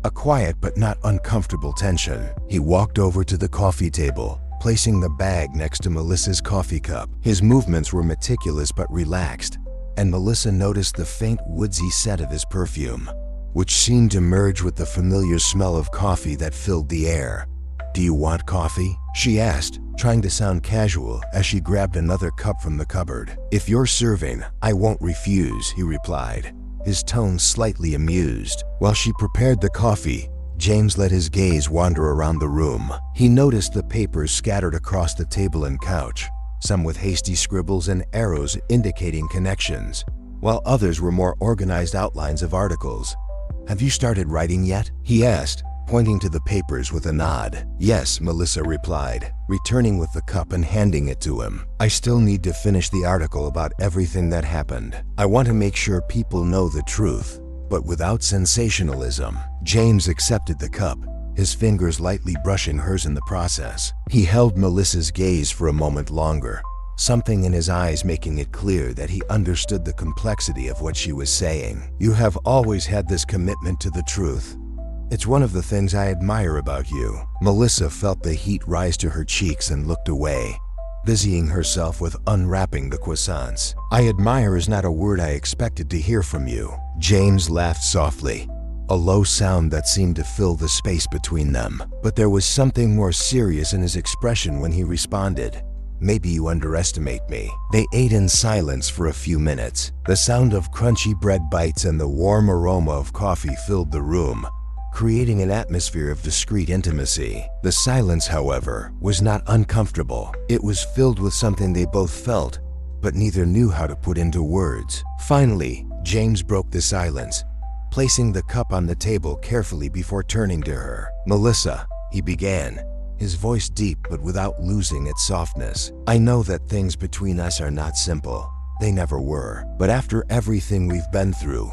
a quiet but not uncomfortable tension. He walked over to the coffee table, placing the bag next to Melissa's coffee cup. His movements were meticulous but relaxed, and Melissa noticed the faint woodsy scent of his perfume, which seemed to merge with the familiar smell of coffee that filled the air. "Do you want coffee?" she asked, trying to sound casual as she grabbed another cup from the cupboard. "If you're serving, I won't refuse," he replied, his tone slightly amused. While she prepared the coffee, James let his gaze wander around the room. He noticed the papers scattered across the table and couch, some with hasty scribbles and arrows indicating connections, while others were more organized outlines of articles. "Have you started writing yet?" he asked, pointing to the papers with a nod. "Yes," Melissa replied, returning with the cup and handing it to him. "I still need to finish the article about everything that happened. I want to make sure people know the truth, but without sensationalism." James accepted the cup, his fingers lightly brushing hers in the process. He held Melissa's gaze for a moment longer, something in his eyes making it clear that he understood the complexity of what she was saying. "You have always had this commitment to the truth. It's one of the things I admire about you." Melissa felt the heat rise to her cheeks and looked away, busying herself with unwrapping the croissants. "I admire is not a word I expected to hear from you." James laughed softly, a low sound that seemed to fill the space between them. But there was something more serious in his expression when he responded. "Maybe you underestimate me." They ate in silence for a few minutes. The sound of crunchy bread bites and the warm aroma of coffee filled the room, creating an atmosphere of discreet intimacy. The silence, however, was not uncomfortable. It was filled with something they both felt, but neither knew how to put into words. Finally, James broke the silence, placing the cup on the table carefully before turning to her. "Melissa," he began, his voice deep but without losing its softness. "I know that things between us are not simple. They never were. But after everything we've been through,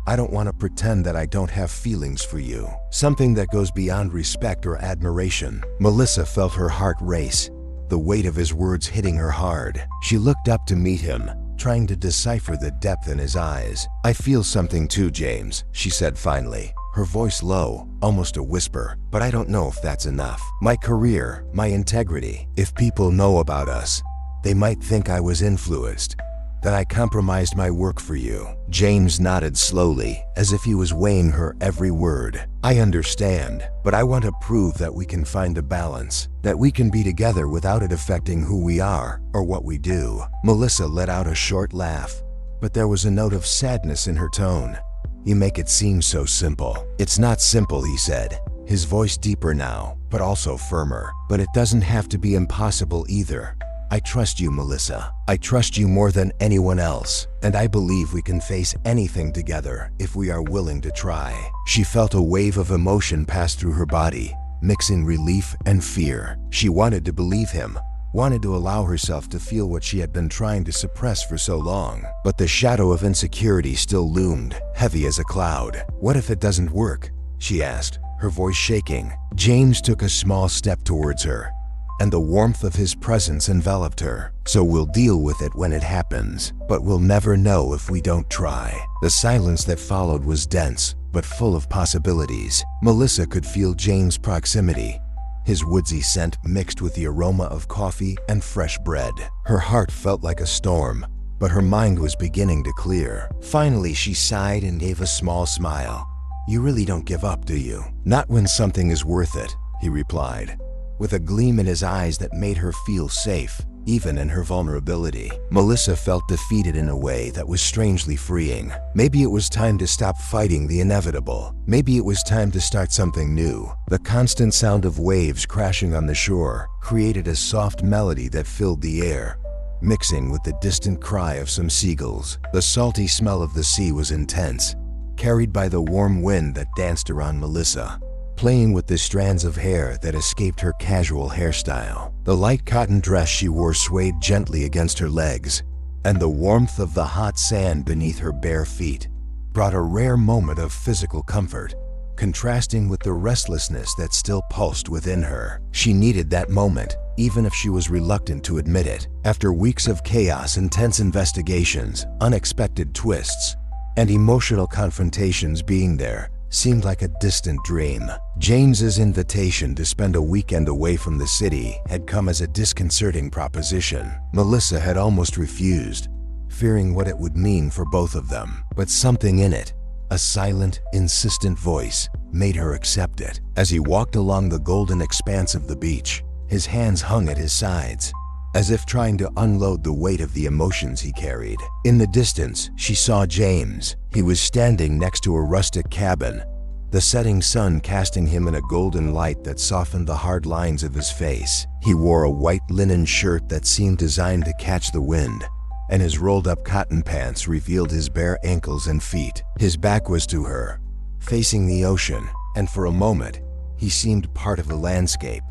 I don't want to pretend that I don't have feelings for you. Something that goes beyond respect or admiration." Melissa felt her heart race, the weight of his words hitting her hard. She looked up to meet him, trying to decipher the depth in his eyes. "I feel something too, James," she said finally, her voice low, almost a whisper. "But I don't know if that's enough. My career, my integrity. If people know about us, They might think I was influenced, that I compromised my work for you. James nodded slowly, as if he was weighing her every word. I understand, but I want to prove that we can find a balance, that we can be together without it affecting who we are or what we do. Melissa let out a short laugh, but there was a note of sadness in her tone. You make it seem so simple. It's not simple, he said, his voice deeper now, but also firmer. But it doesn't have to be impossible either. I trust you, Melissa. I trust you more than anyone else, and I believe we can face anything together if we are willing to try. She felt a wave of emotion pass through her body, mixing relief and fear. She wanted to believe him, wanted to allow herself to feel what she had been trying to suppress for so long. But the shadow of insecurity still loomed, heavy as a cloud. What if it doesn't work? She asked, her voice shaking. James took a small step towards her, and the warmth of his presence enveloped her. So we'll deal with it when it happens, but we'll never know if we don't try. The silence that followed was dense, but full of possibilities. Melissa could feel James' proximity, his woodsy scent mixed with the aroma of coffee and fresh bread. Her heart felt like a storm, but her mind was beginning to clear. Finally, she sighed and gave a small smile. You really don't give up, do you? Not when something is worth it, he replied, with a gleam in his eyes that made her feel safe, even in her vulnerability. Melissa felt defeated in a way that was strangely freeing. Maybe it was time to stop fighting the inevitable. Maybe it was time to start something new. The constant sound of waves crashing on the shore created a soft melody that filled the air, mixing with the distant cry of some seagulls. The salty smell of the sea was intense, carried by the warm wind that danced around Melissa, playing with the strands of hair that escaped her casual hairstyle. The light cotton dress she wore swayed gently against her legs, and the warmth of the hot sand beneath her bare feet brought a rare moment of physical comfort, contrasting with the restlessness that still pulsed within her. She needed that moment, even if she was reluctant to admit it. After weeks of chaos, intense investigations, unexpected twists, and emotional confrontations, being there seemed like a distant dream. James's invitation to spend a weekend away from the city had come as a disconcerting proposition. Melissa had almost refused, fearing what it would mean for both of them. But something in it, a silent, insistent voice, made her accept it. As he walked along the golden expanse of the beach, his hands hung at his sides, as if trying to unload the weight of the emotions he carried. In the distance, she saw James. He was standing next to a rustic cabin, the setting sun casting him in a golden light that softened the hard lines of his face. He wore a white linen shirt that seemed designed to catch the wind, and his rolled-up cotton pants revealed his bare ankles and feet. His back was to her, facing the ocean, and for a moment, he seemed part of the landscape,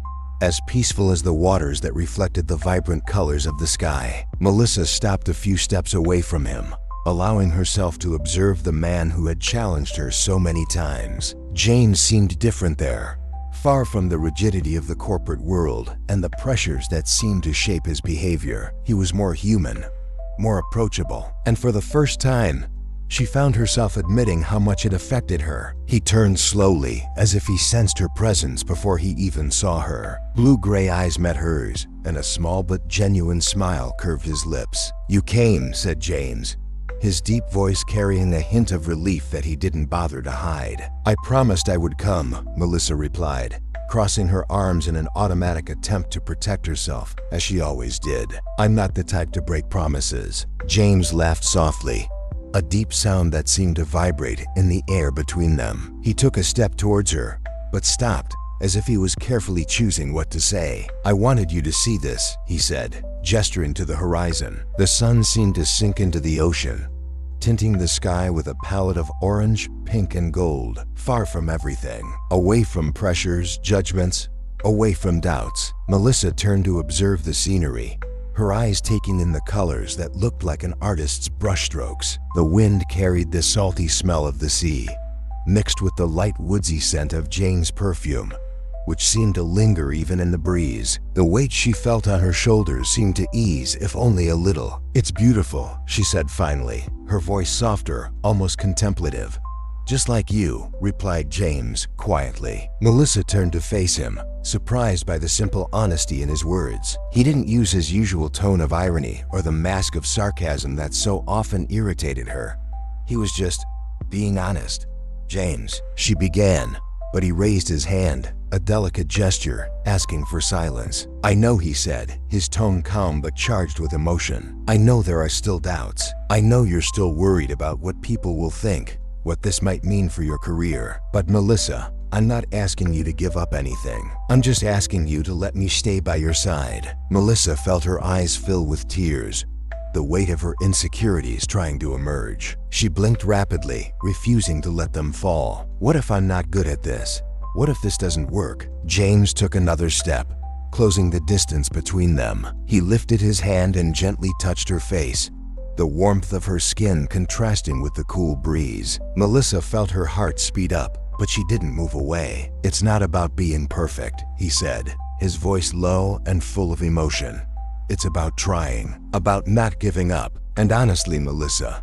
as peaceful as the waters that reflected the vibrant colors of the sky. Melissa stopped a few steps away from him, allowing herself to observe the man who had challenged her so many times. James seemed different there, far from the rigidity of the corporate world and the pressures that seemed to shape his behavior. He was more human, more approachable, and for the first time, she found herself admitting how much it affected her. He turned slowly, as if he sensed her presence before he even saw her. Blue-gray eyes met hers, and a small but genuine smile curved his lips. "You came," said James, his deep voice carrying a hint of relief that he didn't bother to hide. "I promised I would come," Melissa replied, crossing her arms in an automatic attempt to protect herself, as she always did. "I'm not the type to break promises." James laughed softly, a deep sound that seemed to vibrate in the air between them. He took a step towards her, but stopped, as if he was carefully choosing what to say. "I wanted you to see this," he said, gesturing to the horizon. The sun seemed to sink into the ocean, tinting the sky with a palette of orange, pink, and gold, far from everything, away from pressures, judgments, away from doubts. Melissa turned to observe the scenery, her eyes taking in the colors that looked like an artist's brushstrokes. The wind carried the salty smell of the sea, mixed with the light woodsy scent of Jane's perfume, which seemed to linger even in the breeze. The weight she felt on her shoulders seemed to ease, if only a little. "It's beautiful," she said finally, her voice softer, almost contemplative. "Just like you," replied James quietly. Melissa turned to face him, surprised by the simple honesty in his words. He didn't use his usual tone of irony or the mask of sarcasm that so often irritated her. He was just being honest. "James," she began, but he raised his hand, a delicate gesture, asking for silence. "I know," he said, his tone calm but charged with emotion. "I know there are still doubts. I know you're still worried about what people will think, what this might mean for your career. But Melissa, I'm not asking you to give up anything. I'm just asking you to let me stay by your side." Melissa felt her eyes fill with tears, the weight of her insecurities trying to emerge. She blinked rapidly, refusing to let them fall. "What if I'm not good at this? What if this doesn't work?" James took another step, closing the distance between them. He lifted his hand and gently touched her face, the warmth of her skin contrasting with the cool breeze. Melissa felt her heart speed up, but she didn't move away. "It's not about being perfect," he said, his voice low and full of emotion. "It's about trying, about not giving up. And honestly, Melissa,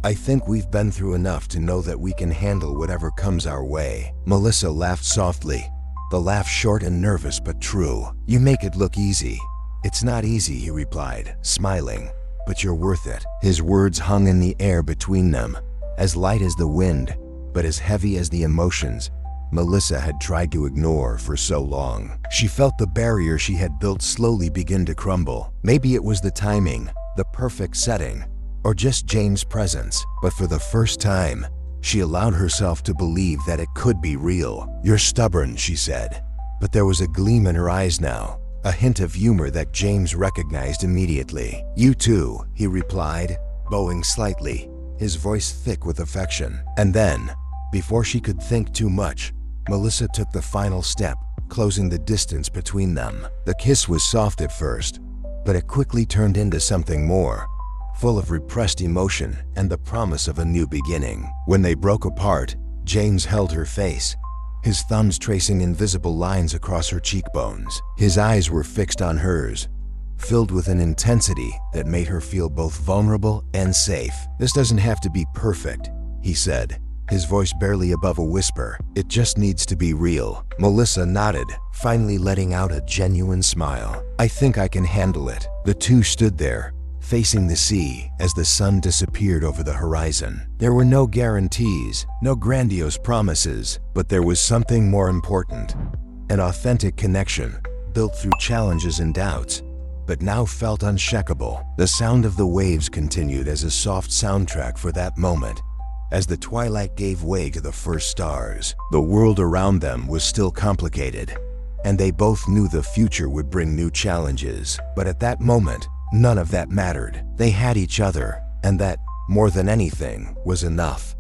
I think we've been through enough to know that we can handle whatever comes our way." Melissa laughed softly, the laugh short and nervous but true. "You make it look easy." "It's not easy," he replied, smiling, "but you're worth it." His words hung in the air between them, as light as the wind, but as heavy as the emotions Melissa had tried to ignore for so long. She felt the barrier she had built slowly begin to crumble. Maybe it was the timing, the perfect setting, or just James' presence, but for the first time, she allowed herself to believe that it could be real. "You're stubborn," she said, but there was a gleam in her eyes now, a hint of humor that James recognized immediately. "You too," he replied, bowing slightly, his voice thick with affection. And then, before she could think too much, Melissa took the final step, closing the distance between them. The kiss was soft at first, but it quickly turned into something more, full of repressed emotion and the promise of a new beginning. When they broke apart, James held her face, his thumbs tracing invisible lines across her cheekbones. His eyes were fixed on hers, filled with an intensity that made her feel both vulnerable and safe. "This doesn't have to be perfect," he said, his voice barely above a whisper. "It just needs to be real." Melissa nodded, finally letting out a genuine smile. "I think I can handle it." The two stood there, facing the sea as the sun disappeared over the horizon. There were no guarantees, no grandiose promises, but there was something more important, an authentic connection built through challenges and doubts, but now felt unshakable. The sound of the waves continued as a soft soundtrack for that moment, as the twilight gave way to the first stars. The world around them was still complicated, and they both knew the future would bring new challenges. But at that moment, none of that mattered. They had each other, and that, more than anything, was enough.